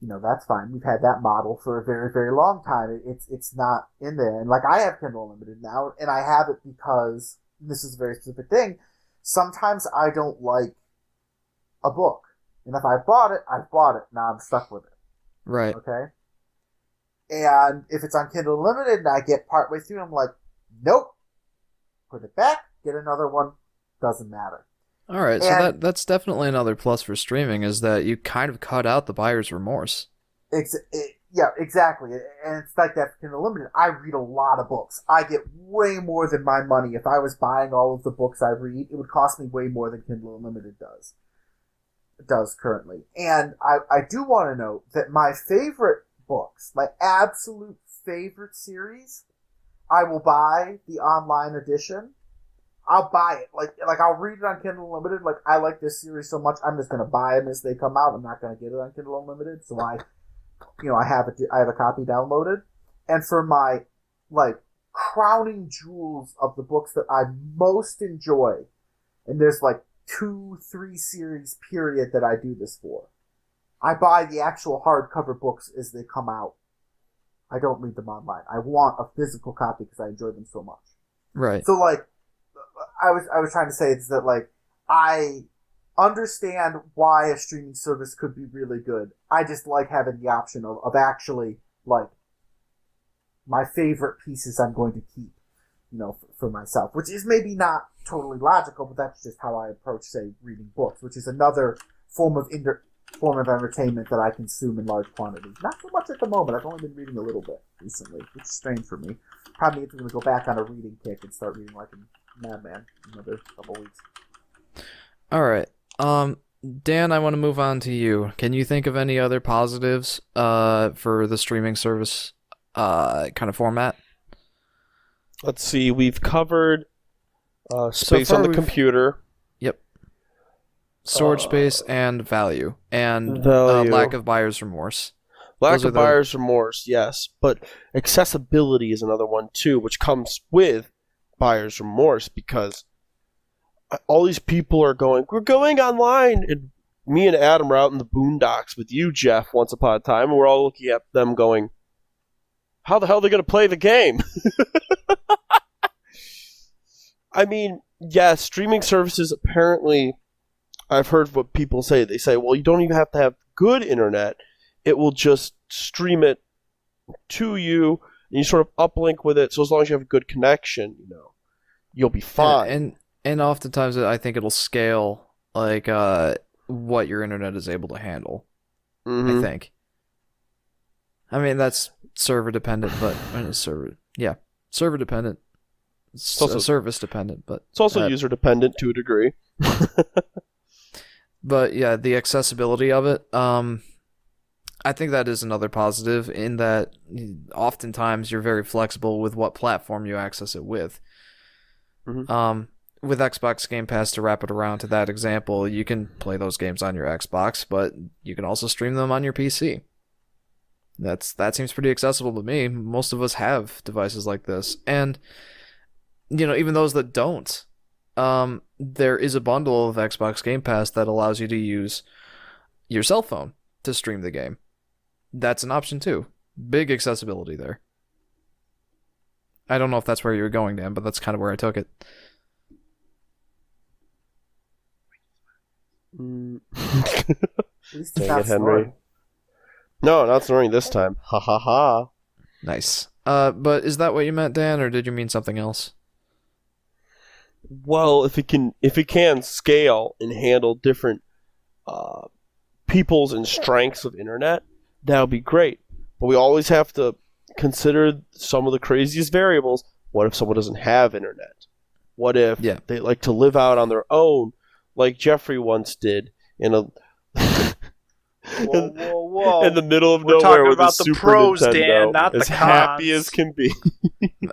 Speaker 3: that's fine. We've had that model for a very, very long time. It's not in there. And, I have Kindle Unlimited now, and I have it because, this is a very specific thing, sometimes I don't like a book. And if I've bought it, I've bought it. Now I'm stuck with it.
Speaker 1: Right.
Speaker 3: Okay? And if it's on Kindle Unlimited and I get partway through, I'm like, nope. Put it back, get another one. Doesn't matter.
Speaker 1: All right, so that's definitely another plus for streaming, is that you kind of cut out the buyer's remorse.
Speaker 3: Yeah, exactly. And it's like that for Kindle Unlimited. I read a lot of books. I get way more than my money. If I was buying all of the books I read, it would cost me way more than Kindle Unlimited does currently. And I do want to note that my favorite books, my absolute favorite series, I will buy the online edition. I'll buy it. Like I'll read it on Kindle Unlimited. Like, I like this series so much, I'm just going to buy them as they come out. I'm not going to get it on Kindle Unlimited. So I have a copy downloaded. And for my, crowning jewels of the books that I most enjoy, and there's 2-3 series period that I do this for, I buy the actual hardcover books as they come out. I don't read them online. I want a physical copy because I enjoy them so much.
Speaker 1: Right.
Speaker 3: So, I was trying to say is that, I understand why a streaming service could be really good. I just like having the option of actually, my favorite pieces I'm going to keep, for myself, which is maybe not totally logical, but that's just how I approach, say, reading books, which is another form of entertainment that I consume in large quantities. Not so much at the moment. I've only been reading a little bit recently, which is strange for me. Probably going to go back on a reading kick and start reading like a madman in another couple weeks. All
Speaker 1: right. Dan, I want to move on to you. Can you think of any other positives for the streaming service kind of format?
Speaker 2: Let's see. We've covered space on the computer.
Speaker 1: Yep. Storage space and value. And
Speaker 2: value.
Speaker 1: Lack of buyer's remorse.
Speaker 2: Lack of buyer's remorse, yes. But accessibility is another one, too, which comes with buyer's remorse, because all these people are going, we're going online. And me and Adam were out in the boondocks with you, Jeff, once upon a time, and we're all looking at them going, how the hell are they going to play the game? I mean, yes, streaming services apparently, I've heard what people say. They say, well, you don't even have to have good internet. It will just stream it to you, and you sort of uplink with it. So as long as you have a good connection, you'll be fine.
Speaker 1: And oftentimes, I think it'll scale what your internet is able to handle. Mm-hmm. I think. I mean, that's server dependent, but server dependent. It's also service dependent, but
Speaker 2: it's also user dependent to a degree.
Speaker 1: But yeah, the accessibility of it, I think that is another positive, in that oftentimes you're very flexible with what platform you access it with. Mm-hmm. With Xbox Game Pass, to wrap it around to that example, you can play those games on your Xbox, but you can also stream them on your PC. That seems pretty accessible to me. Most of us have devices like this, and even those that don't, there is a bundle of Xbox Game Pass that allows you to use your cell phone to stream the game. That's an option too. Big accessibility there. I don't know if that's where you were going, Dan, but that's kind of where I took it.
Speaker 3: At least it's
Speaker 2: Dang
Speaker 3: not
Speaker 2: it, Henry.
Speaker 3: snoring.
Speaker 2: No, not snoring this time. Ha ha ha.
Speaker 1: Nice. But is that what you meant, Dan, or did you mean something else?
Speaker 2: Well, if it can scale and handle different peoples and strengths of internet, that would be great. But we always have to consider some of the craziest variables. What if someone doesn't have internet? What if they like to live out on their own, like Jeffrey once did in a
Speaker 5: Whoa.
Speaker 2: in the middle of
Speaker 5: We're
Speaker 2: nowhere
Speaker 5: talking
Speaker 2: with
Speaker 5: about
Speaker 2: a
Speaker 5: the
Speaker 2: Super
Speaker 5: pros,
Speaker 2: Nintendo,
Speaker 5: Dan, not
Speaker 2: as
Speaker 5: the
Speaker 2: happy
Speaker 5: cons.
Speaker 2: as can be.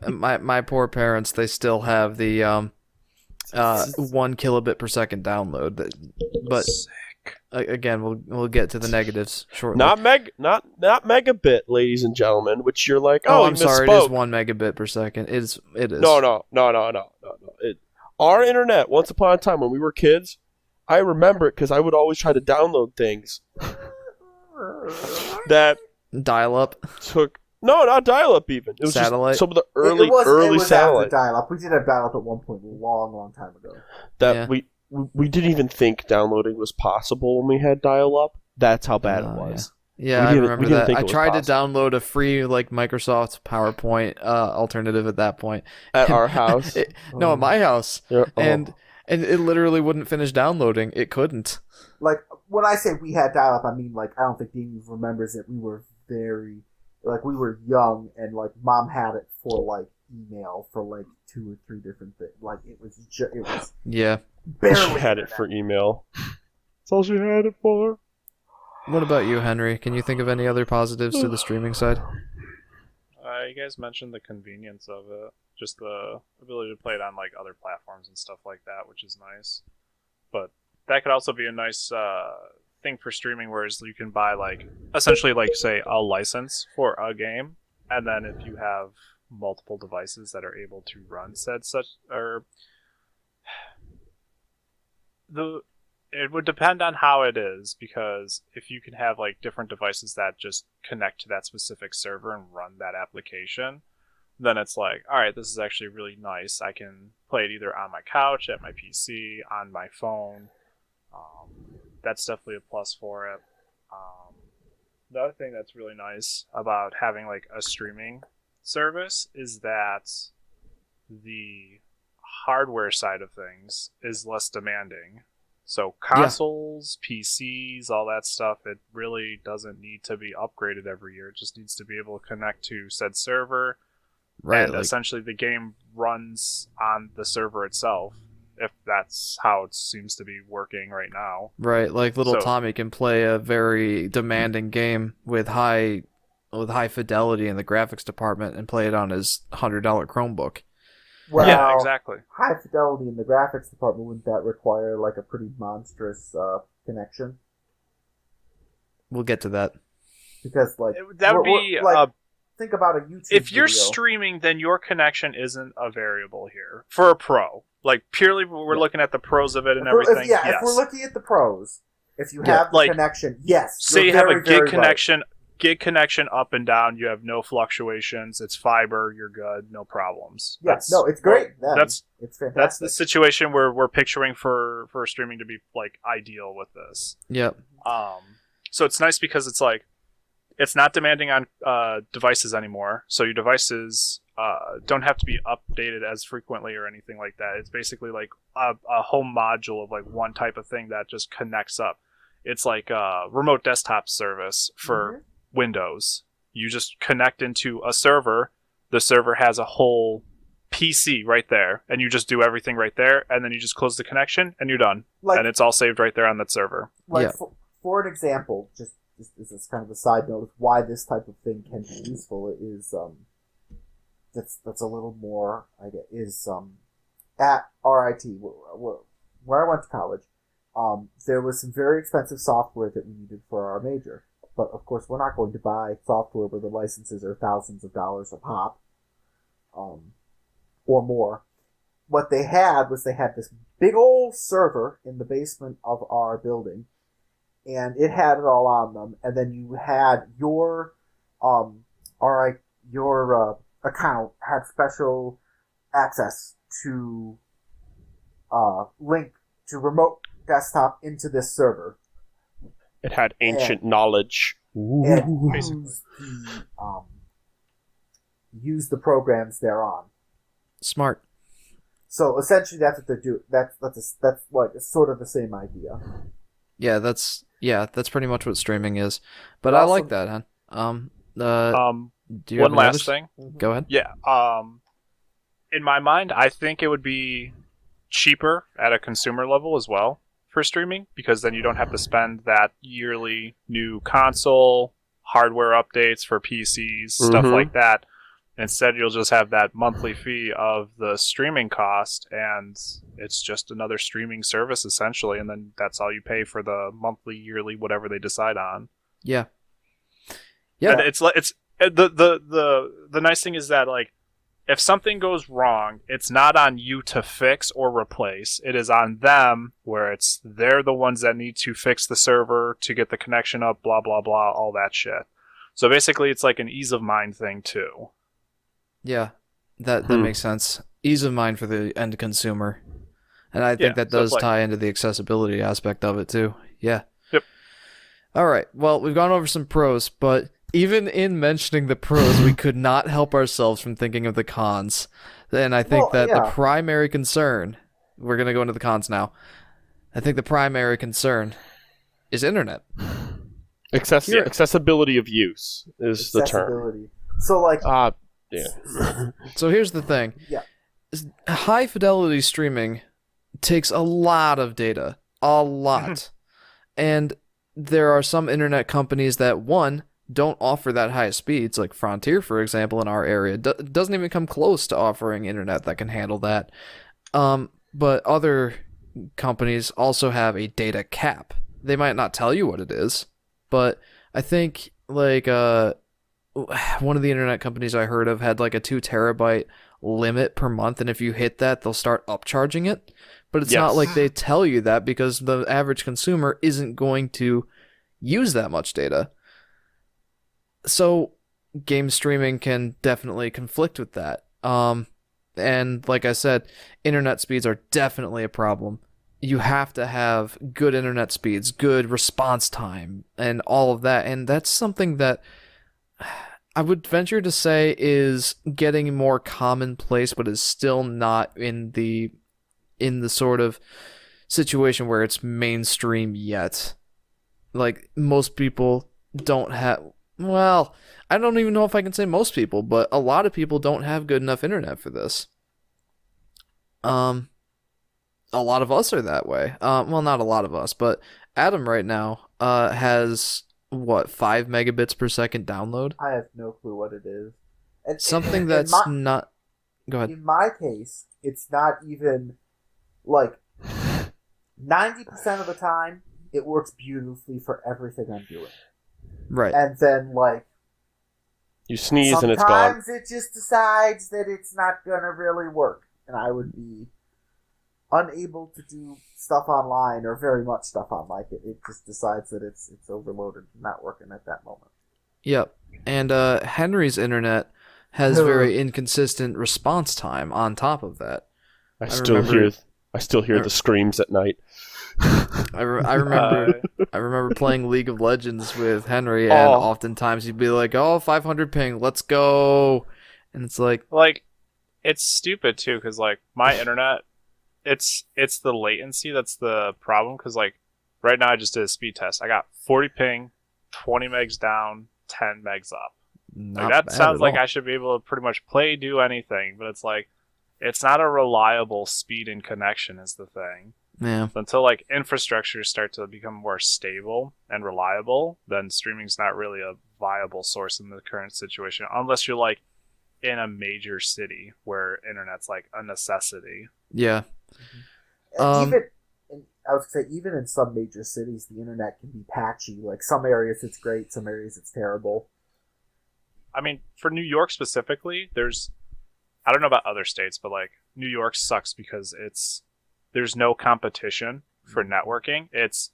Speaker 1: My poor parents, they still have the 1 kilobit per second download. But
Speaker 5: Sick.
Speaker 1: again, we'll get to the negatives shortly.
Speaker 2: Not megabit, ladies and gentlemen. Which you're like,
Speaker 1: Oh,
Speaker 2: you
Speaker 1: I'm sorry. It is
Speaker 2: misspoke.
Speaker 1: 1 megabit per second. It is.
Speaker 2: No. Our internet, once upon a time when we were kids, I remember it because I would always try to download things that
Speaker 1: Dial up.
Speaker 2: took. No, not dial-up even. It was
Speaker 1: Satellite?
Speaker 2: just some of the
Speaker 3: It was after
Speaker 2: satellite
Speaker 3: dial-up. We did have dial-up at one point, a long time ago.
Speaker 2: that we didn't even think downloading was possible when we had dial-up. That's how bad it
Speaker 1: Oh,
Speaker 2: was.
Speaker 1: Yeah, I
Speaker 2: We
Speaker 1: remember
Speaker 2: didn't
Speaker 1: that.
Speaker 2: think
Speaker 1: I
Speaker 2: it was
Speaker 1: tried to
Speaker 2: possible.
Speaker 1: download a free
Speaker 2: At
Speaker 1: Microsoft PowerPoint alternative at that point.
Speaker 2: our house.
Speaker 1: No, at my house.
Speaker 2: Yeah, oh.
Speaker 1: And it literally wouldn't finish downloading. It couldn't.
Speaker 3: Like, when I say we had dial-up, I mean, like, I don't think Dean remembers it. We were we were young, and, like, Mom had it for, like, email for, like, 2 or 3 different things. Like, it was
Speaker 1: Yeah.
Speaker 3: barely
Speaker 2: She had it
Speaker 3: internet.
Speaker 2: for email. That's all she had it for.
Speaker 1: What about you, Henry? Can you think of any other positives to the streaming side?
Speaker 5: You guys mentioned the convenience of it, just the ability to play it on like other platforms and stuff like that, which is nice. But that could also be a nice thing for streaming, whereas you can buy like essentially like say a license for a game, and then if you have multiple devices that are able to run it would depend on how it is, because if you can have like different devices that just connect to that specific server and run that application, then it's like, all right, this is actually really nice. I can play it either on my couch, at my PC, on my phone. That's definitely a plus for it. The other thing that's really nice about having like a streaming service is that the hardware side of things is less demanding. So consoles, PCs, all that stuff, it really doesn't need to be upgraded every year. It just needs to be able to connect to said server.
Speaker 1: Right.
Speaker 5: And essentially the game runs on the server itself, if that's how it seems to be working right now.
Speaker 1: Right, like little
Speaker 5: So-
Speaker 1: Tommy can play a very demanding game with high fidelity in the graphics department and play it on his $100 Chromebook.
Speaker 3: Well,
Speaker 5: Yeah, exactly.
Speaker 3: High fidelity in the graphics department, wouldn't that require, like, a pretty monstrous connection?
Speaker 1: We'll get to that.
Speaker 3: Because, like...
Speaker 5: That would
Speaker 3: we're-
Speaker 5: be
Speaker 3: like, think about a YouTube
Speaker 5: if you're
Speaker 3: video.
Speaker 5: streaming, then your connection isn't a variable here for a pro. Like purely, we're looking at the pros of it and everything.
Speaker 3: If we're looking at the pros, if you
Speaker 5: Yeah,
Speaker 3: have the
Speaker 5: like,
Speaker 3: connection, yes.
Speaker 5: say you
Speaker 3: you're
Speaker 5: have
Speaker 3: very,
Speaker 5: a
Speaker 3: very
Speaker 5: gig
Speaker 3: right.
Speaker 5: connection, up and down. You have no fluctuations. It's fiber. You're good. No problems.
Speaker 3: Yes, no, it's great. Then.
Speaker 5: That's
Speaker 3: it's fantastic.
Speaker 5: that's the situation where we're picturing for streaming to be like ideal with this.
Speaker 1: Yep.
Speaker 5: So it's nice because it's like it's not demanding on devices anymore. So your devices don't have to be updated as frequently or anything like that. It's basically like a home module of like one type of thing that just connects up. It's like a remote desktop service for Windows. You just connect into a server. The server has a whole PC right there, and you just do everything right there, and then you just close the connection, and you're done.
Speaker 3: Like-
Speaker 5: and it's all saved right there on that server.
Speaker 3: Like,
Speaker 1: Yeah.
Speaker 3: for an example, just this is kind of a side note of why this type of thing can be useful is that's a little more, I guess, is at RIT where I went to college. There was some very expensive software that we needed for our major, but of course we're not going to buy software where the licenses are thousands of dollars a pop, or more. What they had was this big old server in the basement of our building, and it had it all on them. And then you had your account had special access to link to remote desktop into this server.
Speaker 2: It had ancient knowledge.
Speaker 3: And
Speaker 5: Basically.
Speaker 3: use the programs thereon.
Speaker 1: Smart.
Speaker 3: So essentially, that's what they're doing. That's like sort of the same idea.
Speaker 1: Yeah, that's pretty much what streaming is. But
Speaker 3: But
Speaker 1: I
Speaker 3: also-
Speaker 1: like that, huh? Do you have
Speaker 5: One
Speaker 1: any
Speaker 5: last
Speaker 1: others?
Speaker 5: thing.
Speaker 1: Go ahead.
Speaker 5: Yeah. In my mind, I think it would be cheaper at a consumer level as well for streaming, because then you don't have to spend that yearly new console, hardware updates for PCs, stuff
Speaker 2: Mhm.
Speaker 5: like that. Instead, you'll just have that monthly fee of the streaming cost, and it's just another streaming service essentially, and then that's all you pay for the monthly, yearly, whatever they decide on.
Speaker 1: Yeah. Yeah.
Speaker 5: And it's the nice thing is that, like, if something goes wrong, it's not on you to fix or replace. It is on them, where they're the ones that need to fix the server to get the connection up, blah blah blah, all that shit. So basically, it's like an ease of mind thing too.
Speaker 1: Yeah, that makes sense. Ease of mind for the end consumer, and I think
Speaker 5: Yeah,
Speaker 1: that
Speaker 5: so it's
Speaker 1: does
Speaker 5: like-
Speaker 1: tie into the accessibility aspect of it too. Yeah.
Speaker 5: Yep.
Speaker 1: All right. Well, we've gone over some pros, but even in mentioning the pros, we could not help ourselves from thinking of the cons. And I think that the primary concern, we're gonna go into the cons now. I think the primary concern is internet.
Speaker 2: Accessibility of use is the term.
Speaker 3: Accessibility. So like,
Speaker 2: Yeah.
Speaker 1: So here's the thing.
Speaker 3: Yeah.
Speaker 1: High fidelity streaming takes a lot of data. A lot. And there are some internet companies that, one, don't offer that high speeds, like Frontier, for example, in our area. Doesn't even come close to offering internet that can handle that. But other companies also have a data cap. They might not tell you what it is, but I think, like, one of the internet companies I heard of had like a 2 terabyte limit per month, and if you hit that, they'll start upcharging it. But it's not like they tell you that, because the average consumer isn't going to use that much data. So game streaming can definitely conflict with that. And like I said, internet speeds are definitely a problem. You have to have good internet speeds, good response time, and all of that. And that's something that I would venture to say is getting more commonplace, but is still not in the sort of situation where it's mainstream yet. Like, most people don't have, well, I don't even know if I can say most people, but a lot of people don't have good enough internet for this. A lot of us are that way. Well, not a lot of us, but Adam right now has, what, 5 megabits per second download?
Speaker 3: I have no clue what it is. And,
Speaker 1: Something that's not... Go ahead.
Speaker 3: In my case, it's not even, like, 90% of the time, it works beautifully for everything I'm doing.
Speaker 1: Right.
Speaker 3: And then, like,
Speaker 2: You sneeze and it's gone.
Speaker 3: sometimes it just decides that it's not gonna really work, and I would be unable to do stuff online, or very much stuff online. It just decides that it's overloaded and not working at that moment.
Speaker 1: Yep. And Henry's internet has very inconsistent response time on top of that.
Speaker 2: I still hear the screams at night.
Speaker 1: I remember playing League of Legends with Henry, and oftentimes he'd be like, "Oh, 500 ping, let's go," and it's like,
Speaker 5: it's stupid too, because like my internet, it's the latency that's the problem. Because like right now I just did a speed test. I got 40 ping, 20 megs down, 10 megs up. Like, that sounds like I should be able to pretty much play, do anything, but it's like it's not a reliable speed and connection is the thing.
Speaker 1: Yeah.
Speaker 5: Until like infrastructure start to become more stable and reliable, then streaming's not really a viable source in the current situation, unless you're like in a major city where internet's like a necessity.
Speaker 1: Yeah.
Speaker 3: I would say even in some major cities, the internet can be patchy. Like, some areas it's great, some areas it's terrible.
Speaker 5: I mean, for New York specifically, I don't know about other states, but like New York sucks because there's no competition for networking. It's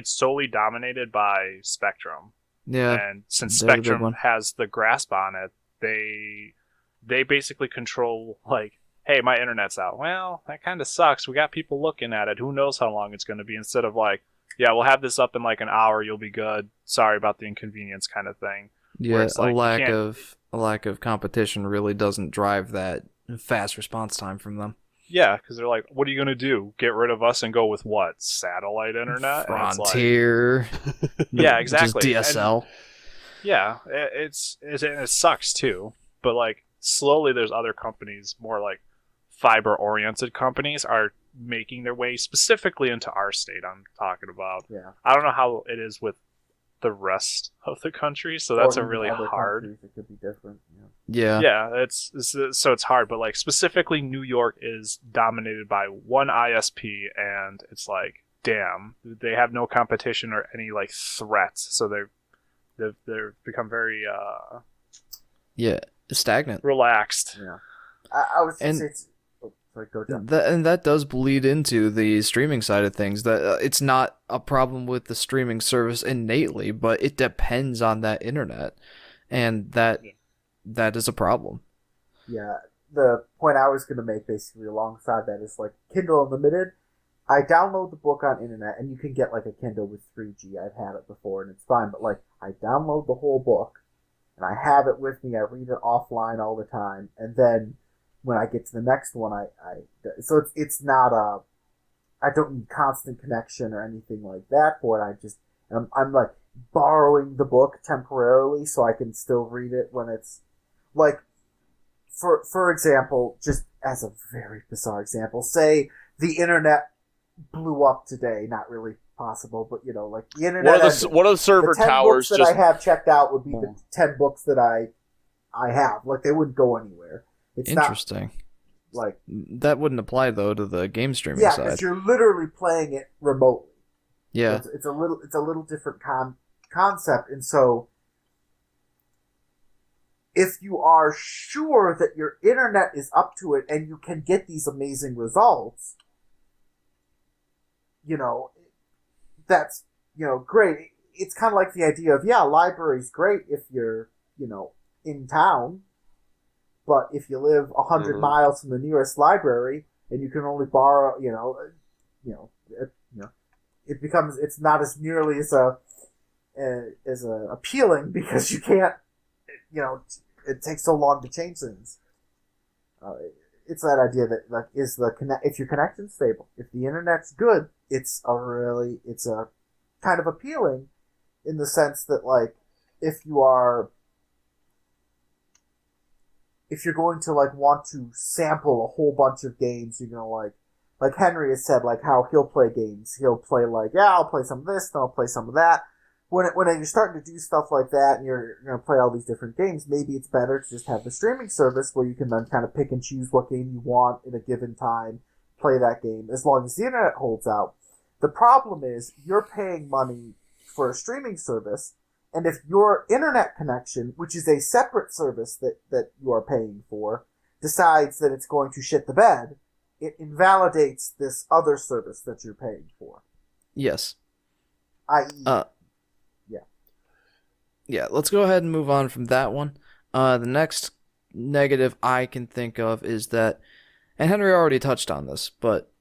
Speaker 5: solely dominated by Spectrum.
Speaker 1: Yeah.
Speaker 5: And since
Speaker 1: they're the big
Speaker 5: Spectrum
Speaker 1: one.
Speaker 5: has the grasp on it, they they basically control, like, hey, my internet's out. Well, that kind of sucks. We got people looking at it. Who knows how long it's going to be? Instead of like, yeah, we'll have this up in like an hour. You'll be good. Sorry about the inconvenience, kind of thing.
Speaker 1: Yeah,
Speaker 5: like,
Speaker 1: a lack of competition really doesn't drive that fast response time from them.
Speaker 5: Yeah, because they're like, what are you going to do? Get rid of us and go with what? Satellite internet?
Speaker 1: Frontier.
Speaker 5: Yeah, exactly.
Speaker 1: Just DSL.
Speaker 5: And, yeah, it sucks too. But like, slowly there's other companies, more like fiber-oriented companies, are making their way specifically into our state I'm talking about.
Speaker 3: Yeah.
Speaker 5: I don't know how it is with the rest of the country, so that's a really hard.
Speaker 3: It could be different.
Speaker 1: Yeah.
Speaker 5: It's so it's hard, but like specifically New York is dominated by one ISP, and it's like, damn, they have no competition or any like threats, so they've become very
Speaker 1: stagnant,
Speaker 5: relaxed.
Speaker 3: Yeah, I was just saying. Sorry, go down.
Speaker 1: That does bleed into the streaming side of things. That it's not a problem with the streaming service innately, but it depends on that internet, and that is a problem.
Speaker 3: Yeah, the point I was going to make basically alongside that is like Kindle Unlimited. I download the book on internet, and you can get like a Kindle with 3G. I've had it before, and it's fine. But like, I download the whole book, and I have it with me. I read it offline all the time, and then when I get to the next one, so it's not I don't need constant connection or anything like that for it. I'm like borrowing the book temporarily so I can still read it when it's like, for example, just as a very bizarre example, say the internet blew up today. Not really possible, but you know, like the internet.
Speaker 2: One of the server
Speaker 3: the 10
Speaker 2: towers
Speaker 3: books that I have checked out would be the 10 books that I have. Like they wouldn't go anywhere. It's
Speaker 1: interesting.
Speaker 3: Not, like
Speaker 1: that wouldn't apply though to the game streaming
Speaker 3: side.
Speaker 1: Yeah,
Speaker 3: because you're literally playing it remotely.
Speaker 1: Yeah,
Speaker 3: so it's a little different concept, and so if you are sure that your internet is up to it and you can get these amazing results, you know, that's great. It's kind of like the idea of library's great if you're in town. But if you live 100 miles from the nearest library and you can only borrow, it's not as nearly as appealing because you can't, it takes so long to change things. It's that idea that like if your connection's stable, if the internet's good, it's a kind of appealing in the sense that like if you're going to like want to sample a whole bunch of games, you're gonna like Henry has said, like how he'll play games. He'll play like, I'll play some of this, then I'll play some of that. When you're starting to do stuff like that and you're gonna play all these different games, maybe it's better to just have the streaming service where you can then kind of pick and choose what game you want in a given time, play that game, as long as the internet holds out. The problem is you're paying money for a streaming service, and if your internet connection, which is a separate service that you are paying for, decides that it's going to shit the bed, it invalidates this other service that you're paying for.
Speaker 1: Yes.
Speaker 3: i.e.
Speaker 1: Yeah, let's go ahead and move on from that one. The next negative I can think of is that, and Henry already touched on this, but,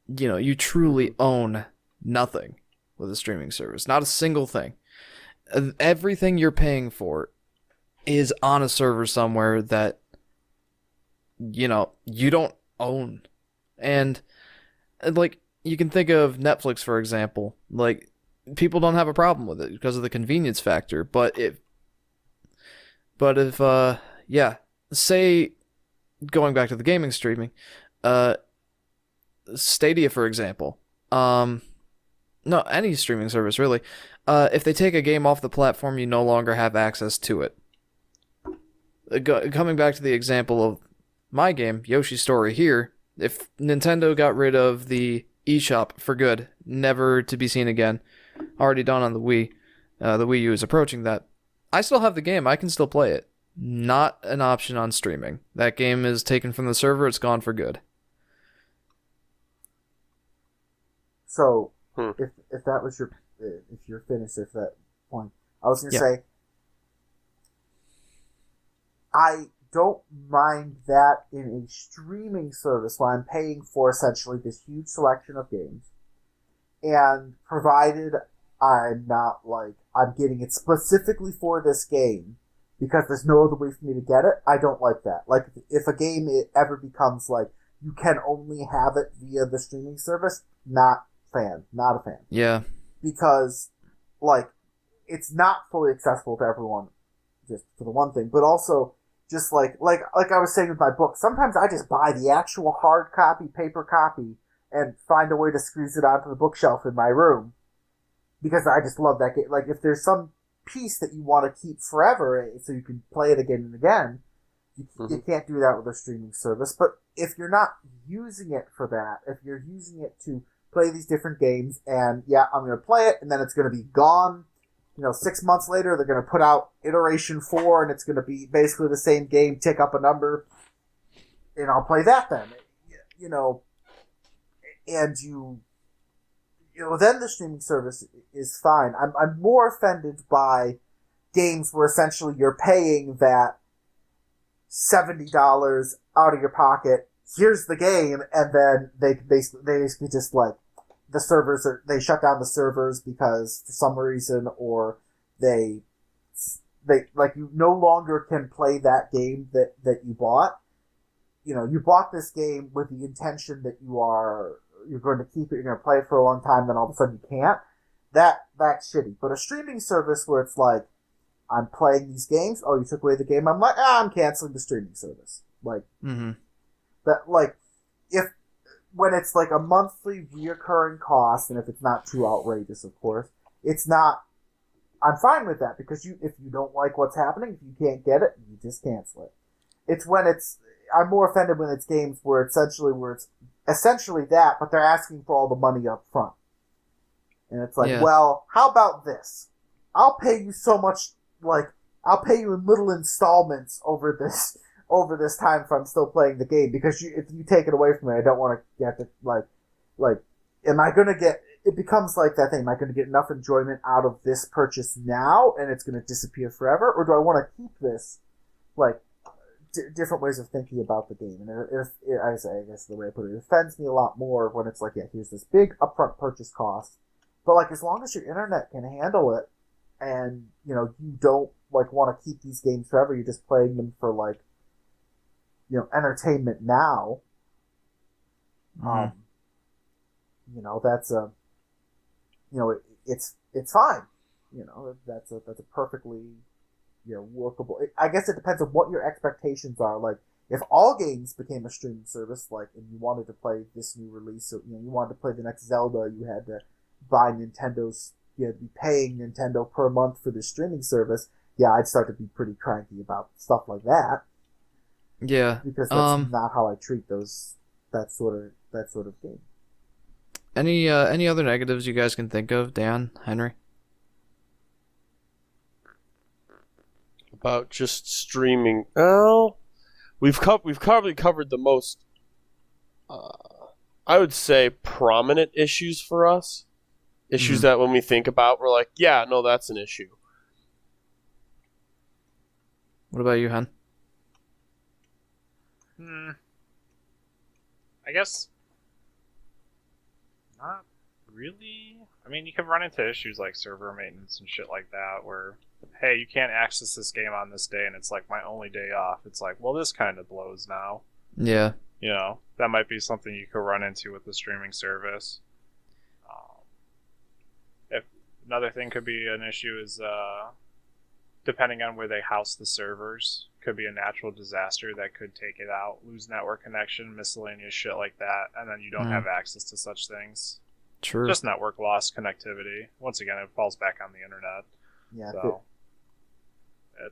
Speaker 1: you truly own nothing with a streaming service. Not a single thing. Everything you're paying for is on a server somewhere that, you don't own. And, like, you can think of Netflix, for example. Like, people don't have a problem with it because of the convenience factor. But if say, going back to the gaming streaming, Stadia, for example, no, any streaming service, really. If they take a game off the platform, you no longer have access to it. Coming back to the example of my game, Yoshi's Story here, if Nintendo got rid of the eShop for good, never to be seen again, already done on the Wii U is approaching that, I still have the game, I can still play it. Not an option on streaming. That game is taken from the server, it's gone for good.
Speaker 3: So, if that was if you're finished at that point, I was going to say, I don't mind that in a streaming service where I'm paying for essentially this huge selection of games, and provided I'm not I'm getting it specifically for this game because there's no other way for me to get it. I don't like that. Like, if a game ever becomes you can only have it via the streaming service, not a fan.
Speaker 1: Yeah.
Speaker 3: Because it's not fully accessible to everyone, just for the one thing, but also just like I was saying with my book, sometimes I just buy the actual hard copy, paper copy, and find a way to squeeze it onto the bookshelf in my room because I just love that game. Like, if there's some piece that you want to keep forever so you can play it again and again, you can't do that with a streaming service. But if you're not using it for that, if you're using it to play these different games, and I'm going to play it, and then it's going to be gone. 6 months later, they're going to put out iteration 4, and it's going to be basically the same game, tick up a number, and I'll play that then. And then the streaming service is fine. I'm more offended by games where essentially you're paying that $70 out of your pocket. Here's the game, and then they basically just the servers they shut down the servers because for some reason, or they you no longer can play that game that you bought. You bought this game with the intention that you're going to keep it, you're going to play it for a long time, then all of a sudden you can't. That's shitty. But a streaming service where it's I'm playing these games, oh, you took away the game, I'm I'm canceling the streaming service. If when it's a monthly reoccurring cost, and if it's not too outrageous, of course, it's not. I'm fine with that because if you don't like what's happening, if you can't get it, you just cancel it. It's when I'm more offended when it's games where it's essentially that, but they're asking for all the money up front, and it's well, how about this? I'll pay you so much, I'll pay you in little installments over this time if I'm still playing the game, because if you take it away from me, I don't want to get am I going to get, it becomes that thing, am I going to get enough enjoyment out of this purchase now and it's going to disappear forever, or do I want to keep this, different ways of thinking about the game? And I guess the way I put it offends me a lot more when it's here's this big upfront purchase cost, but as long as your internet can handle it, and you don't want to keep these games forever, you're just playing them for entertainment now. That's it's fine. That's a perfectly workable. I guess it depends on what your expectations are. If all games became a streaming service, and you wanted to play this new release, so you wanted to play the next Zelda, you had to buy Nintendo's. You had to be paying Nintendo per month for the streaming service. Yeah, I'd start to be pretty cranky about stuff like that.
Speaker 1: Yeah,
Speaker 3: because that's not how I treat that sort of game.
Speaker 1: Any other negatives you guys can think of, Dan, Henry?
Speaker 2: About just streaming? Oh, we've probably covered the most. I would say prominent issues for us. Issues that when we think about, we're yeah, no, that's an issue.
Speaker 1: What about you, Hen?
Speaker 5: I guess not really. I mean, you can run into issues like server maintenance and shit like that, where, hey, you can't access this game on this day, and it's my only day off. It's well, this kind of blows now.
Speaker 1: Yeah.
Speaker 5: That might be something you could run into with the streaming service. If another thing could be an issue is, depending on where they house the servers, could be a natural disaster that could take it out, lose network connection, miscellaneous shit like that, and then you don't have access to such things.
Speaker 1: True.
Speaker 5: Just network loss, connectivity. Once again, it falls back on the internet.
Speaker 3: Yeah.
Speaker 5: So,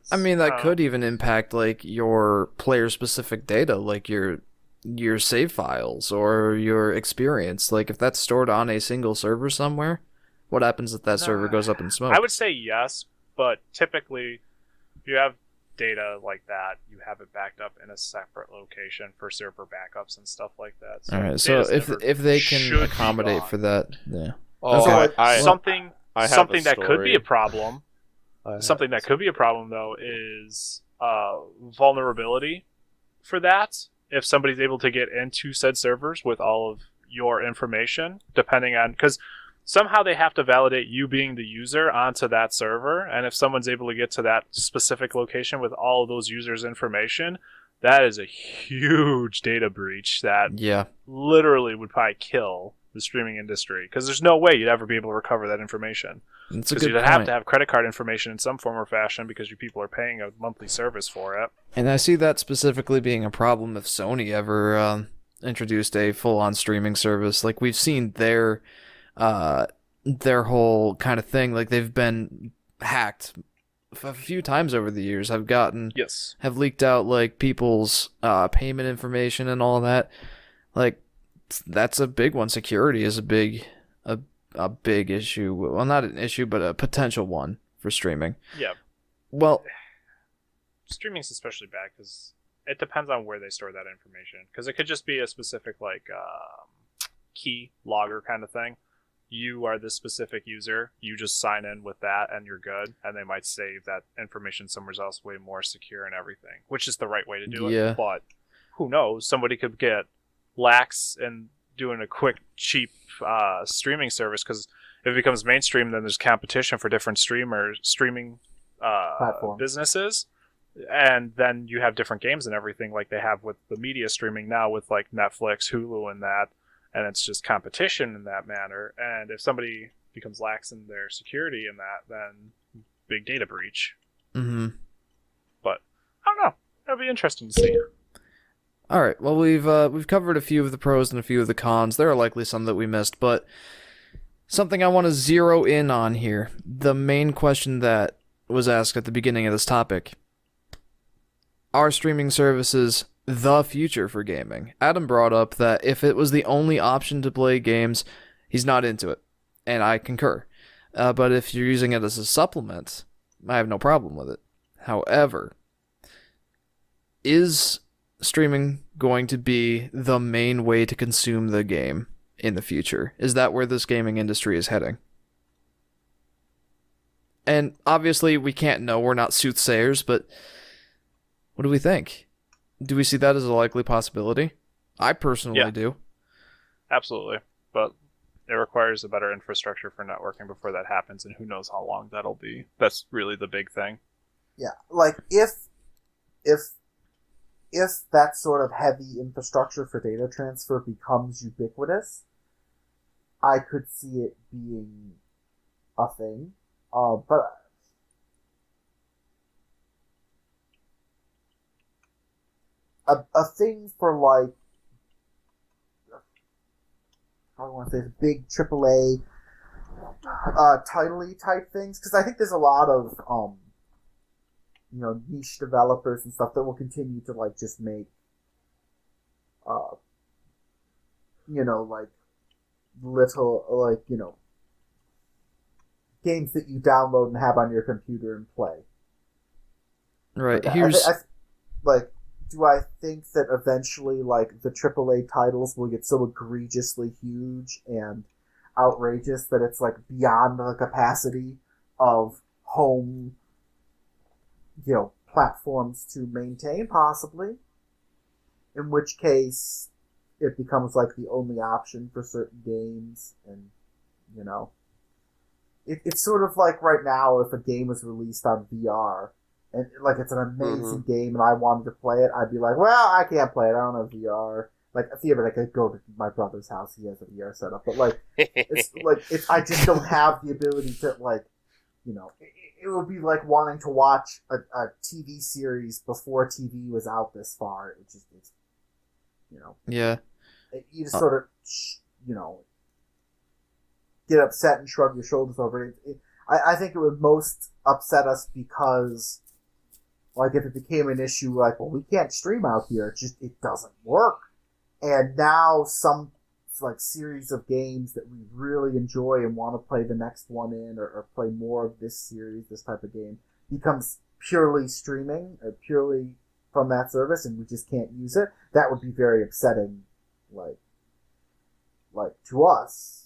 Speaker 1: that could even impact your player-specific data, your save files or your experience. If that's stored on a single server somewhere, what happens if that server goes up in smoke?
Speaker 5: I would say yes, but typically, if you have data like that, you have it backed up in a separate location for server backups and stuff like that. So
Speaker 1: all right, so if they can accommodate for that, yeah.
Speaker 5: Something that could be a problem. Something that could be a problem though is vulnerability for that if somebody's able to get into said servers with all of your information, depending on, because somehow they have to validate you being the user onto that server, and if someone's able to get to that specific location with all of those users' information, that is a huge data breach that literally would probably kill the streaming industry, because there's no way you'd ever be able to recover that information. Because you'd have to have credit card information in some form or fashion because your people are paying a monthly service for it.
Speaker 1: And I see that specifically being a problem if Sony ever introduced a full-on streaming service. Like, we've seen their whole kind of thing. Like, they've been hacked a few times over the years. Have leaked out like people's payment information and all that. Like, that's a big one. Security is a big issue. Well, not an issue, but a potential one for streaming.
Speaker 5: Yeah.
Speaker 1: Well,
Speaker 5: streaming's especially bad because it depends on where they store that information. Because it could just be a specific like key logger kind of thing. You are this specific user. You just sign in with that, and you're good. And they might save that information somewhere else, way more secure and everything, which is the right way to do it. But who knows? Somebody could get lax and doing a quick, cheap streaming service, because if it becomes mainstream, then there's competition for different streaming businesses, and then you have different games and everything, like they have with the media streaming now with like Netflix, Hulu, and that, and it's just competition in that manner. And if somebody becomes lax in their security in that, then big data breach.
Speaker 1: Mm-hmm.
Speaker 5: But I don't know. That'll be interesting to see.
Speaker 1: All right. Well, we've covered a few of the pros and a few of the cons. There are likely some that we missed, but something I want to zero in on here. The main question that was asked at the beginning of this topic: are streaming services the future for gaming? Adam brought up that if it was the only option to play games, he's not into it, and I concur. But if you're using it as a supplement, I have no problem with it. However, is streaming going to be the main way to consume the game in the future? Is that where this gaming industry is heading? And obviously we can't know, we're not soothsayers, but what do we think? Do we see that as a likely possibility? I personally do.
Speaker 5: Absolutely. But it requires a better infrastructure for networking before that happens, and who knows how long that'll be. That's really the big thing.
Speaker 3: Yeah, like if that sort of heavy infrastructure for data transfer becomes ubiquitous, I could see it being a thing. But a thing for like, I don't want to say big AAA title-y type things, because I think there's a lot of niche developers and stuff that will continue to like just make like little games that you download and have on your computer and play.
Speaker 1: Right.
Speaker 3: Like,
Speaker 1: Here's
Speaker 3: do I think that eventually like the AAA titles will get so egregiously huge and outrageous that it's like beyond the capacity of home platforms to maintain? Possibly. In which case it becomes like the only option for certain games, and it's sort of like right now, if a game was released on VR and like it's an amazing game and I wanted to play it, I'd be like, well, I can't play it, I don't have VR. Like, theoretically, I could go to my brother's house, he has a VR setup, but like I just don't have the ability to it would be like wanting to watch a TV series before TV was out this far. It's
Speaker 1: yeah.
Speaker 3: You just sort of, get upset and shrug your shoulders over it. I think it would most upset us because, like, if it became an issue, like, well, we can't stream out here. It doesn't work. And now some like series of games that we really enjoy and want to play the next one in, or play more of this series, this type of game, becomes purely streaming, or purely from that service, and we just can't use it. That would be very upsetting, like to us.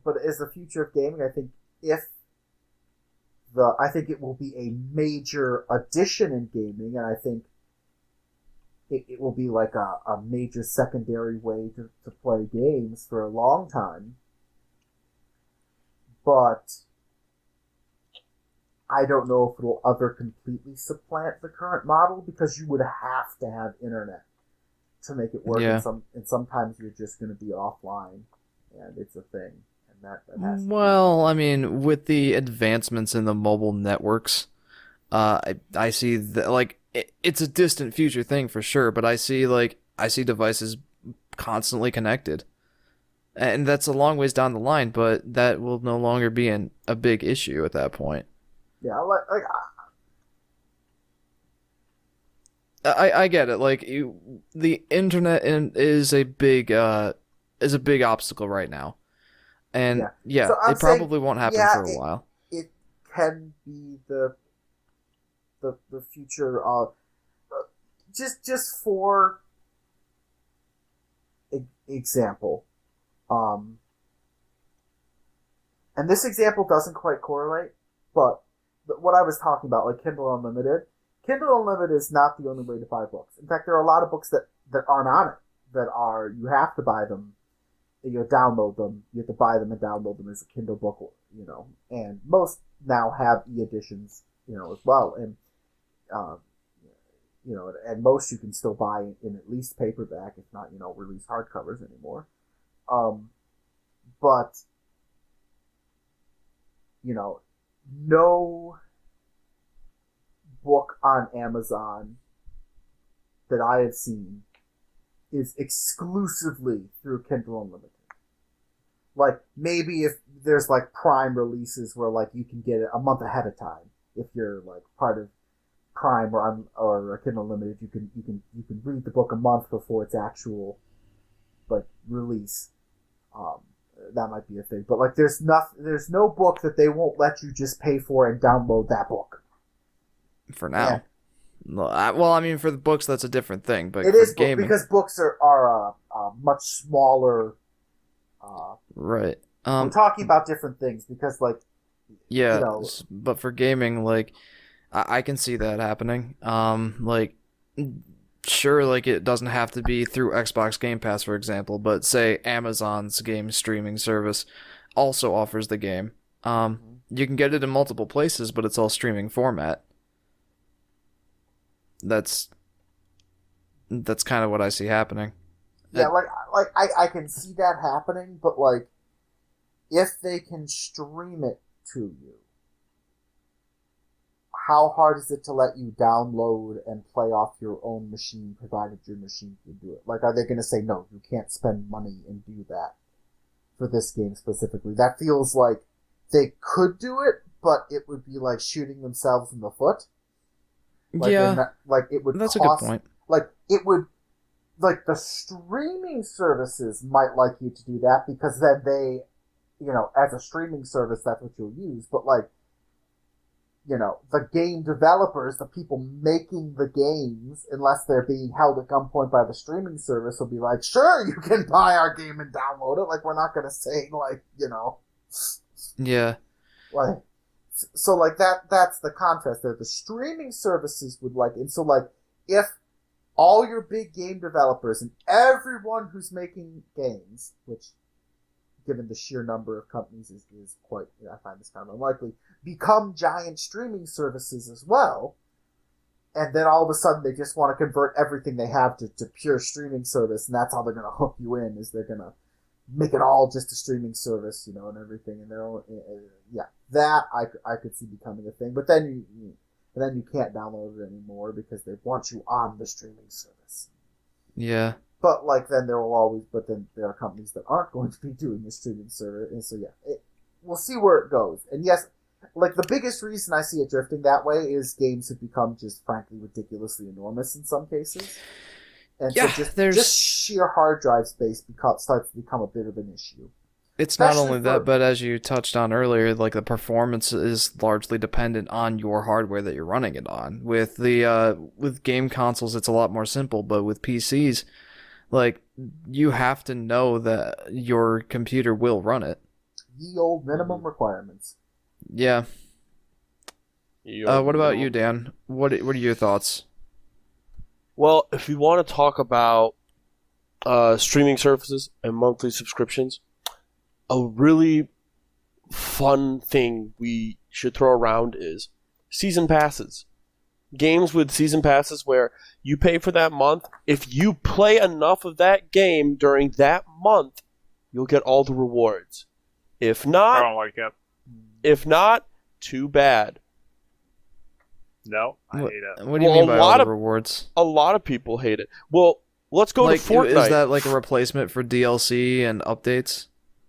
Speaker 3: But as the future of gaming, I think if I think it will be a major addition in gaming, and I think it will be like a major secondary way to play games for a long time. But I don't know if it'll ever completely supplant the current model, because you would have to have internet to make it work.
Speaker 1: Yeah.
Speaker 3: And sometimes you're just going to be offline, and it's a thing. And that has to
Speaker 1: Well, I mean, with the advancements in the mobile networks, I see that, like, it's a distant future thing for sure, but I see devices constantly connected. And that's a long ways down the line, but that will no longer be a big issue at that point.
Speaker 3: Yeah,
Speaker 1: I get it. Like, the internet is a big obstacle right now, and yeah,
Speaker 3: So I'm
Speaker 1: it probably
Speaker 3: saying,
Speaker 1: won't happen
Speaker 3: yeah,
Speaker 1: for a while.
Speaker 3: it can be the future of just for example, and this example doesn't quite correlate, but what I was talking about, like Kindle Unlimited. Kindle Unlimited is not the only way to buy books. In fact, there are a lot of books that aren't on it, you have to buy them, you download them, you have to buy them and download them as a Kindle book, and most now have e-editions, as well, and, and most you can still buy in at least paperback, if not, release hardcovers anymore. But, no book on Amazon that I have seen is exclusively through Kindle Unlimited. Like, maybe if there's like Prime releases where like you can get it a month ahead of time, if you're like part of Prime or Kindle Unlimited, you can read the book a month before its actual like release. That might be a thing, but like there's no book that they won't let you just pay for and download that book.
Speaker 1: For now. Yeah. Well, I mean, for the books, that's a different thing. But
Speaker 3: it is gaming, because books are much smaller.
Speaker 1: Right.
Speaker 3: We're talking about different things because, like,
Speaker 1: yeah, but for gaming, like, I can see that happening. Like, sure, like, it doesn't have to be through Xbox Game Pass, for example, but say Amazon's game streaming service also offers the game. You can get it in multiple places, but it's all streaming format. That's kind of what I see happening.
Speaker 3: Yeah, I can see that happening, but like, if they can stream it to you, how hard is it to let you download and play off your own machine, provided your machine can do it? Like, are they going to say, no, you can't spend money and do that for this game specifically? That feels like they could do it, but it would be like shooting themselves in the foot. Like,
Speaker 1: yeah,
Speaker 3: it would.
Speaker 1: That's
Speaker 3: cost,
Speaker 1: a good point.
Speaker 3: Like, it would, like, the streaming services might like you to do that, because then they, as a streaming service, that's what you'll use. But like, the game developers, the people making the games, unless they're being held at gunpoint by the streaming service, will be like, sure, you can buy our game and download it. Like, we're not going to say, like,
Speaker 1: Yeah.
Speaker 3: Like, so like that's the contrast there. The streaming services would like, and so like, if all your big game developers and everyone who's making games, which given the sheer number of companies is quite, I find this kind of unlikely, become giant streaming services as well, and then all of a sudden they just want to convert everything they have to pure streaming service, and that's how they're going to hook you in, is they're going to make it all just a streaming service, and everything, and their own, that I could see becoming a thing. But then you can't download it anymore because they want you on the streaming service.
Speaker 1: Yeah.
Speaker 3: But like, then there are companies that aren't going to be doing the streaming service, and so we'll see where it goes. And yes, like, the biggest reason I see it drifting that way is games have become just frankly ridiculously enormous in some cases. And so just sheer hard drive space starts to become a bit of an issue.
Speaker 1: It's not only that, but as you touched on earlier, like, the performance is largely dependent on your hardware that you're running it on. With with game consoles, it's a lot more simple, but with PCs, like, you have to know that your computer will run it.
Speaker 3: The old minimum requirements.
Speaker 1: Yeah. What about you, Dan? What are your thoughts?
Speaker 2: Well, if we want to talk about streaming services and monthly subscriptions, a really fun thing we should throw around is season passes. Games with season passes where you pay for that month. If you play enough of that game during that month, you'll get all the rewards. If not,
Speaker 5: I don't like it.
Speaker 2: If not, too bad.
Speaker 5: No, I hate it.
Speaker 1: What do you mean by all the rewards?
Speaker 2: A lot of people hate it. Well, let's go to Fortnite.
Speaker 1: Is that like a replacement for DLC and updates?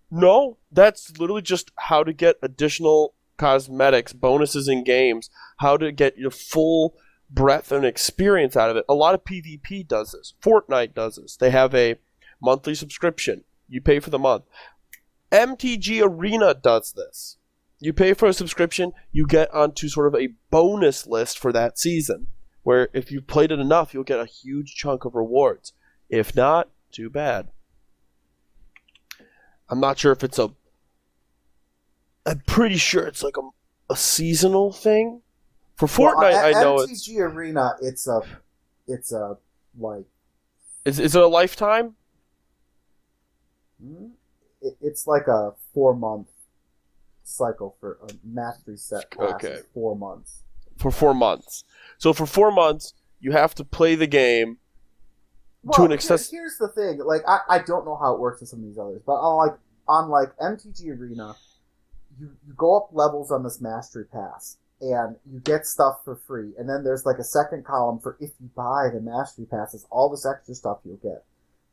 Speaker 2: No, that's literally just how to get additional cosmetics, bonuses in games, how to get your full breadth and experience out of it. A lot of PvP does this. Fortnite does this. They have a monthly subscription. You pay for the month. MTG Arena does this. You pay for a subscription, you get onto sort of a bonus list for that season, where if you've played it enough, you'll get a huge chunk of rewards. If not, too bad. I'm not sure if it's I'm pretty sure it's like a seasonal thing. For Fortnite, I know it's...
Speaker 3: MTG Arena, it's a like...
Speaker 2: Is it a lifetime?
Speaker 3: It's like a 4-month cycle for a mastery set class.
Speaker 2: Okay.
Speaker 3: 4 months.
Speaker 2: For 4 months. So for 4 months, you have to play the game to an extent.
Speaker 3: Here's the thing. Like, I don't know how it works with some of these others, but on MTG Arena, you go up levels on this mastery pass, and you get stuff for free. And then there's like a second column for if you buy the mastery passes, all this extra stuff you'll get.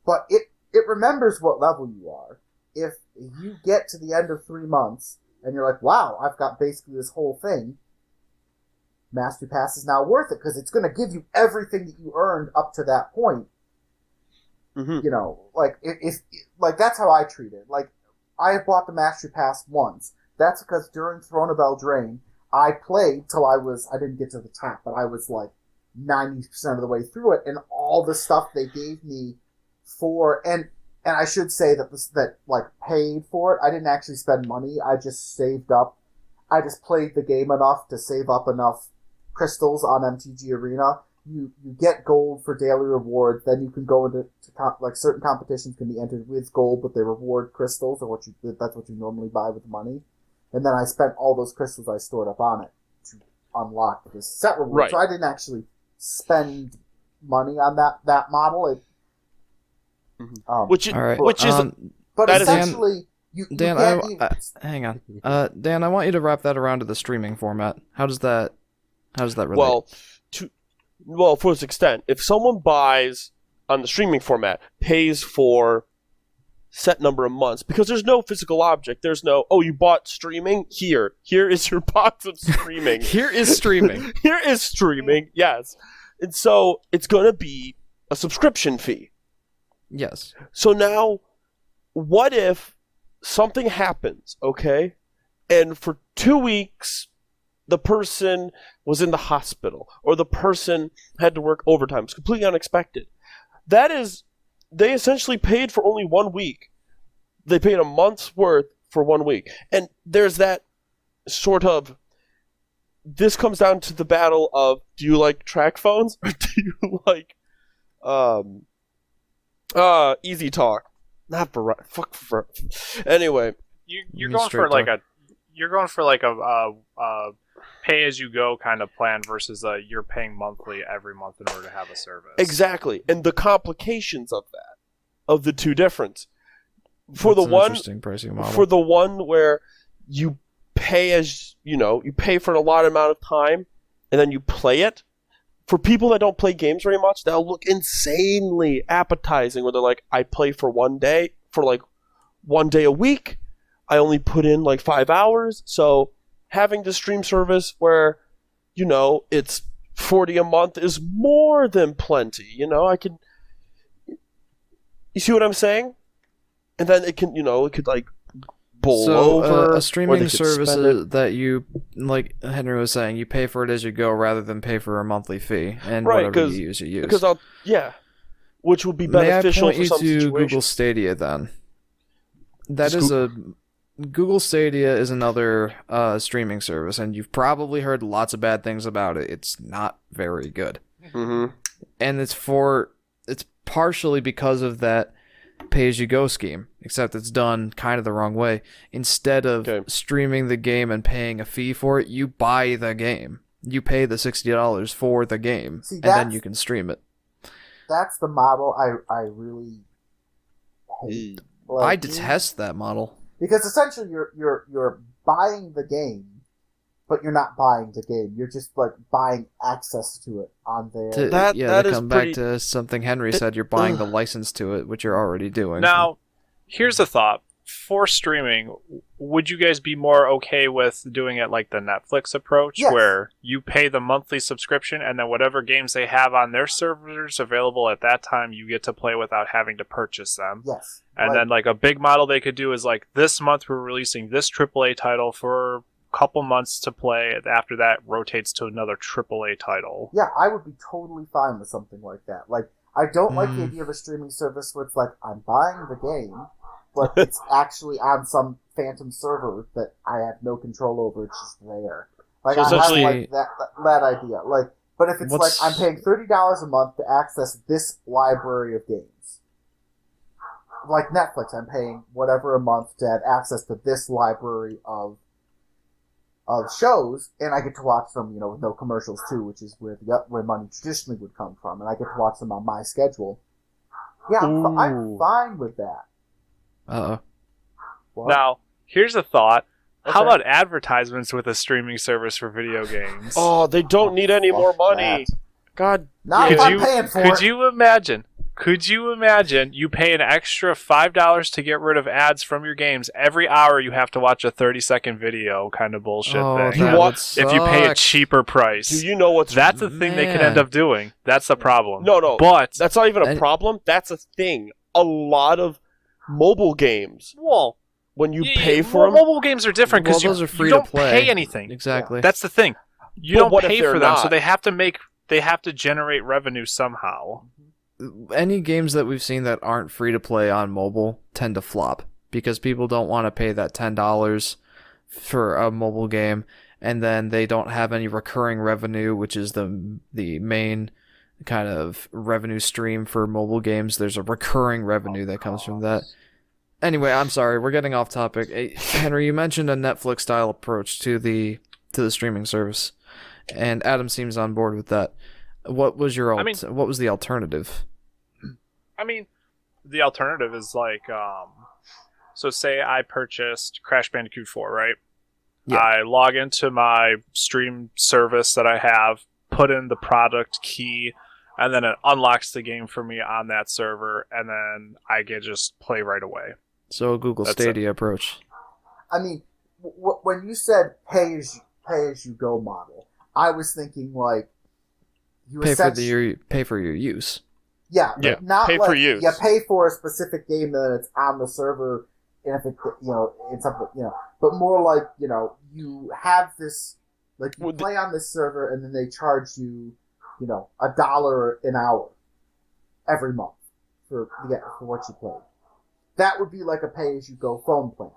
Speaker 3: But it remembers what level you are. If you get to the end of 3 months, and you're like, wow, I've got basically this whole thing, Mastery Pass is now worth it, because it's going to give you everything that you earned up to that point.
Speaker 2: Mm-hmm.
Speaker 3: You know, like, like that's how I treat it. Like, I have bought the Mastery Pass once. That's because during Throne of Eldraine, I played till I didn't get to the top, but I was like 90% of the way through it, and all the stuff they gave me and I should say that like paid for it. I didn't actually spend money. I just saved up. I just played the game enough to save up enough crystals on MTG Arena. You get gold for daily rewards. Then you can go into like certain competitions can be entered with gold, but they reward crystals, or that's what you normally buy with money. And then I spent all those crystals I stored up on it to unlock this set reward.
Speaker 2: Right.
Speaker 3: So I didn't actually spend money on that model.
Speaker 2: Which is
Speaker 3: but
Speaker 2: that
Speaker 3: essentially
Speaker 1: Dan, hang on. Dan, I want you to wrap that around to the streaming format. How does that relate?
Speaker 2: Well, for this extent, if someone buys on the streaming format, pays for set number of months, because there's no physical object, there's no, oh, you bought streaming, here is your box of streaming.
Speaker 1: Here is streaming.
Speaker 2: Here is streaming, yes. And so it's going to be a subscription fee.
Speaker 1: Yes.
Speaker 2: So now, what if something happens, okay? And for 2 weeks, the person was in the hospital, or the person had to work overtime. It's completely unexpected. That is, they essentially paid for only 1 week. They paid a month's worth for 1 week. And there's that sort of, this comes down to the battle of, do you like track phones, or do you like, easy talk. Not for fuck for. Anyway,
Speaker 5: you're going for like a pay as you go kind of plan versus you're paying monthly every month in order to have a service.
Speaker 2: Exactly, and the complications of that, of the two difference. For
Speaker 1: That's
Speaker 2: the one,
Speaker 1: interesting pricing model.
Speaker 2: For the one where you pay as you pay for a lot amount of time, and then you play it. For people that don't play games very much, that'll look insanely appetizing, where they're like, I play for 1 day, for like 1 day a week. I only put in like 5 hours. So having the stream service where, it's $40 a month is more than plenty. I can, you see what I'm saying? And then it can, it could like bowl over.
Speaker 1: A streaming service that you, like Henry was saying, you pay for it as you go rather than pay for a monthly fee, and whatever you use, you use.
Speaker 2: Because which will be beneficial for some situations.
Speaker 1: May I point you to Google Stadia then? That is a Google Stadia is another streaming service, and you've probably heard lots of bad things about it. It's not very good.
Speaker 2: Mm-hmm.
Speaker 1: And it's partially because of that pay-as-you-go scheme, except it's done kind of the wrong way. Instead of streaming the game and paying a fee for it, you buy the game. You pay the $60 for the game, and then you can stream it.
Speaker 3: That's the model I really hate. Like,
Speaker 1: I detest that model.
Speaker 3: Because essentially you're buying the game, but you're not buying the game. You're just like buying access to it on there.
Speaker 1: To come back to something Henry said, you're buying the license to it, which you're already doing.
Speaker 5: Now, here's a thought. For streaming, would you guys be more okay with doing it like the Netflix approach, where you pay the monthly subscription and then whatever games they have on their servers available at that time, you get to play without having to purchase them?
Speaker 3: Yes.
Speaker 5: And then like a big model they could do is like, this month we're releasing this AAA title for a couple months to play. After that, rotates to another AAA title.
Speaker 3: Yeah, I would be totally fine with something like that. Like, I don't like the idea of a streaming service where it's like, I'm buying the game, but it's actually on some phantom server that I have no control over. It's just there. Like, so I have like that idea. Like, but if it's like I'm paying $30 a month to access this library of games, like Netflix, I'm paying whatever a month to have access to this library of shows, and I get to watch them, with no commercials too, which is where money traditionally would come from, and I get to watch them on my schedule. Yeah, I'm fine with that.
Speaker 5: Now, here's a thought. Okay. How about advertisements with a streaming service for video games?
Speaker 2: Oh, they don't need any more money. God,
Speaker 3: not if I'm paying for it.
Speaker 5: Could you imagine you pay an extra $5 to get rid of ads from your games every hour you have to watch a 30-second video kind of bullshit thing? If you pay a cheaper price.
Speaker 2: Do you know what's...
Speaker 5: That's the thing they could end up doing. That's the problem.
Speaker 2: No.
Speaker 5: But
Speaker 2: that's not even a problem. That's a thing. A lot of mobile games.
Speaker 5: Well,
Speaker 2: when you pay for them...
Speaker 5: Mobile games are different because
Speaker 1: those are free
Speaker 5: you don't
Speaker 1: to play.
Speaker 5: pay anything.
Speaker 1: Exactly.
Speaker 5: That's the thing. You don't pay for them, so they have to generate revenue somehow.
Speaker 1: Any games that we've seen that aren't free to play on mobile tend to flop because people don't want to pay that $10 for a mobile game, and then they don't have any recurring revenue, which is the main kind of revenue stream for mobile games. There's a recurring revenue that comes from that. Anyway, I'm sorry, we're getting off topic. Hey, Henry, you mentioned a Netflix style approach to the streaming service, and Adam seems on board with that. What was what was the alternative?
Speaker 5: I mean, the alternative is like, so say I purchased Crash Bandicoot 4, right? Yeah. I log into my stream service that I have, put in the product key, and then it unlocks the game for me on that server, and then I can just play right away.
Speaker 1: So a Google Stadia approach.
Speaker 3: I mean, when you said pay as you go model, I was thinking like
Speaker 1: pay for your use.
Speaker 3: Yeah, not
Speaker 2: pay
Speaker 3: like
Speaker 2: for use.
Speaker 3: You pay for a specific game and it's on the server, and if it it's something but more like you have this like you play on this server and then they charge you $1 an hour every month for what you played. That would be like a pay as you go phone plan.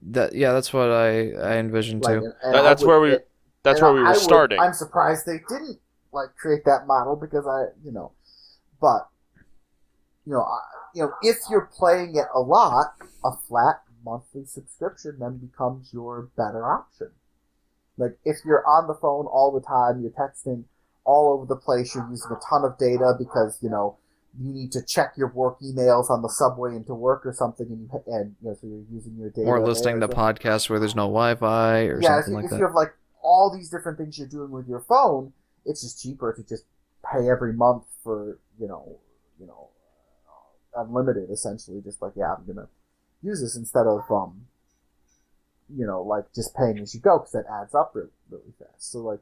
Speaker 1: That's what I envisioned too.
Speaker 2: That's where we were starting.
Speaker 3: I'm surprised they didn't create that model because but if you're playing it a lot, a flat monthly subscription then becomes your better option. Like if you're on the phone all the time, you're texting all over the place, you're using a ton of data because you need to check your work emails on the subway into work or something, and so you're using your data.
Speaker 1: Or listening to podcasts where there's no Wi-Fi or something like that. If you
Speaker 3: have all these different things you're doing with your phone, it's just cheaper to just pay every month for unlimited, essentially. Just I'm gonna use this instead of just paying as you go, because that adds up really, really fast. So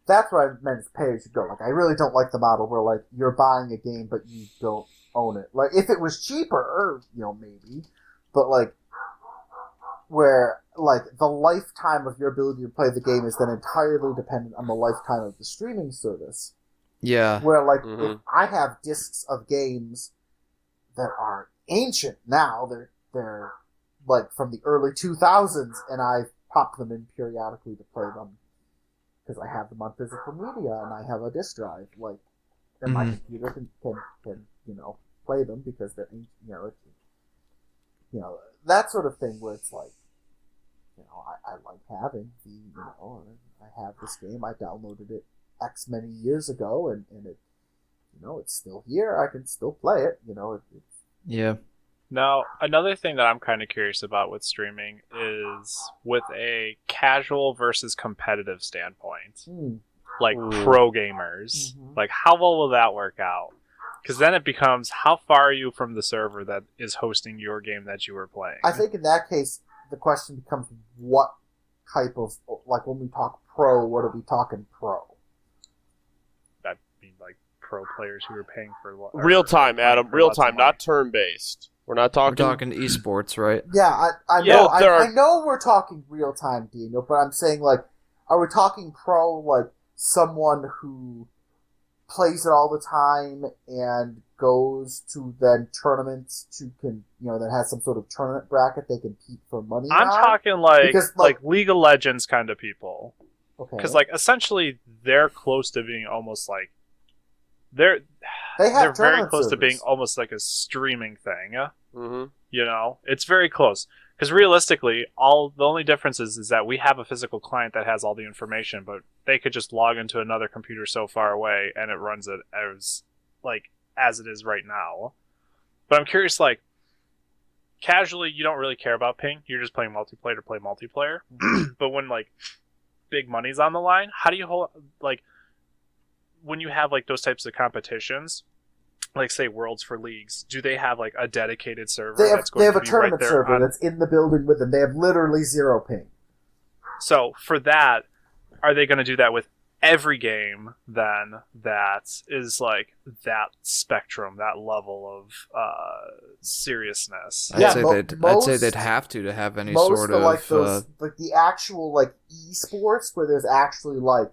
Speaker 3: that's what I meant is pay as you go. I really don't like the model where you're buying a game but you don't own it. If it was cheaper, maybe, but where the lifetime of your ability to play the game is then entirely dependent on the lifetime of the streaming service.
Speaker 1: Yeah.
Speaker 3: Where if I have discs of games that are ancient now, they're like from the early 2000s, and I've popped them in periodically to play them because I have them on physical media and I have a disk drive, like, and my computer can play them because they're that sort of thing where it's like, I like having I have this game, I downloaded it X many years ago, and it, it's still here, I can still play it,
Speaker 1: Yeah.
Speaker 5: Now, another thing that I'm kind of curious about with streaming is with a casual versus competitive standpoint, like pro gamers, like how well will that work out? Because then it becomes, how far are you from the server that is hosting your game that you were playing?
Speaker 3: I think in that case, the question becomes what type of, like when we talk pro, what are we talking pro?
Speaker 5: That mean like pro players who are paying for
Speaker 2: real time, Adam. Real time, not turn based. We're talking
Speaker 1: esports, right?
Speaker 3: Yeah, I know. I know we're talking real time, Dino, but I'm saying, like, are we talking pro, like someone who plays it all the time and goes to then tournaments that has some sort of tournament bracket they compete for money
Speaker 5: I'm
Speaker 3: on?
Speaker 5: talking like League of Legends kind of people.
Speaker 3: Okay.
Speaker 5: Because essentially they're close to being almost like they're very close to being almost like a streaming thing. It's very close. Because realistically, the only difference is that we have a physical client that has all the information, but they could just log into another computer so far away and it runs it as it is right now. But I'm curious, like, casually, you don't really care about ping. You're just playing multiplayer to play multiplayer. But when, like, big money's on the line, how do you hold, like, when you have, like, those types of competitions, like, say, Worlds for Leagues, do they have, like, a dedicated server
Speaker 3: they have a
Speaker 5: be
Speaker 3: tournament
Speaker 5: right there
Speaker 3: server that's in the building with them. They have literally 0 ping.
Speaker 5: So, for that, are they going to do that with every game, then, that is, like, that spectrum, that level of seriousness?
Speaker 1: I'd say they'd have to have any sort of...
Speaker 3: like, those, like, the actual, like, esports, where there's actually, like,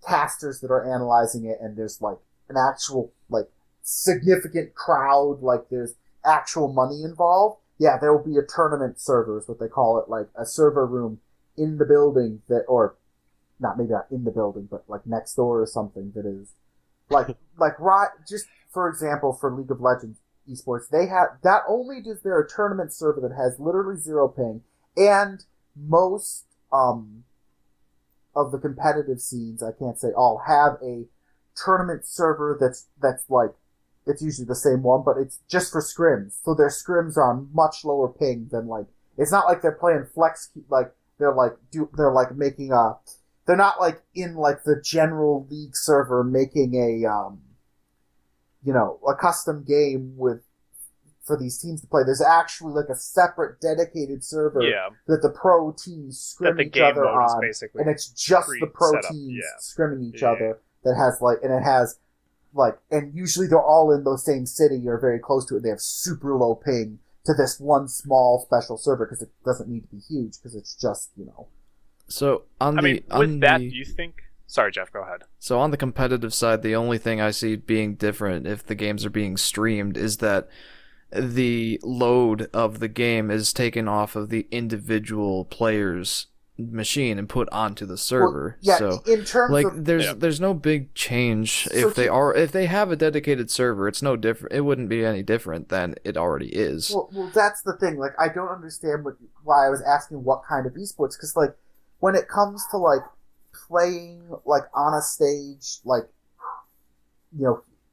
Speaker 3: casters that are analyzing it, and there's, like, an actual, like, significant crowd, like, there's actual money involved. Yeah, there will be a tournament server, is what they call it, like, a server room in the building or maybe not in the building, but, like, next door or something that is, like, just, for example, for League of Legends esports, they have, not only is there a tournament server that has literally 0 ping, and most, of the competitive scenes, I can't say all, have a tournament server that's like, it's usually the same one, but it's just for scrims. So their scrims are on much lower ping than, like, it's not like they're playing flex, like, they're making a, they're not like in like the general league server making a custom game for these teams to play. There's actually like a separate dedicated server that the pro teams scrim each other on, and it's just the pro teams scrimming each other that has and usually they're all in the same city or very close to it. They have super low ping to this one small special server because it doesn't need to be huge because it's just
Speaker 1: So
Speaker 5: do you think? Sorry, Jeff, go ahead.
Speaker 1: So on the competitive side, the only thing I see being different if the games are being streamed is that the load of the game is taken off of the individual player's machine and put onto the server. So
Speaker 3: in terms of
Speaker 1: there's no big change if they have a dedicated server. It's no different. It wouldn't be any different than it already is.
Speaker 3: Well, that's the thing. Like, I don't understand why I was asking what kind of esports, because like when it comes to like playing like on a stage, like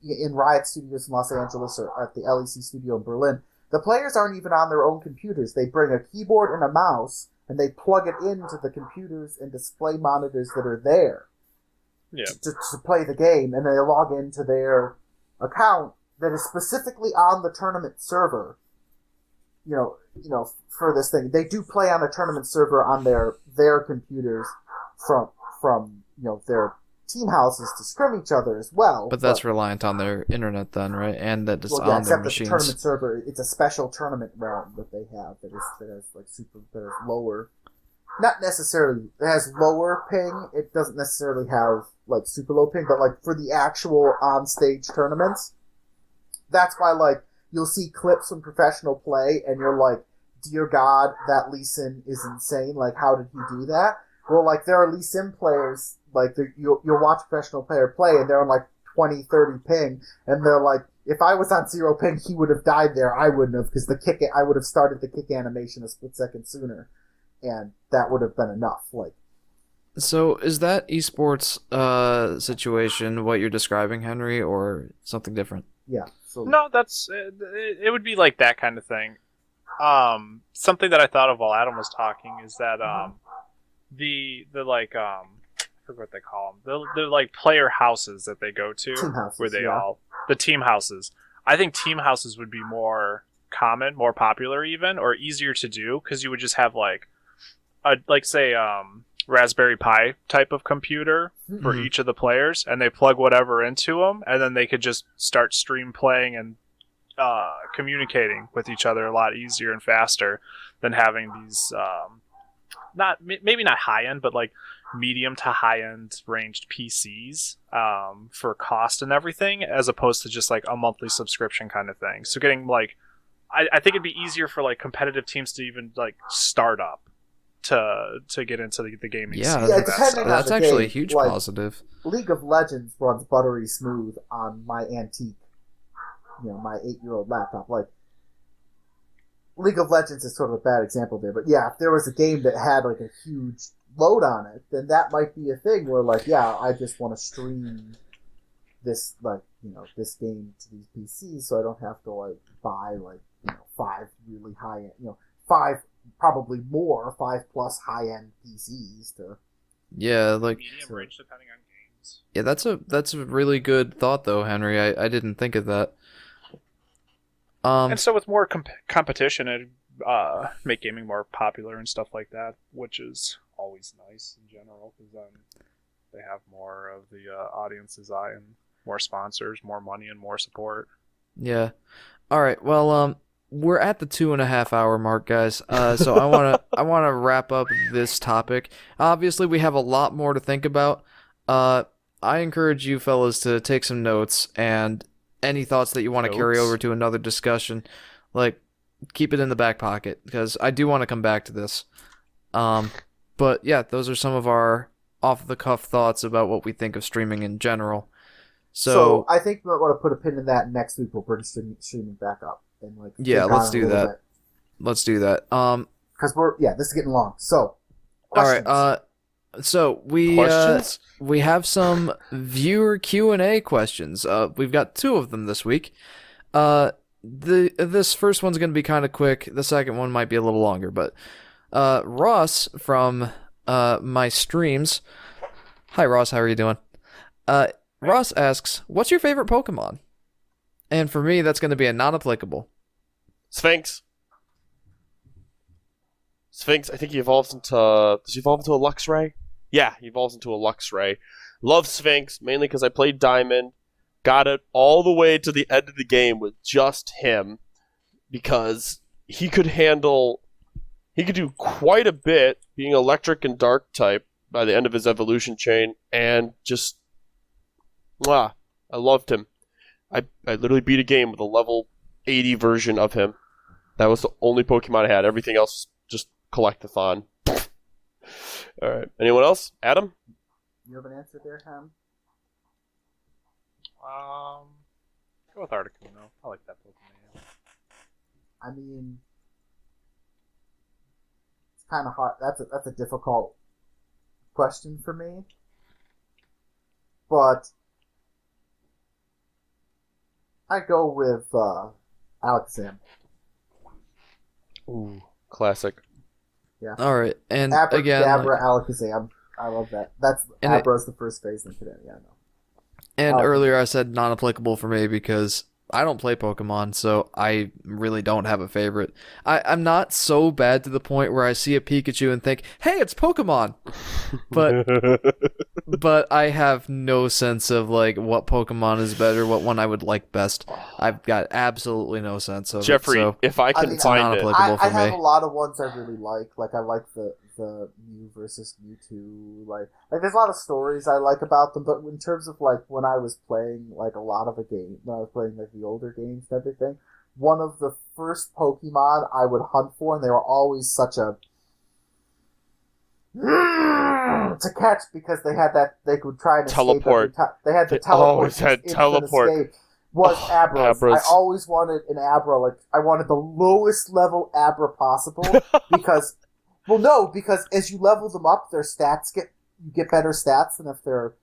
Speaker 3: in Riot Studios in Los Angeles or at the LEC studio in Berlin, the players aren't even on their own computers. They bring a keyboard and a mouse, and they plug it into the computers and display monitors that are there to play the game, and they log into their account that is specifically on the tournament server. For this thing, they do play on a tournament server on their computers from their team houses to scrim each other as well.
Speaker 1: But that's reliant on their internet then, right? And that is on their machines.
Speaker 3: The tournament server, it's a special tournament realm that they have that has like that is lower. Not necessarily, it has lower ping. It doesn't necessarily have like super low ping, but like for the actual on-stage tournaments, that's why like you'll see clips from professional play and you're like, dear God, that Lee Sin is insane. Like, how did he do that? Well, like, there are Lee Sin players, like, you'll watch a professional player play, and they're on, like, 20, 30 ping, and they're like, if I was on 0 ping, he would have died there. I wouldn't have, because I would have started the kick animation a split second sooner, and that would have been enough. Like,
Speaker 1: So is that esports situation what you're describing, Henry, or something different?
Speaker 3: yeah. So
Speaker 5: No, that's it would be like that kind of thing. Something that I thought of while Adam was talking is that the like I forget what they call them. The like player houses that they go to,
Speaker 3: Team houses,
Speaker 5: where they
Speaker 3: yeah.
Speaker 5: all the team houses. I think team houses would be more common, more popular even, or easier to do because you would just have like a say Raspberry Pi type of computer for
Speaker 1: Mhm.
Speaker 5: each of the players, and they plug whatever into them, and then they could just start stream playing and communicating with each other a lot easier and faster than having these maybe not high end, but like medium to high end ranged PCs for cost and everything, as opposed to just like a monthly subscription kind of thing. So getting like, I think it'd be easier for like competitive teams to even like start up to get into the gaming
Speaker 1: Yeah,
Speaker 5: scene.
Speaker 3: Yeah,
Speaker 5: and that
Speaker 3: depending
Speaker 5: stuff.
Speaker 3: on
Speaker 1: that's
Speaker 3: the
Speaker 1: actually a
Speaker 3: game,
Speaker 1: huge
Speaker 3: like-
Speaker 1: positive.
Speaker 3: League of Legends runs buttery smooth on my antique, my 8-year-old laptop. Like, League of Legends is sort of a bad example there, but yeah, if there was a game that had like a huge load on it, then that might be a thing where like, yeah, I just want to stream this this game to these PCs, so I don't have to like buy like 5 really high end, 5 probably more 5+ high end PCs to.
Speaker 1: Yeah, like
Speaker 5: Medium range depending on games.
Speaker 1: yeah, that's a really good thought though, Henry. I didn't think of that.
Speaker 5: And so with more competition, it make gaming more popular and stuff like that, which is always nice in general because then they have more of the audience's eye and more sponsors, more money, and more support.
Speaker 1: Yeah. All right. Well, we're at the 2.5 hour mark, guys. So I wanna wrap up this topic. Obviously, we have a lot more to think about. I encourage you fellas to take some notes and any thoughts that you want to carry
Speaker 2: Notes?
Speaker 1: over to another discussion, like keep it in the back pocket because I do want to come back to this. But yeah, those are some of our off the cuff thoughts about what we think of streaming in general.
Speaker 3: So I think we want to put a pin in that. Next week we'll bring streaming back up and like
Speaker 1: yeah,
Speaker 3: think
Speaker 1: let's
Speaker 3: on it a
Speaker 1: do
Speaker 3: little
Speaker 1: that. Let's do that.
Speaker 3: Because this is getting long. So
Speaker 1: All right.
Speaker 3: questions.
Speaker 1: So
Speaker 2: Questions?
Speaker 1: we have some viewer Q&A questions. We've got 2 of them this week. This first one's going to be kind of quick. The second one might be a little longer, but Ross from my streams. Hi Ross, how are you doing? Ross asks, "What's your favorite Pokemon?" And for me, that's going to be a non-applicable.
Speaker 2: Sphinx. Sphinx, I think he evolves into... Does he evolve into a Luxray? Yeah, he evolves into a Luxray. Love Sphinx, mainly because I played Diamond. Got it all the way to the end of the game with just him. Because he could handle... He could do quite a bit, being electric and dark type by the end of his evolution chain. And just... I loved him. I literally beat a game with a level 80 version of him. That was the only Pokemon I had. Everything else just collectathon. Alright. Anyone else? Adam?
Speaker 3: You have an answer there, Ham?
Speaker 5: Go with Articuno. I like that Pokemon.
Speaker 3: I mean, it's kind of hard. That's a difficult question for me, but I go with Alakazam.
Speaker 2: Ooh, classic.
Speaker 1: All right, and again,
Speaker 3: Abracadabra, Alakazam. I love that. That's
Speaker 1: And
Speaker 3: Abra's the first phase in today. Yeah, I know.
Speaker 1: and earlier I said non-applicable for me because I don't play Pokemon, so I really don't have a favorite. I'm not so bad to the point where I see a Pikachu and think, "Hey, it's Pokemon," but I have no sense of like what Pokemon is better, what one I would like best. I've got absolutely no sense of
Speaker 2: Jeffrey,
Speaker 1: it. So
Speaker 2: if I can
Speaker 3: mean,
Speaker 2: find it.
Speaker 1: non-applicable.
Speaker 3: I
Speaker 1: for
Speaker 3: have
Speaker 1: me.
Speaker 3: a lot of ones I really like. Like I like the the Mew versus Mewtwo. Like there's a lot of stories I like about them, but in terms of like when I was playing like a lot of a game, when I was playing like the older games and everything, one of the first Pokemon I would hunt for, and they were always such a to catch because they had that they could try and
Speaker 2: teleport.
Speaker 3: Escape they had the
Speaker 2: They
Speaker 3: teleport.
Speaker 2: always had teleport.
Speaker 3: Escape. Was Abras.
Speaker 2: Abras.
Speaker 3: I always wanted an Abra. Like I wanted the lowest level Abra possible because, because as you level them up, their stats you get better stats than if they're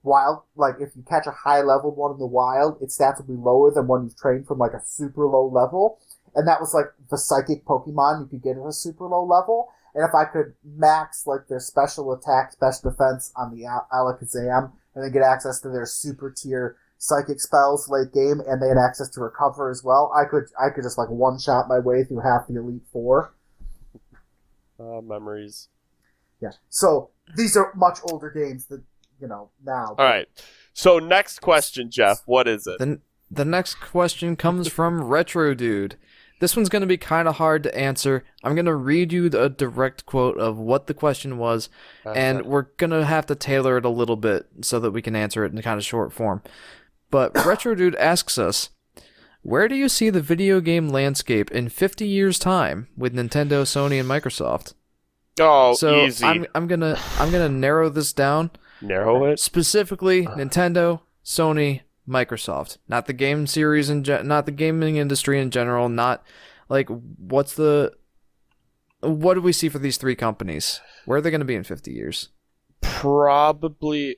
Speaker 3: wild. Like if you catch a high level one in the wild, its stats will be lower than one you've trained from like a super low level. And that was like the psychic Pokemon you could get at a super low level. And if I could max like their special attack, special defense on the Alakazam, and then get access to their super tier psychic spells late game, and they had access to recover as well, I could just like one shot my way through half the Elite Four.
Speaker 2: Memories.
Speaker 3: Yeah. So these are much older games that now.
Speaker 2: All right. So next question, Jeff. What is it?
Speaker 1: The next question comes from Retro Dude. This one's going to be kind of hard to answer. I'm going to read you a direct quote of what the question was, and we're going to have to tailor it a little bit so that we can answer it in kind of short form. But Retro Dude asks us, where do you see the video game landscape in 50 years' time with Nintendo, Sony, and Microsoft?
Speaker 2: Oh,
Speaker 1: so
Speaker 2: easy.
Speaker 1: I'm gonna narrow this down.
Speaker 2: Narrow it?
Speaker 1: Specifically, Nintendo, Sony, Microsoft. Not the game series not the gaming industry in general, not like what do we see for these three companies? Where are they going to be in 50 years?
Speaker 2: Probably,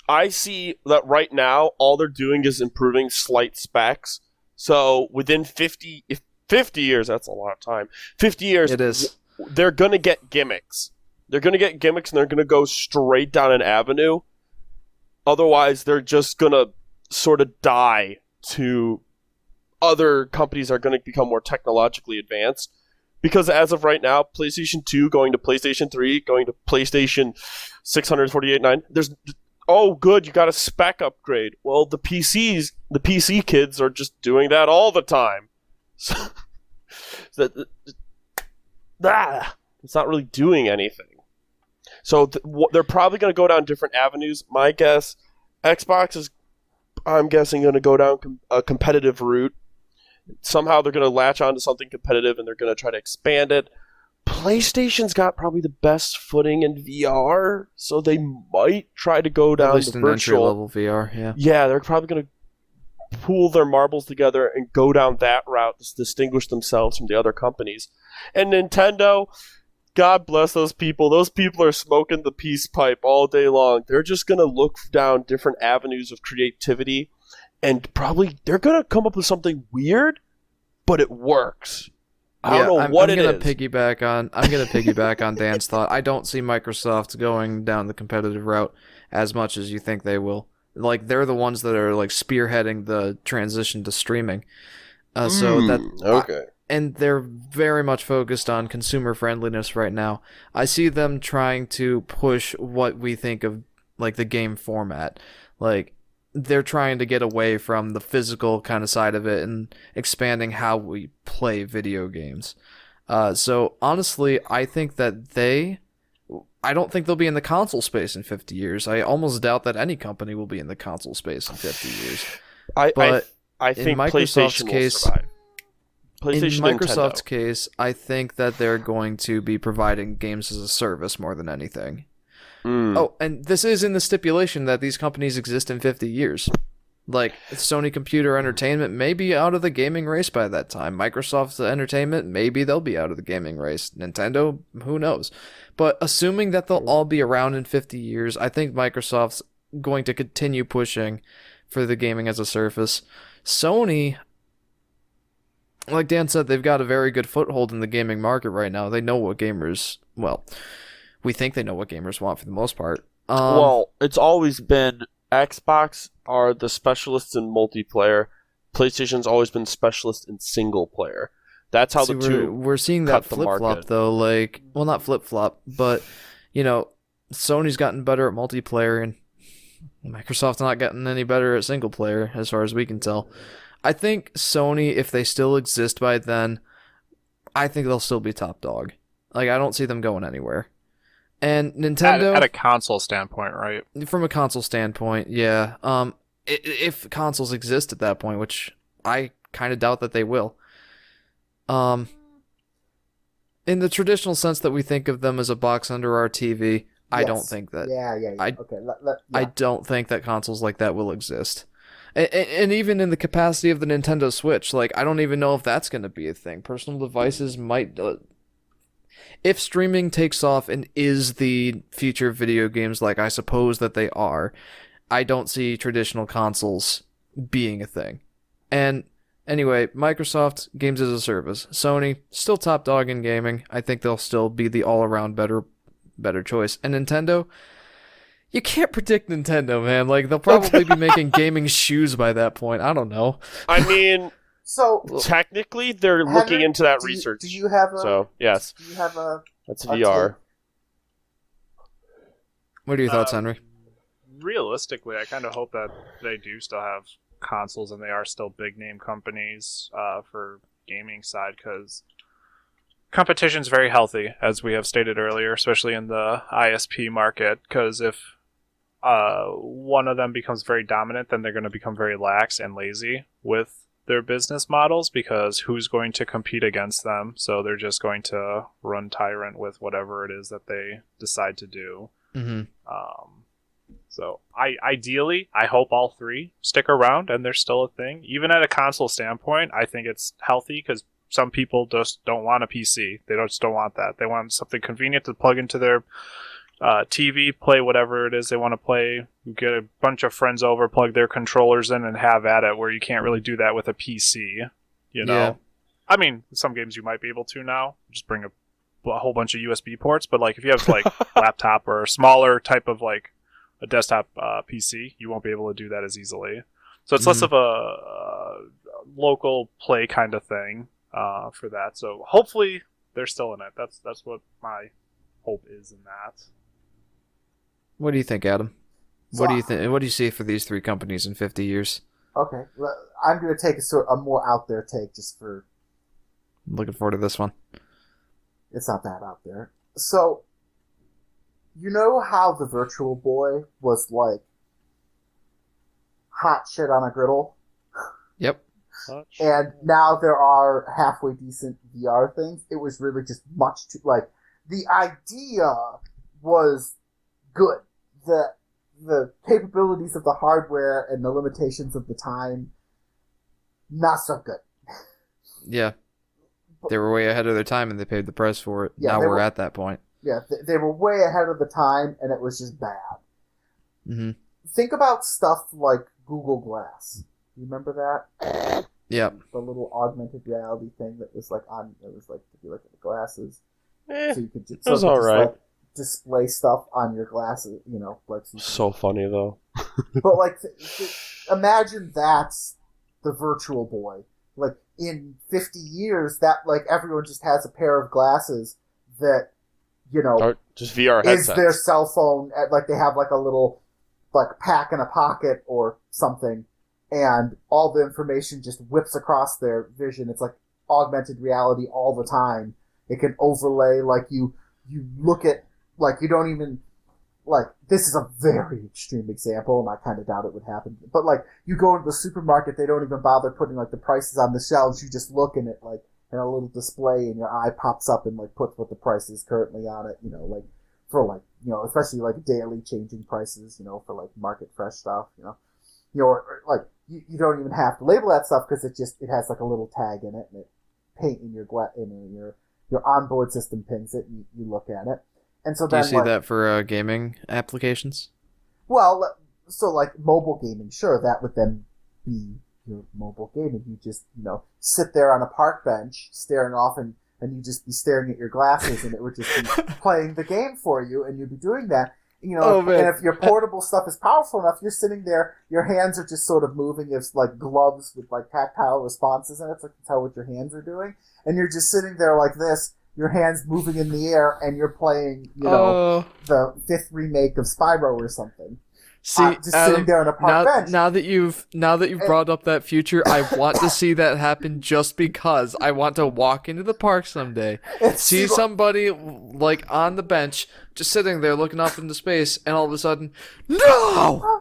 Speaker 2: I see that right now all they're doing is improving slight specs. So within 50 years, that's a lot of time. 50 years,
Speaker 1: it is.
Speaker 2: They're going to get gimmicks. They're going to get gimmicks and they're going to go straight down an avenue. Otherwise, they're just going to sort of die to other companies that are going to become more technologically advanced. Because as of right now, PlayStation 2 going to PlayStation 3, going to PlayStation 648.9, there's... Oh, good, you got a spec upgrade. Well, the PC kids are just doing that all the time. So, it's not really doing anything. So they're probably going to go down different avenues. My guess, Xbox is, I'm guessing, going to go down a competitive route. Somehow they're going to latch onto something competitive and they're going to try to expand it. PlayStation's got probably the best footing in VR, so they might try to go down the virtual
Speaker 1: level VR. Yeah.
Speaker 2: Yeah, they're probably going to pool their marbles together and go down that route to distinguish themselves from the other companies. And Nintendo, God bless those people. Those people are smoking the peace pipe all day long. They're just going to look down different avenues of creativity, and probably they're going to come up with something weird, but it works. I don't know what it is. I'm gonna piggyback on Dan's thought. I don't see Microsoft going down the competitive route as much as you think they will. Like, they're the ones that are like spearheading the transition to streaming. And they're very much focused on consumer friendliness right now. I see them trying to push what we think of like the game format. Like, they're trying to get away from the physical kind of side of it and expanding how we play video games. So honestly, I think that I don't think they'll be in the console space in 50 years. I almost doubt that any company will be in the console space in 50 years. I think PlayStation will survive.
Speaker 1: In Microsoft's case, I think that they're going to be providing games as a service more than anything. Oh, and this is in the stipulation that these companies exist in 50 years. Like, Sony Computer Entertainment may be out of the gaming race by that time. Microsoft's Entertainment, maybe they'll be out of the gaming race. Nintendo, who knows? But assuming that they'll all be around in 50 years, I think Microsoft's going to continue pushing for the gaming as a service. Sony, like Dan said, they've got a very good foothold in the gaming market right now. They know what gamers... Well... We think they know what gamers want for the most part.
Speaker 2: It's always been Xbox are the specialists in multiplayer. PlayStation's always been specialist in single player. That's how
Speaker 1: we're seeing that flip-flop though. Like, well, not flip-flop, but Sony's gotten better at multiplayer and Microsoft's not gotten any better at single player as far as we can tell. I think Sony, if they still exist by then, I think they'll still be top dog. Like, I don't see them going anywhere. And Nintendo,
Speaker 5: at a console standpoint, right?
Speaker 1: from a console standpoint, yeah. If consoles exist at that point, which I kind of doubt that they will. In the traditional sense that we think of them as a box under our TV, I don't think that.
Speaker 3: Yeah. Okay.
Speaker 1: I don't think that consoles like that will exist. And even in the capacity of the Nintendo Switch, like, I don't even know if that's going to be a thing. Personal devices might... if streaming takes off and is the future of video games, like I suppose that they are, I don't see traditional consoles being a thing. And anyway, Microsoft, games as a service. Sony, still top dog in gaming. I think they'll still be the all-around better choice. And Nintendo, you can't predict Nintendo, man. Like, they'll probably be making gaming shoes by that point. I don't know.
Speaker 2: I mean,
Speaker 3: so
Speaker 2: technically, they're looking into that research.
Speaker 3: Do you have a?
Speaker 2: So yes,
Speaker 3: Do you have a?
Speaker 2: That's VR.
Speaker 1: What are your thoughts, Henry?
Speaker 5: Realistically, I kind of hope that they do still have consoles and they are still big name companies for gaming side, because competition's very healthy, as we have stated earlier, especially in the ISP market, because if one of them becomes very dominant, then they're going to become very lax and lazy with their business models, because who's going to compete against them? So they're just going to run tyrant with whatever it is that they decide to do.
Speaker 1: Mm-hmm.
Speaker 5: So ideally, I hope all three stick around and they're still a thing. Even at a console standpoint, I think it's healthy, because some people just don't want a PC. They just don't want that. They want something convenient to plug into their TV, play whatever it is they want to play, get a bunch of friends over, plug their controllers in, and have at it, where you can't really do that with a PC, you know?
Speaker 1: Yeah.
Speaker 5: I mean, some games you might be able to now. Just bring a whole bunch of USB ports, but like if you have like laptop or a smaller type of like a desktop PC, you won't be able to do that as easily. So it's less of a local play kind of thing for that. So hopefully they're still in it. That's what my hope is in that.
Speaker 1: What do you think, Adam?
Speaker 3: So
Speaker 1: What do you think? What do you see for these three companies in 50 years?
Speaker 3: Okay, I'm going to take a more out there take, just for.
Speaker 1: Looking forward to this one.
Speaker 3: It's not that out there. So, you know how the Virtual Boy was like hot shit on a griddle?
Speaker 1: Yep.
Speaker 3: And now there are halfway decent VR things. It was really just much too, like, the idea was good. The capabilities of the hardware and the limitations of the time, not so good.
Speaker 1: Yeah. They were way ahead of their time and they paid the price for it.
Speaker 3: Yeah,
Speaker 1: now we're at that point.
Speaker 3: Yeah, they were way ahead of the time, and it was just bad.
Speaker 1: Mm-hmm.
Speaker 3: Think about stuff like Google Glass. You remember that?
Speaker 1: Yep.
Speaker 3: The little augmented reality thing that was like on. It was like if you look at the glasses, so you could just,
Speaker 2: it was all right.
Speaker 3: like, display stuff on your glasses. You know, like
Speaker 2: So funny though.
Speaker 3: But like, imagine that's the Virtual Boy. Like in 50 years, that like everyone just has a pair of glasses that, you know,
Speaker 2: Or just VR
Speaker 3: is
Speaker 2: headsets.
Speaker 3: their cell phone. Like they have like a little like pack in a pocket or something, and all the information just whips across their vision. It's like augmented reality all the time. It can overlay, like you look at, like you don't even, like, this is a very extreme example, and I kind of doubt it would happen. But like you go into the supermarket, they don't even bother putting like the prices on the shelves. You just look in it, like, in a little display, and your eye pops up and like puts what the price is currently on it. You know, like for like, you know, especially like daily changing prices. You know, for like market fresh stuff. Or like you don't even have to label that stuff, because it has like a little tag in it, and it paint in your onboard system pings it, and you look at it. And so
Speaker 1: Do
Speaker 3: then
Speaker 1: you see that for gaming applications?
Speaker 3: Well, so like mobile gaming, sure, that would then be your mobile gaming. You just, you know, sit there on a park bench staring off, and you just be staring at your glasses, and it would just be playing the game for you, and you'd be doing that. You know, and if your portable stuff is powerful enough, you're sitting there, your hands are just sort of moving. It's like gloves with like tactile responses in it, so you can tell what your hands are doing. And you're just sitting there like this, your hands moving in the air, and you're playing, you know, the 5th remake of Spyro or something.
Speaker 1: See,
Speaker 3: just
Speaker 1: Adam,
Speaker 3: sitting there on a park bench.
Speaker 1: now that you've brought up that future, I want to see that happen just because I want to walk into the park someday, see somebody like on the bench, just sitting there looking off into space, and all of a sudden, no!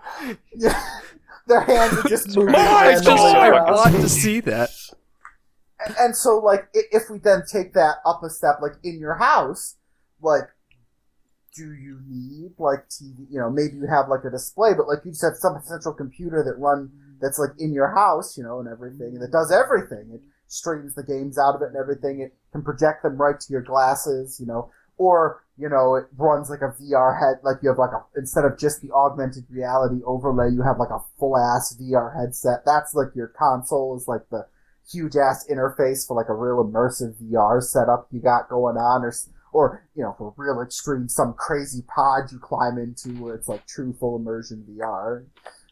Speaker 3: Yeah, their hands are just moving.
Speaker 1: I want to see that.
Speaker 3: And so, like, if we then take that up a step, like, in your house, like, do you need, like, TV? You know, maybe you have, like, a display, but, like, you just have some central computer that's, like, in your house, you know, and everything, and it does everything. It streams the games out of it and everything. It can project them right to your glasses, you know, or, you know, it runs, like, a VR head, like, you have, like, instead of just the augmented reality overlay, you have, like, a full-ass VR headset. That's, like, your console is, like, the huge-ass interface for, like, a real immersive VR setup you got going on, or, you know, for real extreme, some crazy pod you climb into where it's, like, true full immersion VR.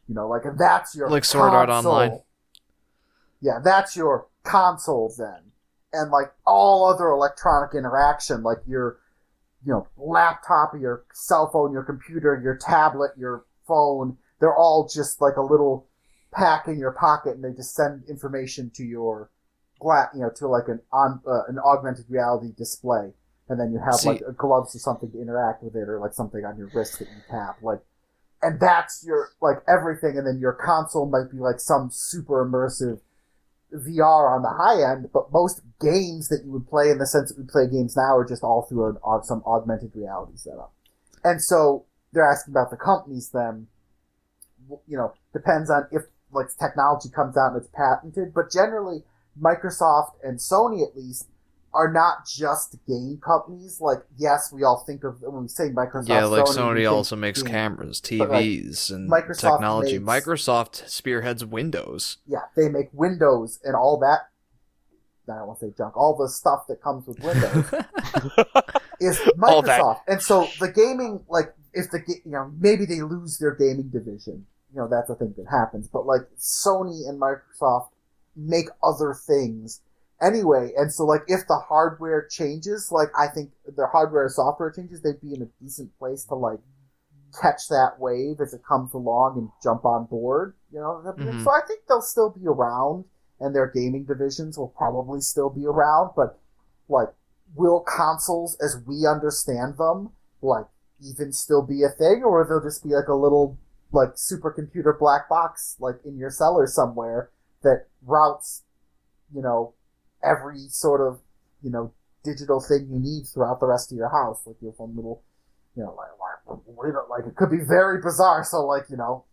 Speaker 3: You know, like, and that's your
Speaker 1: like Sword Art Online.
Speaker 3: Yeah, that's your console then. And, like, all other electronic interaction, like your, you know, laptop, your cell phone, your computer, your tablet, your phone, they're all just, like, a little pack in your pocket, and they just send information to your to like an augmented reality display, and then you have like gloves or something to interact with it, or like something on your wrist that you tap, like, and that's your like everything, and then your console might be like some super immersive VR on the high end, but most games that you would play in the sense that we play games now are just all through some augmented reality setup. And so they're asking about the companies then, you know, depends on if like technology comes out and it's patented, but generally Microsoft and Sony at least are not just game companies. Like, yes, we all think of when we say Microsoft.
Speaker 1: Yeah, like Sony also makes cameras, TVs, and technology. Microsoft spearheads Windows.
Speaker 3: Yeah, they make Windows and all that. I don't want to say junk. All the stuff that comes with Windows is Microsoft. And so the gaming, like, if maybe they lose their gaming division. You know, that's a thing that happens. But, like, Sony and Microsoft make other things anyway. And so, like, if the hardware changes, like, I think their hardware and software changes, they'd be in a decent place to, like, catch that wave as it comes along and jump on board. You know? Mm-hmm. So I think they'll still be around, and their gaming divisions will probably still be around. But, like, will consoles, as we understand them, like, even still be a thing? Or they'll just be, like, a little, like, supercomputer black box, like, in your cellar somewhere that routes, you know, every sort of, you know, digital thing you need throughout the rest of your house. Like, you have one little, you know, like it could be very bizarre. So, like, you know,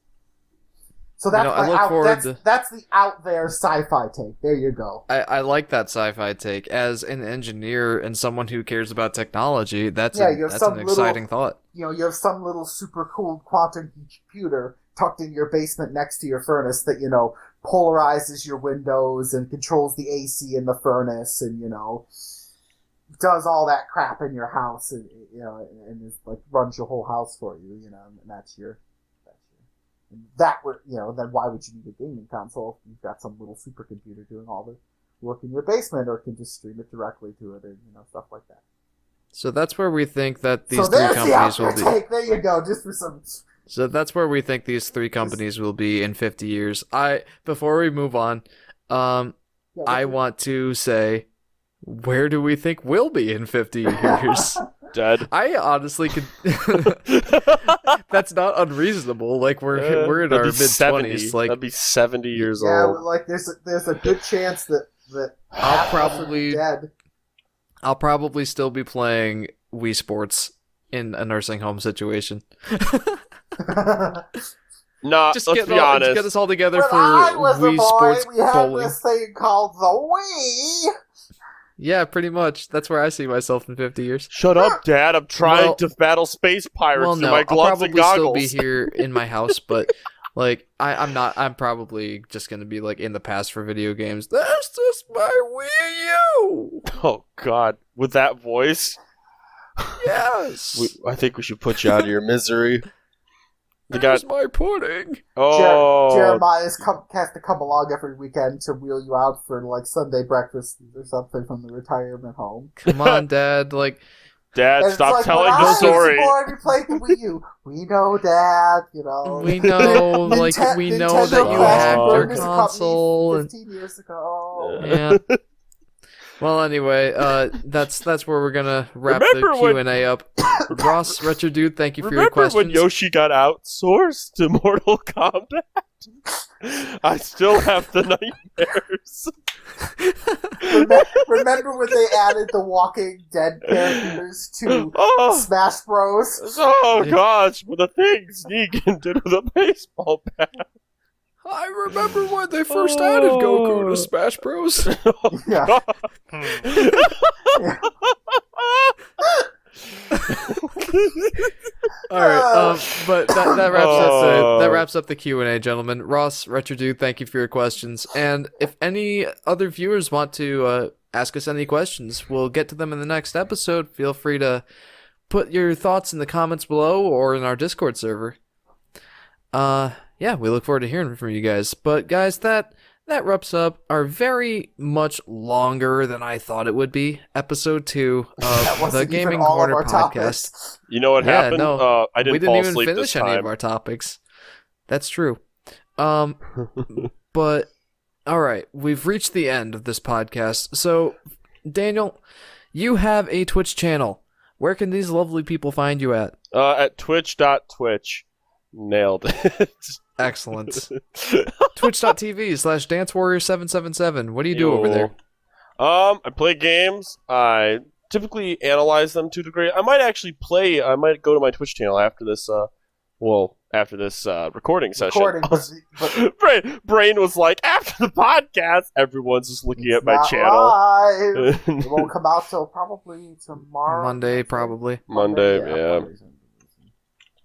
Speaker 3: so that's that's the out there sci-fi take. There you go.
Speaker 1: I like that sci-fi take. As an engineer and someone who cares about technology, that's an exciting thought.
Speaker 3: You know, you have some little super cool quantum computer tucked in your basement next to your furnace that, you know, polarizes your windows and controls the AC in the furnace, and, you know, does all that crap in your house, and, you know, and is, like, runs your whole house for you, you know, and that's your and that would, you know, then why would you need a gaming console if you've got some little supercomputer doing all the work in your basement, or can just stream it directly to it, or, you know, stuff like that.
Speaker 1: So that's where we think that these three companies will be.
Speaker 3: There you go, just for some.
Speaker 1: So that's where we think these three companies will be in 50 years. Before we move on, I want to say, where do we think we'll be in 50 years?
Speaker 2: Dead.
Speaker 1: I honestly could. That's not unreasonable. Like, we're in our mid-20s. Like,
Speaker 2: that'd be 70 years old.
Speaker 3: Yeah, like there's a good chance that
Speaker 1: I'll probably still be playing Wii Sports in a nursing home situation.
Speaker 2: No, let's be honest.
Speaker 1: Get us all together for Wii Sports
Speaker 3: we had
Speaker 1: bowling.
Speaker 3: This thing called the Wii.
Speaker 1: Yeah, pretty much. That's where I see myself in 50 years.
Speaker 2: Shut up, Dad. I'm trying to battle space pirates in my gloves and goggles.
Speaker 1: I'll probably still be here in my house, but, like, I'm not. I'm probably just going to be, like, in the past for video games. That's just my Wii U!
Speaker 2: Oh, God. With that voice?
Speaker 1: Yes!
Speaker 2: I think we should put you out of your misery.
Speaker 1: There's my pudding.
Speaker 2: Oh,
Speaker 3: Jeremiah has to come along every weekend to wheel you out for, like, Sunday breakfast or something from the retirement home.
Speaker 1: Come on, Dad. Like,
Speaker 2: Dad,
Speaker 3: And
Speaker 2: stop
Speaker 3: it's like,
Speaker 2: telling
Speaker 3: when
Speaker 2: the
Speaker 3: I
Speaker 2: story.
Speaker 3: was born, we played the Wii U. We know, Dad. You know.
Speaker 1: We know, like we know that you
Speaker 3: Nintendo
Speaker 1: hacked your
Speaker 3: burned as a company
Speaker 1: console.
Speaker 3: 15 years ago.
Speaker 1: Yeah. Well, anyway, that's where we're gonna wrap
Speaker 2: Remember
Speaker 1: the Q&A up. Ross, Retro Dude, thank you for your questions.
Speaker 2: Remember when Yoshi got outsourced to Mortal Kombat? I still have the nightmares.
Speaker 3: Remember when they added the Walking Dead characters to Smash Bros?
Speaker 2: Oh gosh, with the things Negan did with a baseball bat.
Speaker 1: I remember when they first added Goku to Smash Bros.
Speaker 3: Yeah.
Speaker 1: All right, but that wraps up the Q&A, gentlemen. Ross, Retro Dude, thank you for your questions. And if any other viewers want to ask us any questions, we'll get to them in the next episode. Feel free to put your thoughts in the comments below or in our Discord server. Yeah, we look forward to hearing from you guys. But guys, that wraps up our very much longer than I thought it would be episode 2 of the Gaming Corner podcast.
Speaker 3: Topics.
Speaker 2: You know what happened?
Speaker 1: No,
Speaker 2: I didn't
Speaker 1: we didn't
Speaker 2: fall
Speaker 1: even
Speaker 2: asleep
Speaker 1: finish
Speaker 2: this
Speaker 1: any
Speaker 2: time.
Speaker 1: of our topics. That's true. But all right, we've reached the end of this podcast. So, Daniel, you have a Twitch channel. Where can these lovely people find you at?
Speaker 2: At twitch.twitch. Nailed it.
Speaker 1: Excellent. Twitch.tv/DanceWarrior777. What do you do over there?
Speaker 2: I play games. I typically analyze them to a degree. I might go to my Twitch channel after this, recording session. Brain was like, after the podcast, everyone's just looking at my channel.
Speaker 3: Live. It won't come out till probably tomorrow.
Speaker 1: Monday, probably.
Speaker 2: Monday, yeah.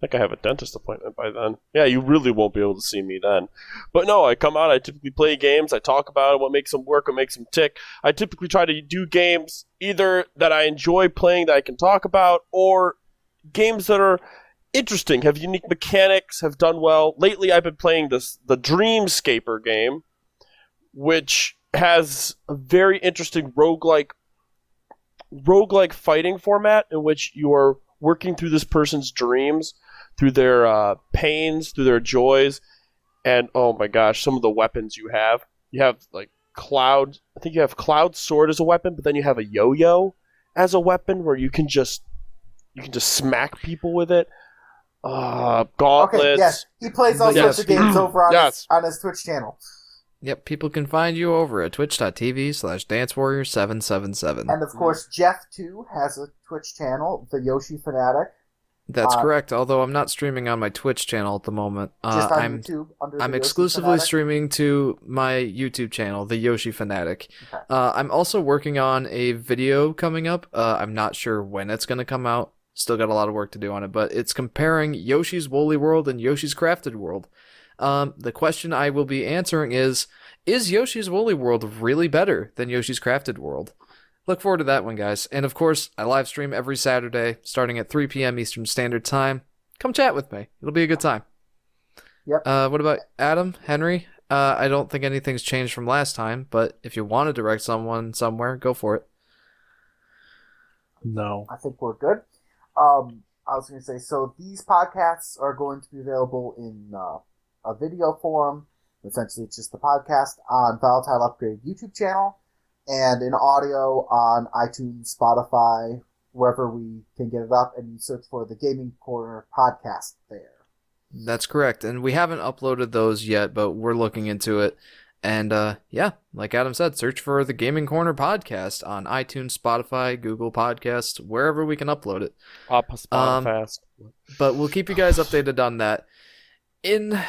Speaker 2: I think I have a dentist appointment by then. Yeah, you really won't be able to see me then. But no, I come out, I typically play games, I talk about what makes them work, what makes them tick. I typically try to do games either that I enjoy playing that I can talk about, or games that are interesting, have unique mechanics, have done well. Lately, I've been playing the Dreamscaper game, which has a very interesting roguelike fighting format in which you are working through this person's dreams, through their pains, through their joys, and oh my gosh, some of the weapons you have. You have like Cloud. I think you have Cloud Sword as a weapon, but then you have a yo-yo as a weapon where you can just smack people with it. Gauntlets.
Speaker 3: Okay, yes, he plays all sorts of games over on his Twitch channel.
Speaker 1: Yep, people can find you over at twitch.tv/DanceWarrior777.
Speaker 3: And of course, Jeff too has a Twitch channel, the Yoshi Fanatic.
Speaker 1: That's correct, although I'm not streaming on my Twitch channel at the moment.
Speaker 3: Just on YouTube,
Speaker 1: I'm exclusively streaming to my YouTube channel, the Yoshi Fanatic. Okay. I'm also working on a video coming up. I'm not sure when it's going to come out. Still got a lot of work to do on it, but it's comparing Yoshi's Woolly World and Yoshi's Crafted World. The question I will be answering is Yoshi's Woolly World really better than Yoshi's Crafted World? Look forward to that one, guys. And of course, I live stream every Saturday, starting at 3 p.m. Eastern Standard Time. Come chat with me. It'll be a good time.
Speaker 3: Yep.
Speaker 1: What about Adam, Henry? I don't think anything's changed from last time, but if you want to direct someone somewhere, go for it.
Speaker 5: No.
Speaker 3: I think we're good. I was going to say, so these podcasts are going to be available in a video form. Essentially, it's just the podcast on Volatile Upgrade YouTube channel, and in audio on iTunes, Spotify, wherever we can get it up, and you search for the Gaming Corner podcast there.
Speaker 1: That's correct, and we haven't uploaded those yet, but we're looking into it. And yeah, like Adam said, search for the Gaming Corner podcast on iTunes, Spotify, Google Podcasts, wherever we can upload it.
Speaker 2: Spotify.
Speaker 1: But we'll keep you guys updated on that. In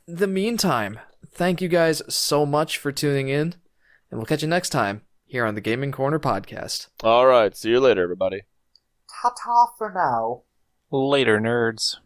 Speaker 1: the meantime, thank you guys so much for tuning in, and we'll catch you next time here on the Gaming Corner podcast.
Speaker 2: All right, see you later, everybody.
Speaker 3: Ta-ta for now.
Speaker 4: Later, nerds.